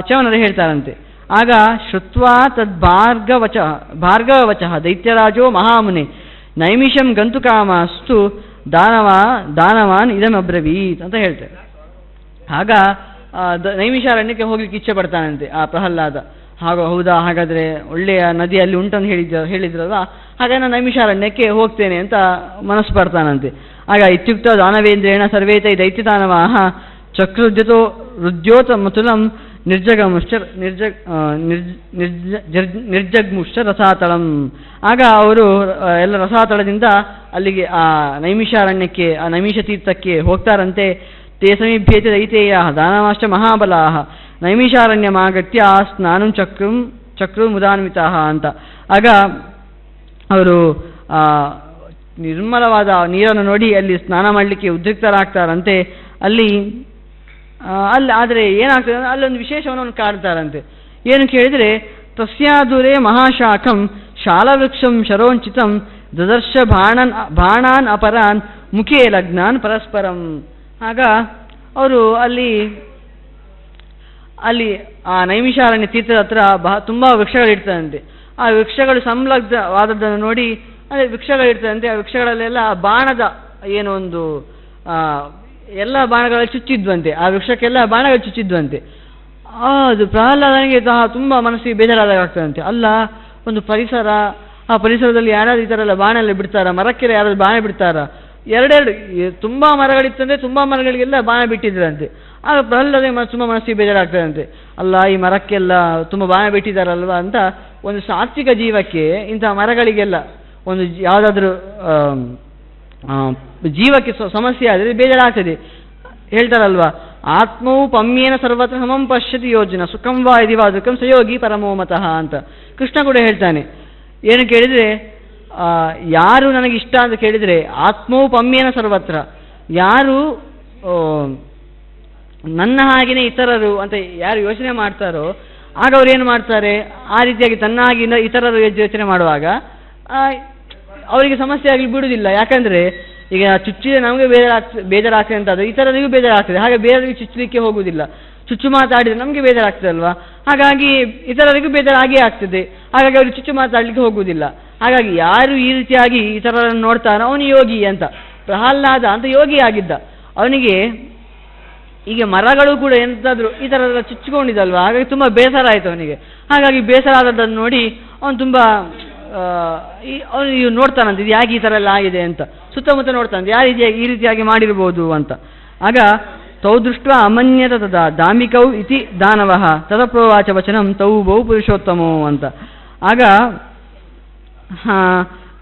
S1: ಚವನರು ಹೇಳ್ತಾರಂತೆ. ಆಗ ಶ್ರುತ್ವಾ ತದ್ ಭಾರ್ಗವವಚಃ ದೈತ್ಯರಾಜೋ ಮಹಾಮುನೆ ನೈಮಿಷಂ ಗಂತು ಕಾಮಸ್ತು ದಾನವಾನ್ ಇದಂ ಅಬ್ರವೀತ್ ಅಂತ ಹೇಳ್ತಾರೆ. ಆಗ ನೈಮಿಷಾರಣ್ಯಕ್ಕೆ ಹೋಗ್ಲಿಕ್ಕೆ ಇಚ್ಛೆ ಪಡ್ತಾನಂತೆ ಆ ಪ್ರಹ್ಲಾದ. ಹೌದಾ, ಹಾಗಾದರೆ ಒಳ್ಳೆಯ ನದಿಯಲ್ಲಿ ಉಂಟಂತ ಹೇಳಿದ್ರಲ್ವ, ಹಾಗೆ ನಾನು ನೈಮಿಷಾರಣ್ಯಕ್ಕೆ ಹೋಗ್ತೇನೆ ಅಂತ ಮನಸ್ಸು ಪಡ್ತಾನಂತೆ. ಆಗ ಇತ್ಯುಕ್ತ ದಾನವೇಂದ್ರೇಣ ಸರ್ವೇತೈ ದೈತ್ಯದಾನವಾಹ ಚಕ್ರುದ್ಯತೋ ರುದ್ಯೋತ ಮತುಲಂ ನಿರ್ಜಗ್ಮುಶ್ಚ ರಸಾತಳಂ. ಆಗ ಅವರು ಎಲ್ಲ ರಸಾತಳದಿಂದ ಅಲ್ಲಿಗೆ ಆ ನೈಮಿಷಾರಣ್ಯಕ್ಕೆ, ಆ ನೈಮಿಷ ತೀರ್ಥಕ್ಕೆ ಹೋಗ್ತಾರಂತೆ. ತೇ ಸಮೀಭ್ಯೇತೆ ದೈತೇಯ ದಾನವಾಶ್ಚ ಮಹಾಬಲಾಹ ನೈಮಿಷಾರಣ್ಯಮಾಗತ್ಯ ಸ್ನಾನಂ ಚಕ್ರು ಮುದಾನ್ವಿತಾ ಅಂತ. ಆಗ ಅವರು ನಿರ್ಮಲವಾದ ನೀರನ್ನು ನೋಡಿ ಅಲ್ಲಿ ಸ್ನಾನ ಮಾಡಲಿಕ್ಕೆ ಉದ್ರಿಕ್ತರಾಗ್ತಾರಂತೆ. ಅಲ್ಲಿ ಆದರೆ ಏನಾಗ್ತದೆ ಅಂದರೆ ಅಲ್ಲೊಂದು ವಿಶೇಷವನ್ನು ಕಾಡ್ತಾರಂತೆ. ಏನು ಕೇಳಿದರೆ, ತಸ್ಯಾದುರೇ ಮಹಾಶಾಖಂ ಶಾಲವೃಕ್ಷಂ ಶರೋಂಚಿತಂ ದದರ್ಶ ಬಾಣಾನ್ ಅಪರಾನ್ ಮುಖೇ ಲಗ್ನಾನ್ ಪರಸ್ಪರಂ. ಆಗ ಅವರು ಅಲ್ಲಿ ಆ ನೈಮಿಷಾರಣ್ಯ ತೀರ್ಥದ ಹತ್ರ ತುಂಬ ವೃಕ್ಷಗಳಿರ್ತದಂತೆ. ಆ ವೃಕ್ಷಗಳು ಸಂಲಗ್ನವಾದದ್ದನ್ನು ನೋಡಿ, ಅದೇ ವೃಕ್ಷಗಳಿರ್ತದಂತೆ, ಆ ವೃಕ್ಷಗಳಲ್ಲೆಲ್ಲ ಬಾಣದ ಏನೋ ಒಂದು ಎಲ್ಲ ಬಾಣಗಳು ಚುಚ್ಚಿದ್ವಂತೆ, ಆ ವೃಕ್ಷಕ್ಕೆಲ್ಲ ಬಾಣಗಳು ಚುಚ್ಚಿದ್ವಂತೆ. ಅದು ಪ್ರಹ್ಲಾದನಿಗೆ ತುಂಬ ಮನಸ್ಸಿಗೆ ಬೇಜಾರಾದಾಗ್ತದಂತೆ. ಅಲ್ಲ, ಒಂದು ಪರಿಸರ, ಆ ಪರಿಸರದಲ್ಲಿ ಯಾರಾದ್ರೂ ಈ ಥರ ಎಲ್ಲ ಬಾಣ ಎಲ್ಲ ಬಿಡ್ತಾರ, ಮರಕ್ಕೆಲ್ಲ ಯಾರಾದ್ರೂ ಬಾಣ ಬಿಡ್ತಾರ, ಎರಡೆರಡು ತುಂಬ ಮರಗಳಿತ್ತಂದರೆ ತುಂಬ ಮರಗಳಿಗೆಲ್ಲ ಬಾಣ ಬಿಟ್ಟಿದ್ರಂತೆ. ಆಗ ಪ್ರಹ್ಲಾದನಿಗೆ ತುಂಬ ಮನಸ್ಸಿಗೆ ಬೇಜಾರಾಗ್ತದಂತೆ. ಅಲ್ಲ, ಈ ಮರಕ್ಕೆಲ್ಲ ತುಂಬ ಬಾಣ ಬಿಟ್ಟಿದ್ದಾರಲ್ವ ಅಂತ. ಒಂದು ಸಾತ್ವಿಕ ಜೀವಕ್ಕೆ ಇಂತಹ ಮರಗಳಿಗೆಲ್ಲ ಒಂದು ಯಾವುದಾದ್ರೂ ಜೀವಕ್ಕೆ ಸಮಸ್ಯೆ ಆದರೆ ಬೇಜಾರಾಗ್ತದೆ. ಹೇಳ್ತಾರಲ್ವ, ಆತ್ಮವು ಪಮ್ಯೇನ ಸರ್ವತ್ರ ಸಮಂ ಪಶ್ಯತಿ ಯೋಜನ ಸುಖಂ ವಾ ಯದಿ ವಾ ದುಃಖಂ ಸಯೋಗಿ ಪರಮೋಮತಃ ಅಂತ ಕೃಷ್ಣ ಕೂಡ ಹೇಳ್ತಾನೆ. ಏನು ಕೇಳಿದರೆ, ಯಾರು ನನಗಿಷ್ಟ ಅಂತ ಕೇಳಿದರೆ ಆತ್ಮವು ಪಮ್ಯೇನ ಸರ್ವತ್ರ, ಯಾರು ನನ್ನ ಹಾಗೆಯೇ ಇತರರು ಅಂತ ಯಾರು ಯೋಚನೆ ಮಾಡ್ತಾರೋ ಆಗ ಅವ್ರು ಏನು ಮಾಡ್ತಾರೆ, ಆ ರೀತಿಯಾಗಿ ತನ್ನಾಗಿನ ಇತರರು ಯೋಚನೆ ಮಾಡುವಾಗ ಅವರಿಗೆ ಸಮಸ್ಯೆ ಆಗಲಿ ಬಿಡುವುದಿಲ್ಲ. ಯಾಕಂದರೆ ಈಗ ಚುಚ್ಚಿದೆ ನಮಗೆ ಬೇಜಾರಾಗ್ತದೆ ಅಂತ ಅದು ಇತರರಿಗೂ ಬೇಜಾರಾಗ್ತದೆ, ಹಾಗೆ ಬೇರೆಯವರಿಗೆ ಚುಚ್ಚಲಿಕ್ಕೆ ಹೋಗುವುದಿಲ್ಲ. ಚುಚ್ಚು ಮಾತಾಡಿದರೆ ನಮಗೆ ಬೇಜಾರಾಗ್ತದೆ ಅಲ್ವಾ, ಹಾಗಾಗಿ ಇತರರಿಗೂ ಬೇಜಾರಾಗೇ ಆಗ್ತದೆ, ಹಾಗಾಗಿ ಅವರು ಚುಚ್ಚು ಮಾತಾಡಲಿಕ್ಕೆ ಹೋಗುವುದಿಲ್ಲ. ಹಾಗಾಗಿ ಯಾರು ಈ ರೀತಿಯಾಗಿ ಇತರರನ್ನು ನೋಡ್ತಾನೋ ಅವನು ಯೋಗಿ ಅಂತ. ಪ್ರಹ್ಲಾದ ಅಂತ ಯೋಗಿ ಆಗಿದ್ದ, ಅವನಿಗೆ ಈಗ ಮರಗಳು ಕೂಡ ಎಂತಾದರೂ ಈ ಥರ ಚುಚ್ಚಿಕೊಂಡಿದ್ದಲ್ವ, ಹಾಗಾಗಿ ತುಂಬ ಬೇಸರ ಆಯಿತು ಅವನಿಗೆ. ಹಾಗಾಗಿ ಬೇಸರ ಆದದ್ದನ್ನು ನೋಡಿ ಅವನು ತುಂಬ ಅವನು ನೋಡ್ತಾನಂತೆ ಇದು ಯಾಕೆ ಈ ಥರ ಎಲ್ಲ ಆಗಿದೆ ಅಂತ, ಸುತ್ತಮುತ್ತ ನೋಡ್ತಾನಂತೆ ಯಾವ ರೀತಿಯಾಗಿ ಈ ರೀತಿಯಾಗಿ ಮಾಡಿರ್ಬೋದು ಅಂತ. ಆಗ ತೌ ದೃಷ್ಟ ಅಮನ್ಯತ ತದಾ ದಾಮಿಕೌ ಇತಿ ದಾನವಃ ತದಪ್ರೋವಾಚ ವಚನಂ ತೌ ಬಹು ಪುರುಷೋತ್ತಮೋ ಅಂತ. ಆಗ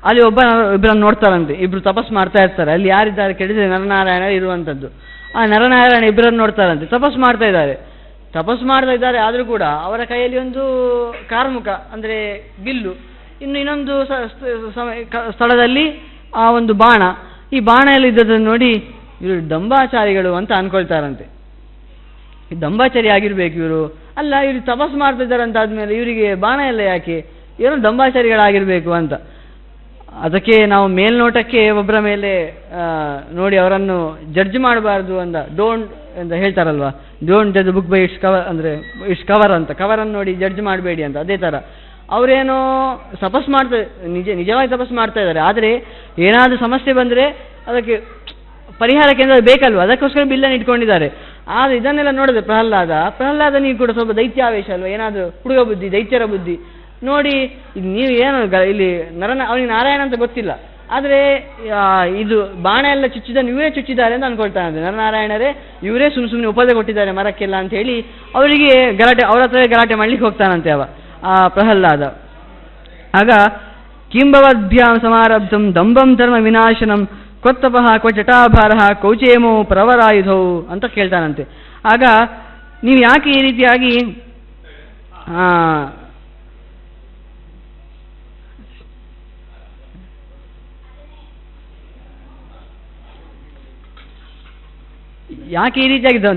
S1: ಅಲ್ಲಿ ಇಬ್ಬರನ್ನು ನೋಡ್ತಾರಂತೆ, ಇಬ್ಬರು ತಪಸ್ ಮಾಡ್ತಾ ಇರ್ತಾರೆ. ಅಲ್ಲಿ ಯಾರಿದ್ದಾರೆ ಕೇಳಿದರೆ ನರನಾರಾಯಣ ಇರುವಂಥದ್ದು. ಆ ನರನಾರಾಯಣ ಇಬ್ಬರನ್ನು ನೋಡ್ತಾರಂತೆ, ತಪಸ್ ಮಾಡ್ತಾ ಇದ್ದಾರೆ. ಆದರೂ ಕೂಡ ಅವರ ಕೈಯಲ್ಲಿ ಒಂದು ಕಾರ್ಮುಕ ಅಂದರೆ ಬಿಲ್ಲು, ಇನ್ನೊಂದು ಸ್ಥಳದಲ್ಲಿ ಆ ಒಂದು ಬಾಣ. ಈ ಬಾಣ ಎಲ್ಲ ಇದ್ದದನ್ನು ನೋಡಿ ಇವರು ದಂಬಾಚಾರಿಗಳು ಅಂತ ಅನ್ಕೊಳ್ತಾರಂತೆ. ಈ ದಂಬಾಚಾರಿ ಆಗಿರ್ಬೇಕು ಇವರು, ಅಲ್ಲ ಇವರು ತಪಸ್ ಮಾಡ್ತಾ ಇದ್ದಾರೆ ಅಂತ ಆದಮೇಲೆ ಇವರಿಗೆ ಬಾಣ ಎಲ್ಲ ಯಾಕೆ, ಏನೋ ದಂಬಾಚಾರಿಗಳಾಗಿರ್ಬೇಕು ಅಂತ. ಅದಕ್ಕೆ ನಾವು ಮೇಲ್ನೋಟಕ್ಕೆ ಒಬ್ಬರ ಮೇಲೆ ನೋಡಿ ಅವರನ್ನು ಜಡ್ಜ್ ಮಾಡಬಾರ್ದು ಅಂತ ಡೋಂಟ್ ಅಂತ ಹೇಳ್ತಾರಲ್ವ, don't judge book by its cover ಅಂದರೆ ಇಟ್ಸ್ ಕವರ್ ಅಂತ, ಕವರನ್ನು ನೋಡಿ ಜಡ್ಜ್ ಮಾಡಬೇಡಿ ಅಂತ. ಅದೇ ಥರ ಅವರೇನೋ ತಪಸ್ ನಿಜವಾಗಿ ತಪಸ್ ಮಾಡ್ತಾ ಇದ್ದಾರೆ, ಆದರೆ ಏನಾದರೂ ಸಮಸ್ಯೆ ಬಂದರೆ ಅದಕ್ಕೆ ಪರಿಹಾರ ಕೇಂದ್ರ ಬೇಕಲ್ವ, ಅದಕ್ಕೋಸ್ಕರ ಬಿಲ್ಲನ್ನು ಇಟ್ಕೊಂಡಿದ್ದಾರೆ. ಆದರೆ ಇದನ್ನೆಲ್ಲ ನೋಡಿದ್ರೆ ಪ್ರಹ್ಲಾದನಿಗೆ ಕೂಡ ಸ್ವಲ್ಪ ದೈತ್ಯಾವೇಶ ಅಲ್ವ, ಏನಾದರೂ ಹುಡುಗ ಬುದ್ಧಿ, ದೈತ್ಯರ ಬುದ್ಧಿ ನೋಡಿ. ನೀವು ಏನು ಇಲ್ಲಿ ಅವನಿಗೆ ನಾರಾಯಣ ಅಂತ ಗೊತ್ತಿಲ್ಲ, ಆದರೆ ಇದು ಬಾಣ ಎಲ್ಲ ಚುಚ್ಚಿದನ್ನು ಇವರೇ ಚುಚ್ಚಿದ್ದಾರೆ ಅಂತ ಅನ್ಕೊಳ್ತಾನೆ. ನರನಾರಾಯಣರೇ ಇವರೇ ಸುಮ್ಮನೆ ಉಪದೆ ಕೊಟ್ಟಿದ್ದಾರೆ ಮರಕ್ಕೆಲ್ಲ ಅಂತ ಹೇಳಿ ಅವರಿಗೆ ಅವ್ರ ಹತ್ರ ಗಲಾಟೆ ಮಾಡ್ಲಿಕ್ಕೆ ಹೋಗ್ತಾನಂತೆ ಆ ಪ್ರಹ್ಲಾದ. ಆಗ ಕಿಂಬವದ್ಭ್ಯಾಂ ಸಮಾರಬ್ಧಂ ದಂಬಂ ಧರ್ಮ ವಿನಾಶನಂ ಕೊತ್ತಪಃ ಕ್ವ ಜಟಾಭಾರ ಕೌಚೇಮೋ ಪ್ರವರಾಯುಧೌ ಅಂತ ಕೇಳ್ತಾನಂತೆ. ಆಗ ನೀವು ಯಾಕೆ ಈ ರೀತಿಯಾಗಿ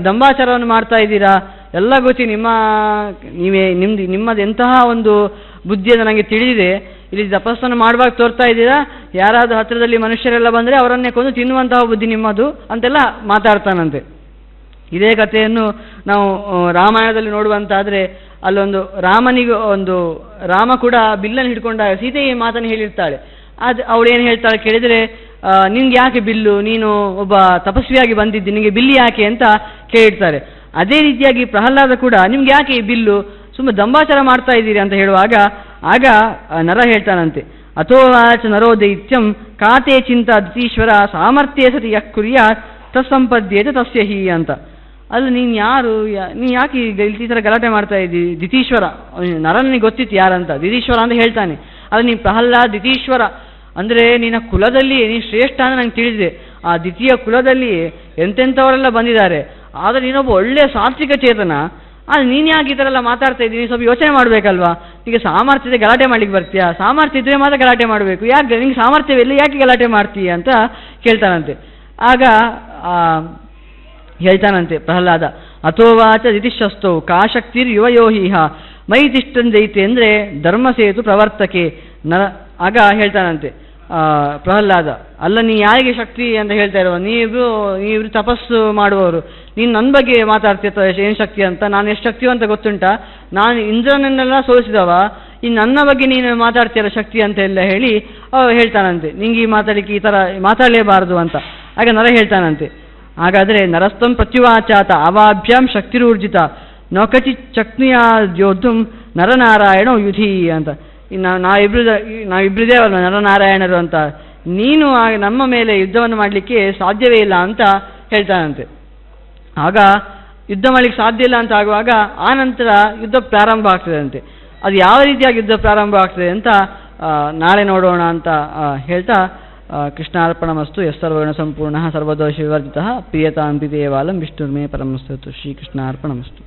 S1: ದಂಬಾಚಾರವನ್ನು ಮಾಡ್ತಾ ಇದ್ದೀರಾ, ಎಲ್ಲ ಗೊತ್ತಿ ನಿಮ್ಮದು ಎಂತಹ ಒಂದು ಬುದ್ಧಿಯನ್ನು ನನಗೆ ತಿಳಿದಿದೆ. ಇಲ್ಲಿ ತಪಸ್ಸನ್ನು ಮಾಡುವಾಗ ತೋರ್ತಾ ಇದ್ದೀರಾ, ಯಾರಾದರೂ ಹತ್ತಿರದಲ್ಲಿ ಮನುಷ್ಯರೆಲ್ಲ ಬಂದರೆ ಅವರನ್ನೇ ಕೊಂದು ತಿನ್ನುವಂತಹ ಬುದ್ಧಿ ನಿಮ್ಮದು ಅಂತೆಲ್ಲ ಮಾತಾಡ್ತಾನಂತೆ. ಇದೇ ಕಥೆಯನ್ನು ನಾವು ರಾಮಾಯಣದಲ್ಲಿ ನೋಡುವಂತಾದರೆ ಅಲ್ಲೊಂದು ರಾಮ ಕೂಡ ಬಿಲ್ಲನ್ನು ಹಿಡ್ಕೊಂಡಾಗ ಸೀತೆ ಈ ಮಾತನ್ನು ಹೇಳಿರ್ತಾಳೆ. ಅವಳು ಏನು ಹೇಳ್ತಾಳೆ ಕೇಳಿದರೆ, ನಿನ್ಗೆ ಯಾಕೆ ಬಿಲ್ಲು, ನೀನು ಒಬ್ಬ ತಪಸ್ವಿಯಾಗಿ ಬಂದಿದ್ದಿ, ನಿನಗೆ ಬಿಲ್ಲು ಯಾಕೆ ಅಂತ ಕೇಳಿರ್ತಾರೆ. ಅದೇ ರೀತಿಯಾಗಿ ಪ್ರಹ್ಲಾದ ಕೂಡ ನಿಮ್ಗೆ ಯಾಕೆ ಈ ಬಿಲ್ಲು, ಸುಮ್ಮನೆ ದಂಬಾಚಾರ ಮಾಡ್ತಾ ಇದ್ದೀರಿ ಅಂತ ಹೇಳುವಾಗ ಆಗ ನರ ಹೇಳ್ತಾನಂತೆ, ಅಥೋವಾಚ ನರೋ ದೈತ್ಯಂ ಕಾತೆ ಚಿಂತ ದಿತೀಶ್ವರ ಸಾಮರ್ಥ್ಯ ಸತಿ ಯಃ ಕುರ್ಯಾತ್ ತತ್ಸಂಪದ್ಯೇತ ತಸ್ಯ ಹಿ ಅಂತ. ಅಲ್ಲ ನೀನು ಯಾಕೆ ಈ ಥರ ಗಲಾಟೆ ಮಾಡ್ತಾ ಇದ್ದೀವಿ, ದಿತೀಶ್ವರ ನರನಿಗೆ ಗೊತ್ತಿತ್ತು ಯಾರಂತ, ದಿತೀಶ್ವರ ಅಂತ ಹೇಳ್ತಾನೆ. ಅದು ನೀನು ಪ್ರಹ್ಲಾದ ದಿತೀಶ್ವರ ಅಂದರೆ ನಿನ್ನ ಕುಲದಲ್ಲಿ ನೀನು ಶ್ರೇಷ್ಠ ಅಂತ ನಂಗೆ ತಿಳಿದಿದೆ. ಆ ದ್ವಿತೀಯ ಕುಲದಲ್ಲಿ ಎಂತೆಂಥವರೆಲ್ಲ ಬಂದಿದ್ದಾರೆ, ಆದರೆ ನೀನೊಬ್ಬ ಒಳ್ಳೆಯ ಸಾತ್ವಿಕ ಚೇತನ, ಆದರೆ ನೀನು ಯಾಕೆ ಈ ಥರ ಎಲ್ಲ ಮಾತಾಡ್ತಾ ಇದ್ದೀನಿ, ಸ್ವಲ್ಪ ಯೋಚನೆ ಮಾಡಬೇಕಲ್ವಾ. ಈಗ ಸಾಮರ್ಥ್ಯ ಇದೆ ಗಲಾಟೆ ಮಾಡ್ಲಿಕ್ಕೆ ಬರ್ತೀಯಾ, ಸಾಮರ್ಥ್ಯ ಇದ್ದರೆ ಮಾತ್ರ ಗಲಾಟೆ ಮಾಡಬೇಕು, ಯಾಕೆ ನಿಂಗೆ ಸಾಮರ್ಥ್ಯವಿಲ್ಲ ಯಾಕೆ ಗಲಾಟೆ ಮಾಡ್ತೀಯ ಅಂತ ಕೇಳ್ತಾನಂತೆ. ಆಗ ಹೇಳ್ತಾನಂತೆ ಪ್ರಹ್ಲಾದ, ಅಥೋವಾಚ ದಿತಿಶಸ್ತೌ ಕಾಶಕ್ತಿರ್ ಯುವಯೋಹಿಹ ಮೈ ತಿಷ್ಟನ್ ದೈತೆ ಅಂದರೆ ಧರ್ಮಸೇತು ಪ್ರವರ್ತಕೆ ನರ. ಆಗ ಹೇಳ್ತಾನಂತೆ ಪ್ರಹ್ಲಾದ, ಅಲ್ಲ ನೀ ಯಾರಿಗೆ ಶಕ್ತಿ ಅಂತ ಹೇಳ್ತಾ ಇರುವ, ನೀವಿಬ್ರು ತಪಸ್ಸು ಮಾಡುವವರು, ನೀನು ನನ್ನ ಬಗ್ಗೆ ಮಾತಾಡ್ತಿರ್ತ ಏನು ಶಕ್ತಿ ಅಂತ, ನಾನು ಎಷ್ಟು ಶಕ್ತಿ ಅಂತ ಗೊತ್ತುಂಟ, ನಾನು ಇಂದ್ರನನ್ನೆಲ್ಲ ಸೋಲಿಸಿದವ, ಇನ್ನು ನನ್ನ ಬಗ್ಗೆ ನೀನು ಮಾತಾಡ್ತೀರ ಶಕ್ತಿ ಅಂತ ಎಲ್ಲ ಹೇಳಿ ಹೇಳ್ತಾನಂತೆ. ನಿಂಗೆ ಈ ಮಾತಾಡಲಿಕ್ಕೆ ಈ ಥರ ಮಾತಾಡಲೇಬಾರದು ಅಂತ. ಆಗ ನರ ಹೇಳ್ತಾನಂತೆ, ಹಾಗಾದರೆ ನರಸ್ತಂ ಪ್ರತ್ಯುವಾಚಾತ ಅವಾಭ್ಯಾಂ ಶಕ್ತಿರೂರ್ಜಿತ ನೌಕಚಿ ಚಕ್ನಿಯ ಯೋಧುಂ ನರನಾರಾಯಣ ಯುಧಿ ಅಂತ. ನಾವಿಬ್ಬರಿದೇವಲ್ಲ ನರನಾರಾಯಣರು ಅಂತ, ನೀನು ನಮ್ಮ ಮೇಲೆ ಯುದ್ಧವನ್ನು ಮಾಡಲಿಕ್ಕೆ ಸಾಧ್ಯವೇ ಇಲ್ಲ ಅಂತ ಹೇಳ್ತಾನಂತೆ. ಆಗ ಯುದ್ಧ ಮಾಡಲಿಕ್ಕೆ ಸಾಧ್ಯ ಇಲ್ಲ ಅಂತ ಆಗುವಾಗ ಆ ನಂತರ ಯುದ್ಧ ಪ್ರಾರಂಭ ಆಗ್ತದೆ ಅಂತೆ. ಅದು ಯಾವ ರೀತಿಯಾಗಿ ಯುದ್ಧ ಪ್ರಾರಂಭ ಆಗ್ತದೆ ಅಂತ ನಾಳೆ ನೋಡೋಣ ಅಂತ ಹೇಳ್ತಾ, ಕೃಷ್ಣಾರ್ಪಣಮಸ್ತು. ಯಸ್ಸರ್ವಗುಣ ಸಂಪೂರ್ಣಃ ಸರ್ವದೋಷ ವಿವರ್ಜಿತಃ ಪ್ರಿಯತಾಂ ದೇವಾಲಂ ವಿಷ್ಣುರ್ಮೇ ಪರಮಸ್ತುತು. ಶ್ರೀಕೃಷ್ಣಾರ್ಪಣಮಸ್ತು.